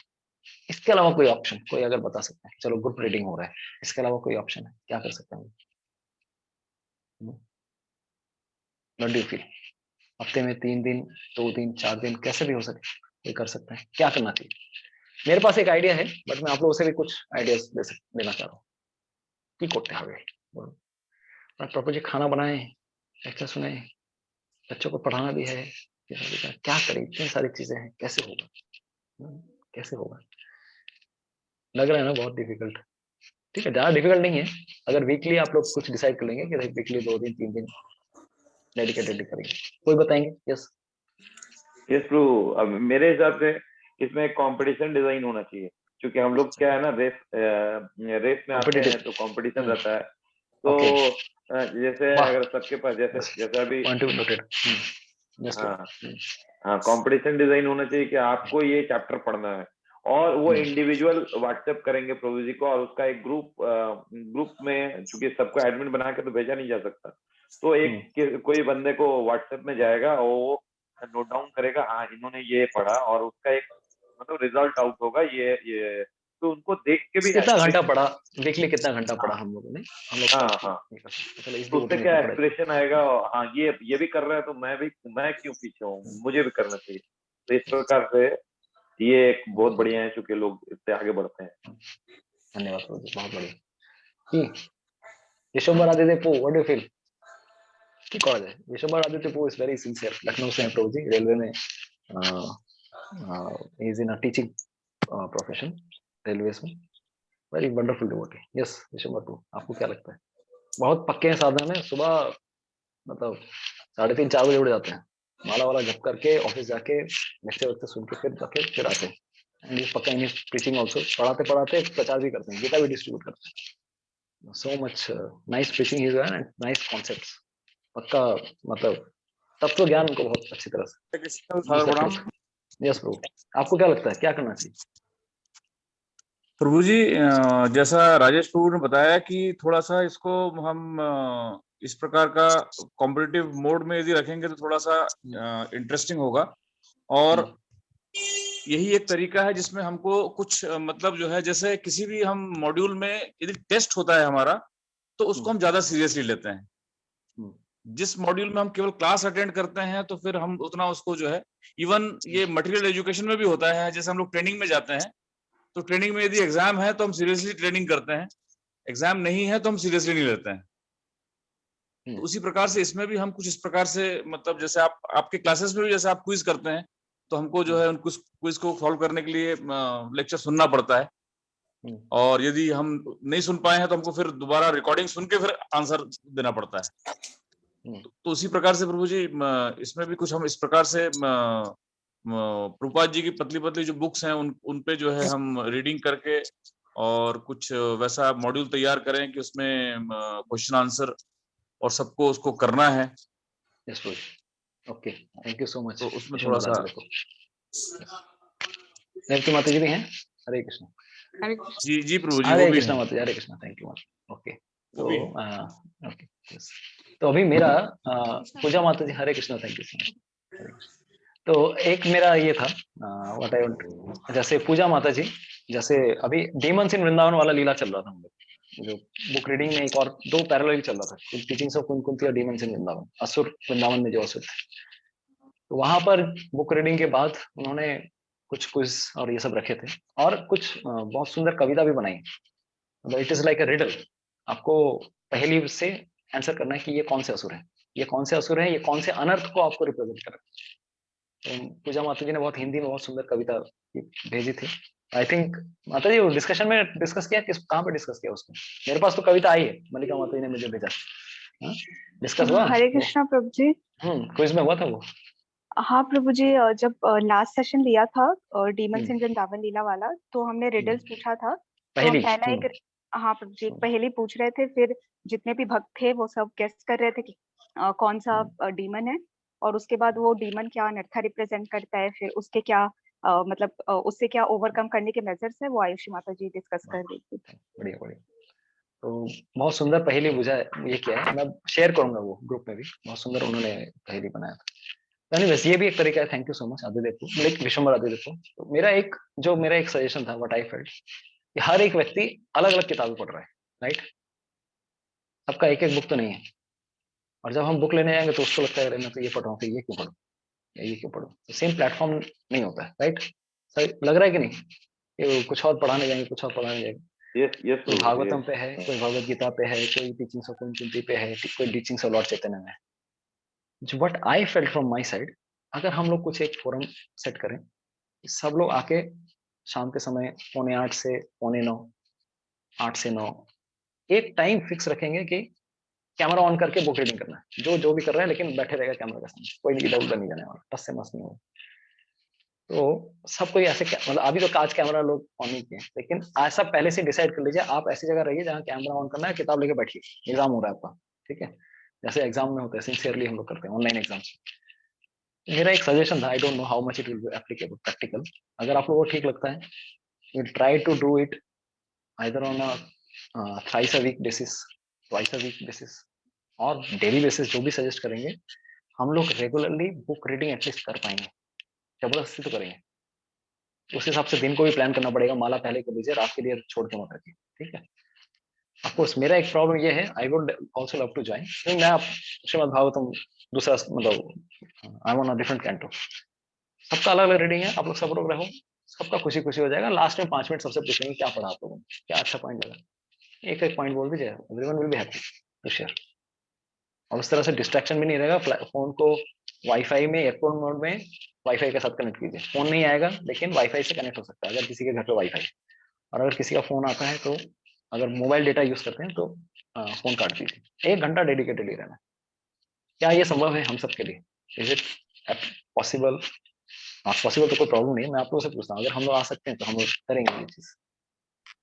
इसके अलावा कोई ऑप्शन कोई अगर बता सकते हैं? चलो ग्रुप रीडिंग हो रहा है, इसके अलावा कोई ऑप्शन है, क्या कर सकते हैं? What do you feel? हफ्ते में 3 दिन, 2 दिन, 4 दिन, कैसे भी हो सके ये कर सकते हैं। क्या करना चाहिए? मेरे पास एक आइडिया है, बट मैं आप लोगों से भी कुछ आइडियाज देना चाह रहा हूँ। की करते हैं प्रॉपर जी, खाना बनाए, लेक्चर सुने, बच्चों को पढ़ाना भी है, क्या करें, इतनी सारी चीजें हैं, कैसे होगा? कैसे होगा? लग रहा है ना बहुत डिफिकल्ट। ठीक है, ज्यादा डिफिकल्ट नहीं है। अगर वीकली आप लोग कुछ डिसाइड कर लेंगे कि वीकली 2 दिन 3 दिन डेडिकेटेडली करेंगे। कोई बताएंगे? यस यस प्रभु, अब मेरे हिसाब से इसमें कंपटीशन डिजाइन होना चाहिए, क्योंकि हम लोग क्या है ना, रेस में आते हैं तो कंपटीशन रहता है। तो जैसे अगर सबके पास जैसे अभी हाँ कंपटीशन डिजाइन होना चाहिए कि आपको ये चैप्टर पढ़ना है, और वो इंडिविजुअल व्हाट्सएप करेंगे प्रभु जी को, और उसका एक ग्रुप में, चूंकि सबको एडमिन बना के तो भेजा नहीं जा सकता, तो एक कोई बंदे को व्हाट्सएप में जाएगा और वो नोट डाउन करेगा, हाँ इन्होंने ये पढ़ा, और उसका एक मतलब रिजल्ट आउट होगा ये, तो उनको देख के भी कितना घंटा पढ़ा वीकली, कितना घंटा पढ़ा हम लोगों ने, हम लोग हाँ तो उससे क्या एक्सप्रेशन आएगा, हाँ ये भी कर रहा है तो मैं क्यों पीछे हूँ, मुझे भी करना चाहिए। तो इस प्रकार से ये एक बहुत बढ़िया है, चूंकि लोग इससे आगे बढ़ते हैं। धन्यवाद, बहुत बढ़िया। विश्वम्बर आदित्य पो, व्हाट डू यू फील? ठीक कॉलेज है। विश्वम्बर आदित्य पो इज वेरी सिंसियर, लखनऊ से हैं प्रभु जी, रेलवे में is in a teaching profession, railways में, very wonderful devotee. Yes Vishwambhar पो, आपको क्या लगता है? बहुत पक्के हैं साधना में, सुबह मतलब 3:30-4 बजे उठ जाते हैं, माला वाला जप करके ऑफिस जाके लेक्चर सुन के फिर जाके फिर आते हैं। एंड पक्का इन प्रीचिंग आल्सो, पढ़ाते पढ़ाते प्रचार भी करते हैं, गीता भी डिस्ट्रीब्यूट करते हैं। So much nice preaching is and nice concepts. पक्का मतलब तत्व ज्ञान उनको बहुत अच्छी तरह से। यस प्रभु, आपको क्या लगता है क्या करना चाहिए? प्रभु जी, जैसा राजेश प्रभु ने बताया कि थोड़ा सा इसको हम इस प्रकार का कॉम्पिटिटिव मोड में यदि रखेंगे तो थोड़ा सा इंटरेस्टिंग होगा, और यही एक तरीका है जिसमें हमको कुछ मतलब जो है, जैसे किसी भी हम मॉड्यूल में यदि टेस्ट होता है हमारा, तो उसको हम ज्यादा सीरियसली लेते हैं। जिस मॉड्यूल में हम केवल क्लास अटेंड करते हैं तो फिर हम उतना उसको जो है, इवन ये मटेरियल एजुकेशन में भी होता है, जैसे हम लोग ट्रेनिंग में जाते हैं तो ट्रेनिंग में यदि एग्जाम है तो हम सीरियसली ट्रेनिंग करते हैं, एग्जाम नहीं है तो हम सीरियसली नहीं लेते हैं। तो उसी प्रकार से इसमें भी हम कुछ इस प्रकार से, मतलब जैसे आपके क्लासेस में भी जैसे आप क्विज करते हैं तो हमको जो है उन क्विज को सॉल्व करने के लिए लेक्चर सुनना पड़ता है, और यदि हम नहीं सुन पाए हैं तो हमको फिर दोबारा रिकॉर्डिंग सुन के फिर आंसर देना पड़ता है। तो उसी प्रकार से प्रभु जी इसमें भी कुछ हम इस प्रकार से प्रभुपाद जी की पतली पतली जो बुक्स हैं उन पे जो है हम रीडिंग करके और कुछ वैसा मॉड्यूल तैयार करें कि उसमें क्वेश्चन आंसर और सबको उसको करना है। Yes okay, thank you so much. तो उसमें थोड़ा सा माता जी भी हैं। हरे कृष्ण। जी प्रभु जी, हरे कृष्ण माता जी, Hare Krishna, thank you. Okay okay, तो अभी मेरा पूजा माता जी, Hare Krishna, thank you so much. तो एक मेरा ये था व्हाट आई वांट, जैसे पूजा माता जी, जैसे अभी डीमंस इन वृंदावन वाला लीला चल रहा था हम लोग, जो बुक रीडिंग में एक और 2 पैरेलल चल रहा था, टीचिंग्स ऑफ कुंती और डीमंस इन वृंदावन, असुर वृंदावन में जो असुर थे, तो वहां पर बुक रीडिंग के बाद उन्होंने कुछ क्विज और ये सब रखे थे, और कुछ बहुत सुंदर कविता भी बनाई। मतलब it is like a riddle, आपको पहली से आंसर करना है कि ये कौन से असुर है, ये कौन से असुर है, ये कौन से अनर्थ को आपको रिप्रेजेंट कर रहा है। तो पूजा माता जी ने बहुत हिंदी में बहुत सुंदर कविता भेजी थी। आई थिंक माता जी डिस्कशन में डिस्कस किया, कहाँ पे डिस्कस किया उसको? मेरे पास तो कविता आई है, मल्लिका माता जी ने मुझे भेजा। डिस्कस हुआ? हरे कृष्णा प्रभु जी। क्विज में हुआ था वो। हाँ प्रभु जी, जब लास्ट सेशन लिया था डीमंस इन वृंदावन लीला वाला, तो हमने रिडल्स पूछा था। तो पहला एक हाँ प्रभु जी, पहले पूछ रहे थे, फिर जितने भी भक्त थे वो सब गेस कर रहे थे कि कौन सा डीमन है, और उसके बाद वो डीमन क्या अनर्था रिप्रेजेंट करता है, फिर उसके क्या मतलब उससे क्या ओवरकम करने के मेजर्स है, वो आयुषी माता जी डिस्कस कर रही थी। बढ़िया बढ़िया, तो बहुत सुंदर पहेली बुझा ये क्या है, मैं शेयर करूंगा वो ग्रुप में भी, बहुत सुंदर उन्होंने पहेली बनाया था। एनीवेज ये भी एक तरीका है। Thank you so much Aditya को, लाइक विश्वम्बर आदित्य को। तो मेरा एक सजेशन था, व्हाट आई फेल्ट, कि हर एक व्यक्ति अलग अलग किताबें पढ़ रहा है, राइट? सबका एक एक बुक तो नहीं है, और जब हम बुक लेने जाएंगे तो उसको लगता है अरे मैं तो ये पढ़ रहा हूँ, फिर ये क्यों पढ़ूं या ये क्यों पढ़ूं। तो सेम प्लेटफॉर्म नहीं होता है, राइट? सही लग रहा है कि नहीं? ये कुछ और पढ़ाने जाएंगे, कुछ और पढ़ाने जाएंगे। यस यस कोई भागवतम पे है, कोई भगवत गीता पे है, कोई टीचिंग्स ऑफ कुंती पे है, कोई टीचिंग्स ऑफ लॉर्ड चैतन्य में है। What I felt from my side, अगर हम लोग कुछ एक फोरम सेट करें, सब लोग आके शाम के समय 7:45 से 8:45, 8 से 9 एक टाइम फिक्स रखेंगे कि कैमरा ऑन करके बुक रीडिंग करना है। जो भी कर रहा है लेकिन बैठे रहेगा कैमरा के सामने, कोई नहीं इधर उधर नहीं जाने वाला, टस से मस नहीं होगा। तो सब कोई ऐसे मतलब अभी तो कांच कैमरा लोग ऑन नहीं किए, लेकिन ऐसा पहले से डिसाइड कर लीजिए आप ऐसी जगह रहिए जहाँ कैमरा ऑन करना है, किताब लेके बैठिए, एग्जाम हो रहा है आपका, ठीक है? जैसे एग्जाम में होता है, सिंसियरली हम लोग करते हैं ऑनलाइन एग्जाम्स। मेरा एक सजेशन था, I don't know how much it will be applicable practical, अगर आप लोगों को ठीक लगता है, you try to do it either on a thrice a week basis, twice a week basis और डेली बेसिस, जो भी सजेस्ट करेंगे हम लोग रेगुलरली बुक रीडिंग एटलीस्ट कर पाएंगे। जबरदस्ती तो करेंगे, उस हिसाब से दिन को भी प्लान करना पड़ेगा, माला पहले कर लीजिए, रात के लिए छोड़ के मत रखिए, ठीक है? ऑफकोर्स मेरा एक प्रॉब्लम ये है, I would also love to join, मैं आप श्रीमद् भागवतम दूसरा मतलब I am on a different canto, सबका अलग अलग रीडिंग है, आप लोग सब लोग रहो, सबका खुशी खुशी हो जाएगा। लास्ट में 5 मिनट सबसे पूछेंगे क्या पढ़ा आप लोगों ने, क्या अच्छा पॉइंट लगा, एक एक पॉइंट बोल दीजिए, everyone will be happy to share. और उस तरह से डिस्ट्रैक्शन भी नहीं रहेगा। फोन को वाईफाई में, एयरपोर्ट मोड में वाईफाई के साथ कनेक्ट कीजिए, फोन नहीं आएगा लेकिन वाईफाई से कनेक्ट हो सकता है अगर किसी के घर पे वाईफाई। और अगर किसी का फोन आता है तो अगर मोबाइल डेटा यूज करते हैं तो फोन काट दीजिए, 1 घंटा डेडिकेटेडली रहना। क्या ये संभव है हम सब के लिए? Is it possible? Not possible तो कोई प्रॉब्लम नहीं है, मैं आप लोगों से पूछता हूँ, अगर हम लोग आ सकते हैं तो हम लोग करेंगे ये चीज।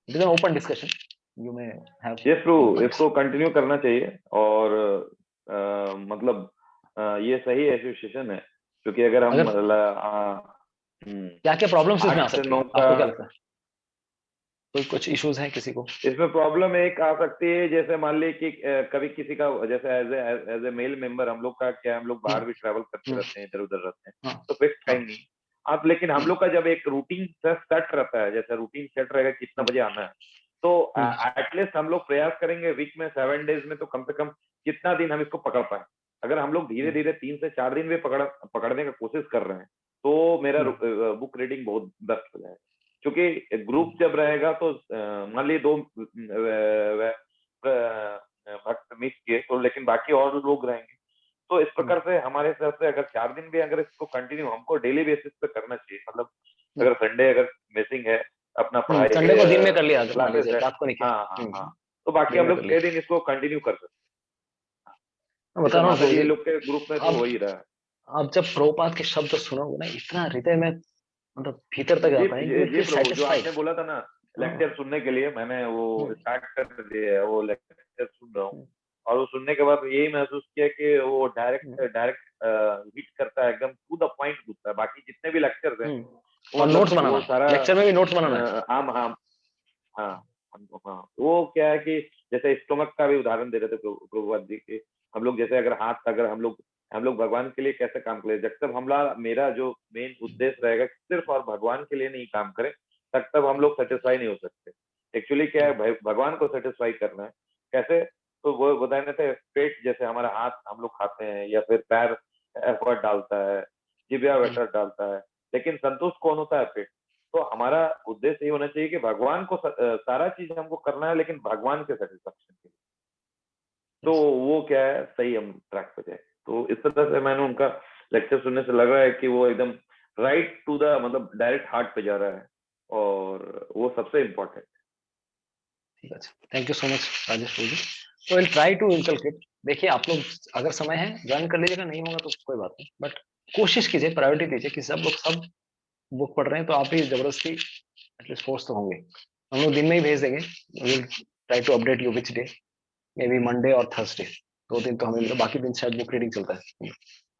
It is an open discussion, you may have. Yes bro, इसको कंटिन्यू करना चाहिए और मतलब ये सही एसोसिएशन है, क्योंकि अगर हम क्या क्या प्रॉब्लम्स इसमें आ 8 से सकती 9 है, आपको क्या लगता है? कोई कुछ इश्यूज हैं किसी को? इसमें प्रॉब्लम एक आ सकती है, जैसे मान ली कि कभी किसी का, जैसे एज ए मेल मेंबर हम लोग का क्या, हम लोग बाहर भी ट्रैवल करते रहते हैं, इधर उधर रहते हैं, तो फिक्स टाइम नहीं आप, लेकिन हम लोग का जब एक रूटीन सेट रहता है, जैसे रूटीन सेट रहेगा कितना बजे आना है, तो एटलीस्ट हम लोग प्रयास करेंगे वीक में 7 डेज में तो कम से कम कितना दिन हम इसको पकड़ पाए। अगर हम लोग धीरे धीरे 3 से 4 दिन भी पकड़ने का कोशिश कर रहे हैं तो मेरा बुक रीडिंग बहुत बेस्ट हो जाएगा। क्योंकि ग्रुप जब रहेगा तो मान ली 2 भक्त मिस किए तो, लेकिन बाकी और लोग रहेंगे, तो इस प्रकार से हमारे हिसाब से अगर 4 दिन भी अगर इसको कंटिन्यू हमको डेली बेसिस पे करना चाहिए, मतलब अगर संडे अगर मिसिंग है अपना पढ़ाई, संडे को दिन में कर लिया मान क्लासेस लीजिए, है, रात को नहीं किया। हाँ, तो बाकी हम लोग 6 दिन इसको कंटिन्यू कर सकते हैं। बता रहा माता जी हूँ लोग के ग्रुप में तो हो ही रहा है। आप जब प्रभुपाद के शब्द सुनोगे ना, इतना हृदय में मतलब भीतर तक जाता है, जी प्रभु, जो satisfied। आपने बोला था ना लेक्चर सुनने के लिए, मैंने वो स्टार्ट कर दिया है, वो लेक्चर सुन रहा हूँ, और वो सुनने के बाद यही महसूस किया कि वो डायरेक्ट हिट करता है, एकदम टू द पॉइंट पूछता है। बाकी जितने भी लेक्चर्स हैं और नोट्स बनाना, सारा लेक्चर में भी नोट्स बनाना है। हाँ, वो क्या है कि जैसे स्टोमक का भी उदाहरण दे रहे थे प्रभुपाद जी के, हम लोग जैसे अगर हाथ, अगर हम लोग भगवान के लिए कैसे काम करें, जब तक मेरा जो मेन उद्देश्य रहेगा सिर्फ और भगवान के लिए नहीं काम करें, तब हम लोग सेटिस्फाई नहीं हो सकते। एक्चुअली क्या है, भगवान को सेटिस्फाई करना है कैसे, तो वो बताने थे, पेट जैसे हमारा हाथ हम लोग खाते हैं या फिर पैर एफर्ट डालता है, जिब्या एफर्ट डालता है, लेकिन संतुष्ट कौन होता है? पेट। तो हमारा उद्देश्य ये होना चाहिए कि भगवान को सारा चीज हमको करना है, लेकिन भगवान के सेटिस्फेक्शन के लिए, तो वो क्या है, सही हम ट्रैक पे जाए। तो इस तरह से मैंने उनका लेक्चर सुनने से लग रहा है कि वो एकदम राइट टू द, मतलब डायरेक्ट हार्ट पे जा रहा है, और वो सबसे इम्पोर्टेंट। ठीक है, thank you so much Rajesh ji. तो विल ट्राई टू इनकलकेट। देखिए आप लोग अगर समय है ज्वाइन कर लीजिएगा, नहीं होगा तो कोई बात नहीं, बट कोशिश कीजिए, प्रायोरिटी दीजिए कि सब लोग सब बुक पढ़ रहे हैं तो आप भी जबरदस्ती एटलीस्ट फोर्स तो होंगे। हम लोग दिन में ही भेज देंगे, will try to update you which day, maybe Monday और थर्सडे, 2 दिन तो हमें मिले, बाकी दिन शायद बुक रीडिंग चलता है,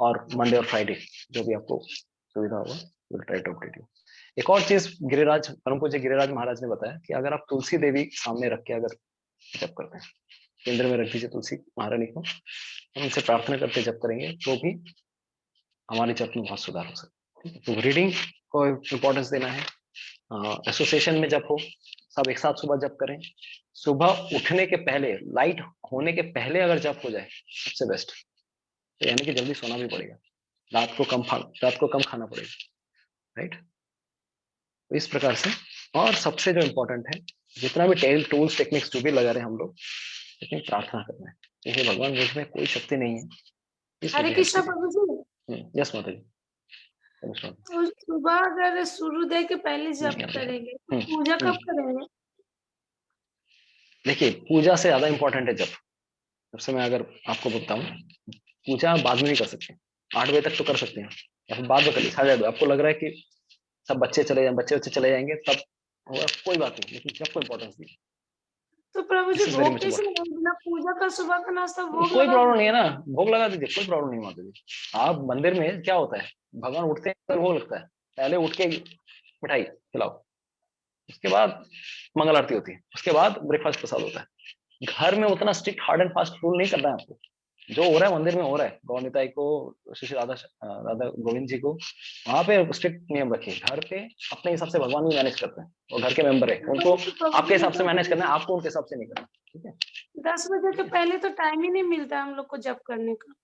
और मंडे और फ्राइडे जो भी आपको सुविधा होगा will try to update you. एक और चीज गिरिराज, परम पूज्य गिरिराज महाराज ने बताया कि अगर आप तुलसी देवी सामने रख के अगर जप करते हैं, केंद्र में रख दीजिए तुलसी महारानी को, हम उनसे प्रार्थना करके जप करेंगे तो भी हमारे जप में बहुत सुधार हो सकता है। तो रीडिंग को इम्पोर्टेंस देना है, एसोसिएशन में जब हो सब एक साथ सुबह जप करें। सुबह उठने के पहले, लाइट होने के पहले अगर जप हो जाए सबसे बेस्ट। तो यानी कि जल्दी सोना भी पड़ेगा, रात को कम खाना पड़ेगा, राइट। तो इस प्रकार से। और सबसे जो इम्पोर्टेंट है, जितना भी टूल्स टेक्निक्स जो भी लगा रहे हैं हम लोग, लेकिन प्रार्थना करना है कि हे भगवान, मुझ में कोई शक्ति नहीं है, हरे कृष्णा प्रभु जी। यस माता जी। तो सुबह अगर सूर्योदय के पहले जप करेंगे तो पूजा कब करेंगे? देखिए, पूजा से ज्यादा इम्पोर्टेंट है जप। सबसे मैं अगर आपको बताऊं, पूजा बाद में नहीं कर सकते, 8 बजे तक तो कर सकते हैं, या फिर बाद में कर ली 8:30। आपको लग रहा है कि सब बच्चे चले जाएंगे तब होगा, कोई बात नहीं, लेकिन जब को इम्पोर्टेंस दी। तो प्रभु जी भोग कैसे लगाएंगे? बिना पूजा का सुबह का नाश्ता भोग कोई प्रॉब्लम नहीं है ना, भोग लगा दीजिए, कोई प्रॉब्लम नहीं माता जी। आप मंदिर में क्या होता है, भगवान उठते हैं भोग लगता है, पहले उठ के मिठाई खिलाओ, उसके बाद मंगल आरती होती है, उसके बाद ब्रेकफास्ट प्रसाद होता है। घर में उतना strict hard and fast rule नहीं करना है आपको, जो हो रहा है मंदिर में हो रहा है। गौनिताई को, श्री राधा गोविंद जी को वहां पे स्ट्रिक्ट नियम रखिए। घर पे अपने हिसाब से भगवान भी मैनेज करते हैं, वो घर के मेंबर है, उनको आपके हिसाब से मैनेज करना है, आपको उनके हिसाब से नहीं करना, ठीक है। 10 बजे के पहले तो टाइम ही नहीं मिलता हम लोग को जप करने का।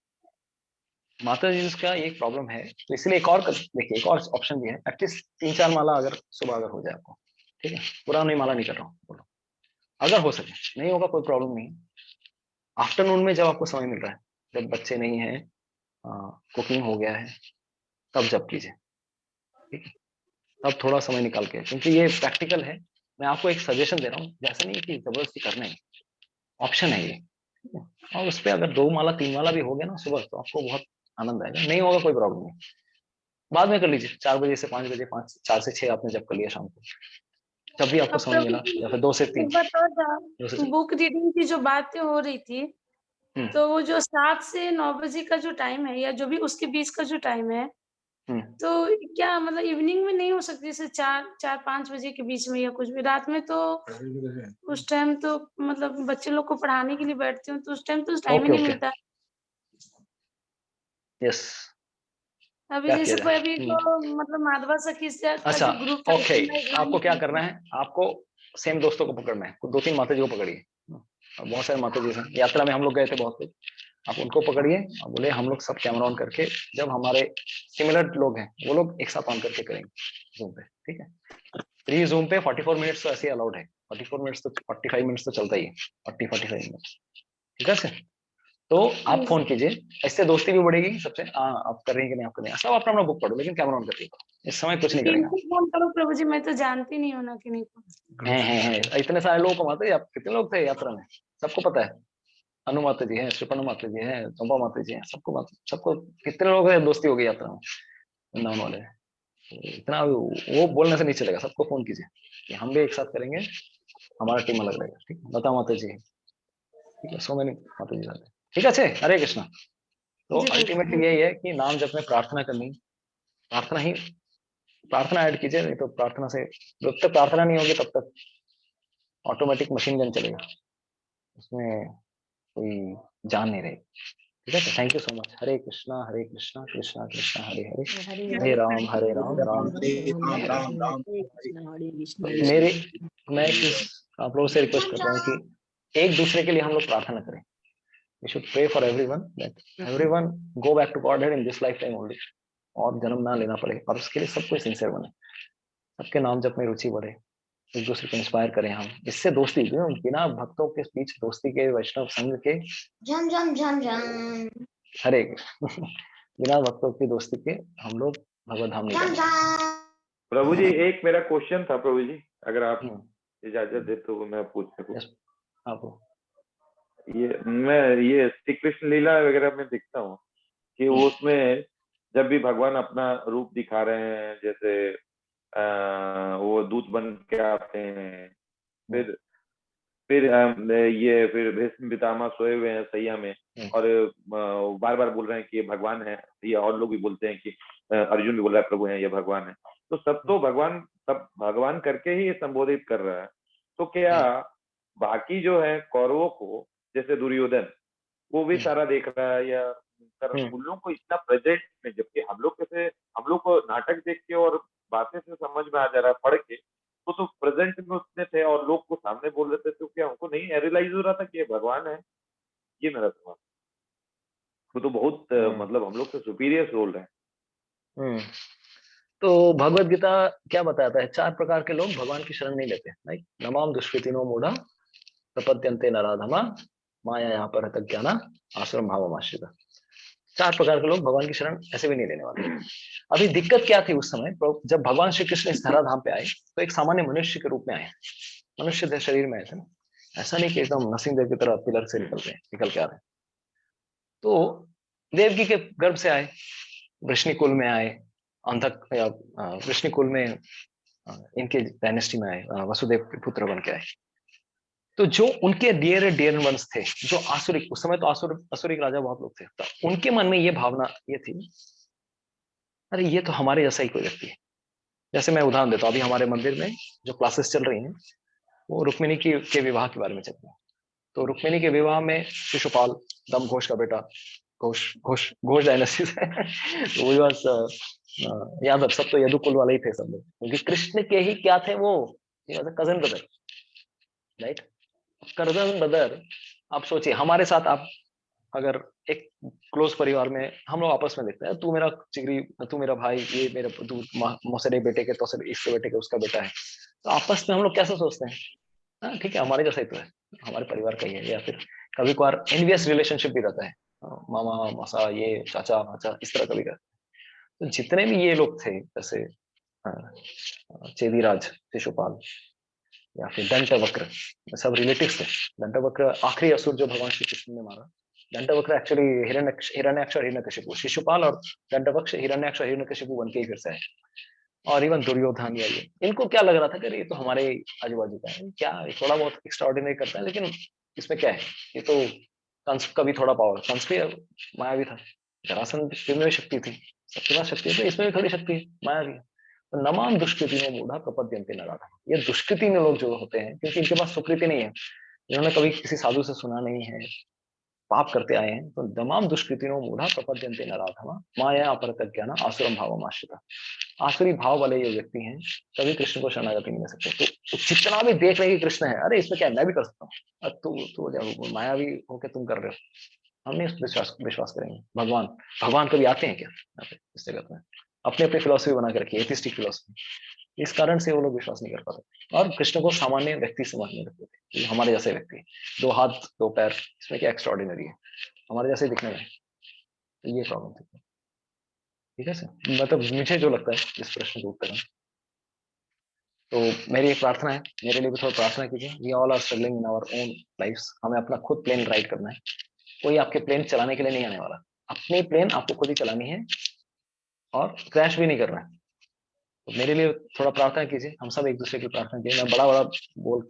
माता जी का एक प्रॉब्लम है, तो इसलिए देखिए एक और ऑप्शन भी है। एटलीस्ट 3-4 माला अगर सुबह अगर हो जाए आपको, ठीक है। पूरा नहीं, माला नहीं कर रहा हूँ, बोलो अगर हो सके, नहीं होगा कोई प्रॉब्लम नहीं। आफ्टरनून में जब आपको समय मिल रहा है, जब बच्चे नहीं है, कुकिंग हो गया है, तब जब कीजिए, ठीक है। तब थोड़ा समय निकाल के, क्योंकि ये प्रैक्टिकल है, मैं आपको एक सजेशन दे रहा हूँ, जैसे नहीं कि जबरदस्ती करना है, ऑप्शन है ये, ठीक है। और उस पर अगर 2 माला 3 माला भी हो गया ना सुबह, तो आपको बहुत आनंद आएगा। नहीं होगा कोई प्रॉब्लम नहीं, बाद में कर लीजिए, 4 बजे से 5 बजे, 4 से 6 आपने जब कर लिया शाम को, जब भी आपको समय मिला, या फिर 2 से 3। बुक रीडिंग की जो बातें हो रही थी, तो वो जो 7 से 9 बजे का जो टाइम है, या जो भी उसके बीच का जो टाइम है, तो क्या मतलब इवनिंग में नहीं हो सकती? जैसे 4-5 बजे के बीच में, या कुछ भी रात में, तो उस टाइम तो मतलब बच्चे लोग को पढ़ाने के लिए बैठती हूँ, तो उस टाइम तो टाइम ही नहीं मिलता। यस, अभी जैसे अभी तो मतलब माधवा सखी से अच्छा, ग्रुप ओके। आपको क्या करना है, आपको सेम दोस्तों को पकड़ना है, 2-3 माता जी को पकड़िए। बहुत सारे माता जी हैं, यात्रा में हम लोग गए थे बहुत लोग, आप उनको पकड़िए और बोले हम लोग सब कैमरा ऑन करके, जब हमारे सिमिलर लोग हैं वो लोग एक साथ ऑन करके करेंगे जूम पे, ठीक है। फ्री जूम पे 44 मिनट्स तो ऐसे अलाउड है, 44 मिनट्स तो 45 मिनट्स तो चलता ही है, 40-45 मिनट्स, ठीक है सर। तो आप फोन कीजिए, इससे दोस्ती भी बढ़ेगी सबसे। आप कर रही हैं कि नहीं, आप कर रही हैं, सब अपना बुक पढ़ो, लेकिन कैमरा ऑन करके इस समय कुछ नहीं करेगा। फोन करो प्रभु जी, मैं तो जानती नहीं हूँ ना कि नहीं। हैं इतने सारे लोग कमाते हैं, आप कितने लोग थे यात्रा में, सबको पता है। अनु माता जी हैं, श्रीपन्न माता जी हैं, चंपा माता जी हैं, सबको कितने लोग हैं, दोस्ती हो गई यात्रा में, वृंदावन वाले। इतना वो बोलने से नहीं चलेगा, सबको फोन कीजिए कि हम भी एक साथ करेंगे, हमारा टीम अलग रहेगा, ठीक है। लता माता जी, ठीक है, सो मैनी माता जी, ठीक है। हरे कृष्णा। तो अल्टीमेटली यही है कि नाम जप में प्रार्थना करनी, प्रार्थना ऐड कीजिए, नहीं तो प्रार्थना से, जब तक प्रार्थना नहीं होगी तब तक ऑटोमेटिक मशीन गन चलेगा, उसमें कोई जान नहीं रहेगी, ठीक है। Thank you so much. Hare Krishna Krishna Krishna Hare Hare, Hare Ram Ram Ram. मैं आप लोगों से रिक्वेस्ट कर रहा हूँ कि एक दूसरे के लिए हम लोग प्रार्थना करें। We should pray for everyone that everyone go back to Godhead in this lifetime only, और जन्म ना लेना पड़े, और उसके लिए सब कोई सिंसियर बने, सबके नाम जप में रुचि बढ़े, एक दूसरे को इंस्पायर करें हम। इससे दोस्ती, बिना भक्तों के बीच दोस्ती के, वैष्णव संघ के झम झम झम झम, हरे बिना भक्तों की दोस्ती के हम लोग भगवत धाम नहीं जाएंगे। प्रभु जी, एक मेरा क्वेश्चन था प्रभु जी, अगर आप इजाजत दे तो मैं पूछ सकूं। आप ये श्री कृष्ण लीला वगैरह में देखता हूँ कि वो उसमें जब भी भगवान अपना रूप दिखा रहे हैं, जैसे वो दूत बन के आते हैं, फिर भीष्म पितामह सोए हुए हैं सैया में, और बार बार बोल रहे हैं कि ये भगवान है, या और लोग भी बोलते हैं कि अर्जुन भी बोल रहा है प्रभु है, ये भगवान है। तो सब तो भगवान करके ही संबोधित कर रहा है। तो क्या बाकी जो है कौरवों को, जैसे दुर्योधन, वो भी सारा देख रहा है, या उन लोगों को इतना प्रेजेंट में, जबकि हम लोग को नाटक देख के और बातें से समझ में आ जा रहा है पढ़ के वो तो प्रेजेंट में उसने थे और लोग को सामने बोल रहे थे, तो क्या हमको नहीं रियलाइज हो रहा था कि ये भगवान है? ये मेरा सवाल। वो तो बहुत मतलब हम लोग से सुपीरियर रोल है। तो भगवत गीता क्या बताता है? 4 प्रकार के लोग भगवान की शरण नहीं लेते। राइट? नमाम दुष्कृतिनो मूढ़ा प्रपद्यन्ते नराधमा माया यहाँ पर ज्ञाना आश्रम भावमाश्रिता। 4 प्रकार के लोग भगवान की शरण ऐसे भी नहीं लेने वाले। अभी दिक्कत क्या थी उस समय? जब भगवान श्री कृष्ण इस धराधाम पे आए तो एक सामान्य मनुष्य के रूप में आए। मनुष्य शरीर में आए थे ना, ऐसा नहीं कि एकदम नरसिंहदेव की तरह पिलर से निकल के आ रहे। तो देवकी के गर्भ से आए, वृष्णि कुल में आए, अंधक या वृष्णि कुल में इनके डायनेस्टी में आए, वसुदेव के पुत्र बन के आए। तो जो उनके डियर वंश थे, जो आसुरिक, उस समय तो आसुरिक राजा बहुत लोग थे, तो उनके मन में ये भावना ये थी, अरे ये तो हमारे जैसा ही कोई व्यक्ति है। जैसे मैं उदाहरण देता हूँ, अभी हमारे मंदिर में जो क्लासेस चल रही हैं वो रुक्मिणी के विवाह के बारे में चल रही है। तो रुक्मिणी के विवाह में शिशुपाल, दम घोष का बेटा, घोष डायनेस्टी से तो वो यादव, सब तो यदुकुल वाले ही थे सब लोग, क्योंकि कृष्ण के ही क्या थे वो, cousin brother. Right? Cousin brother, आप सोचिए हमारे साथ, आप अगर एक क्लोज परिवार में हम लोग आपस में देखते हैं, तू मेरा जिगरी, तू मेरा भाई, ये मेरा, तू मौसरे बेटे के, तो सिर्फ इसके बेटे के उसका बेटा है, तो आपस में हम लोग कैसे सोचते हैं? हाँ ठीक है, हमारे जैसा ही तो है, हमारे परिवार का ही है। या फिर कभी कभार एनवियस रिलेशनशिप भी रहता है, मामा मौसा, ये चाचा भाचा, इस तरह कभी रहता है। तो जितने भी ये लोग थे, जैसे चेदीराज, शिशुपाल या फिर दंतवक्र, सब रिलेटिव्स थे। दंतवक्र आखिरी असुर जो भगवान श्री कृष्ण ने मारा। दंतवक्र एक्चुअली हिरण्यक्ष और हिरण्यकशिपु, शिशुपाल और दंतवक्र हिरण्यक्ष और हिरण्यकशिपु बन के ही फिर से आए। और इवन दुर्योधन या ये, इनको क्या लग रहा था कि ये तो हमारे आजू बाजू का है, क्या थोड़ा बहुत एक्स्ट्राऑर्डिनरी करता है, लेकिन इसमें क्या है, ये तो कंस का भी थोड़ा पावर, कंस भी माया भी था, जरासंध में शक्ति थी, सबके पास शक्ति है, तो इसमें भी थोड़ी शक्ति है, माया भी है। तो नमाम दुष्कृति में मूढ़ा प्रपद्यन्ते नराधमा, ये दुष्कृति में लोग जो होते हैं, क्योंकि इनके पास सुकृति नहीं है, इन्होंने कभी किसी साधु से सुना नहीं है, पाप करते आए हैं, तो नमाम दुष्कृतिनो मूढ़ा प्रपद्यन्ते नराधमा माया अपरत ज्ञान आसुरम भावमाश्रिता। आसुरी भाव वाले ये व्यक्ति हैं, कभी कृष्ण को शरणागति नहीं दे सकते। तो जितना भी देख रहे हैं कि कृष्ण है, अरे इसमें क्या है, मैं भी कर सकता हूँ, तू मायावी होके तुम कर रहे हो, हम नहीं विश्वास करेंगे। भगवान कभी आते हैं क्या इस जगत में? अपनी अपनी फिलोसफी बना के रखी है, एथिस्टिक फिलोसफी। इस कारण से वो लोग विश्वास नहीं कर पाते और कृष्ण को सामान्य व्यक्ति समझने लगते थे, ये हमारे जैसे व्यक्ति, 2 हाथ 2 पैर, इसमें क्या एक्स्ट्राऑर्डिनरी है, हमारे जैसे दिखने में। तो ये प्रॉब्लम थी। ठीक है सर, मतलब मुझे जो लगता है इस प्रश्न के उत्तर में, तो मेरी एक प्रार्थना है, मेरे लिए भी थोड़ा प्रार्थना कीजिए। We all are struggling in our own lifes, हमें अपना खुद प्लेन राइड करना है, कोई आपके प्लेन चलाने के लिए नहीं आने वाला, अपनी प्लेन आपको खुद ही चलानी है और क्रैश भी नहीं करना है। तो मेरे लिए थोड़ा प्रार्थना कीजिए, हम सब एक दूसरे की प्रार्थना कीजिए। मैं बड़ा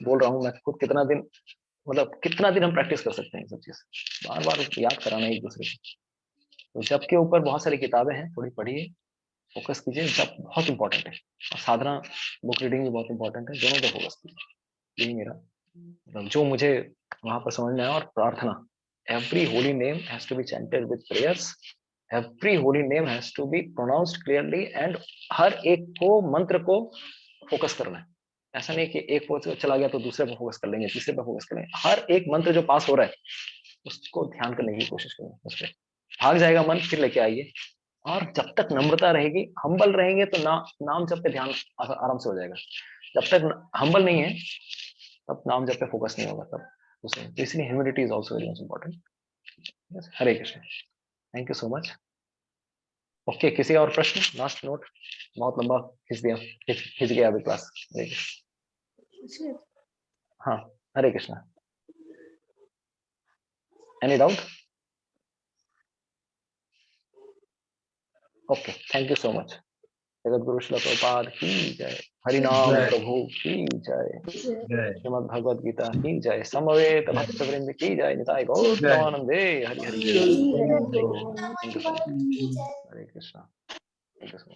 बोल रहा हूँ, मैं खुद कितना दिन हम प्रैक्टिस कर सकते हैं, सब चीज बार बार याद कराना एक दूसरे को। तो जब के ऊपर बहुत सारी किताबें हैं, थोड़ी पढ़िए, फोकस कीजिए, जब बहुत इंपॉर्टेंट है, और साधना बुक रीडिंग भी बहुत इंपॉर्टेंट है, दोनों पे फोकस कीजिए। यही मेरा जो मुझे वहां पर समझ में आया। और प्रार्थना, every holy name has to be chanted with prayers, every holy name has to be pronounced clearly, and हर एक को मंत्र को फोकस करना है। ऐसा नहीं कि एक पे चला गया तो दूसरे पे फोकस कर लेंगे, तीसरे पे फोकस कर लेंगे, हर एक मंत्र जो पास हो रहा है उसको ध्यान करने की कोशिश करेंगे। उस पर भाग जाएगा मन, फिर लेके आइए, और जब तक नम्रता रहेगी, हम्बल रहेंगे, तो नाम जप पे ध्यान आराम से हो जाएगा। जब तक हम्बल नहीं है तब नाम जप पे फोकस नहीं होगा, तब इसलिए humility is also very much important. Hare Krishna, thank you so much. Okay, किसी और प्रश्न? लास्ट नोट, बहुत लंबा खिंच गया अभी क्लास। हरे कृष्ण। हाँ, Hare Krishna. Any doubt? Okay, thank you so much. Jagat Guru Srila Prabhupada की जय, हरिनाम प्रभु की जय, श्रीमद् भगवद गीता की जय, समवेत भक्त वृंद की जय, निताय गौर प्रेमानंदे, Hari Hari. Hare Krishna. Thank you so much.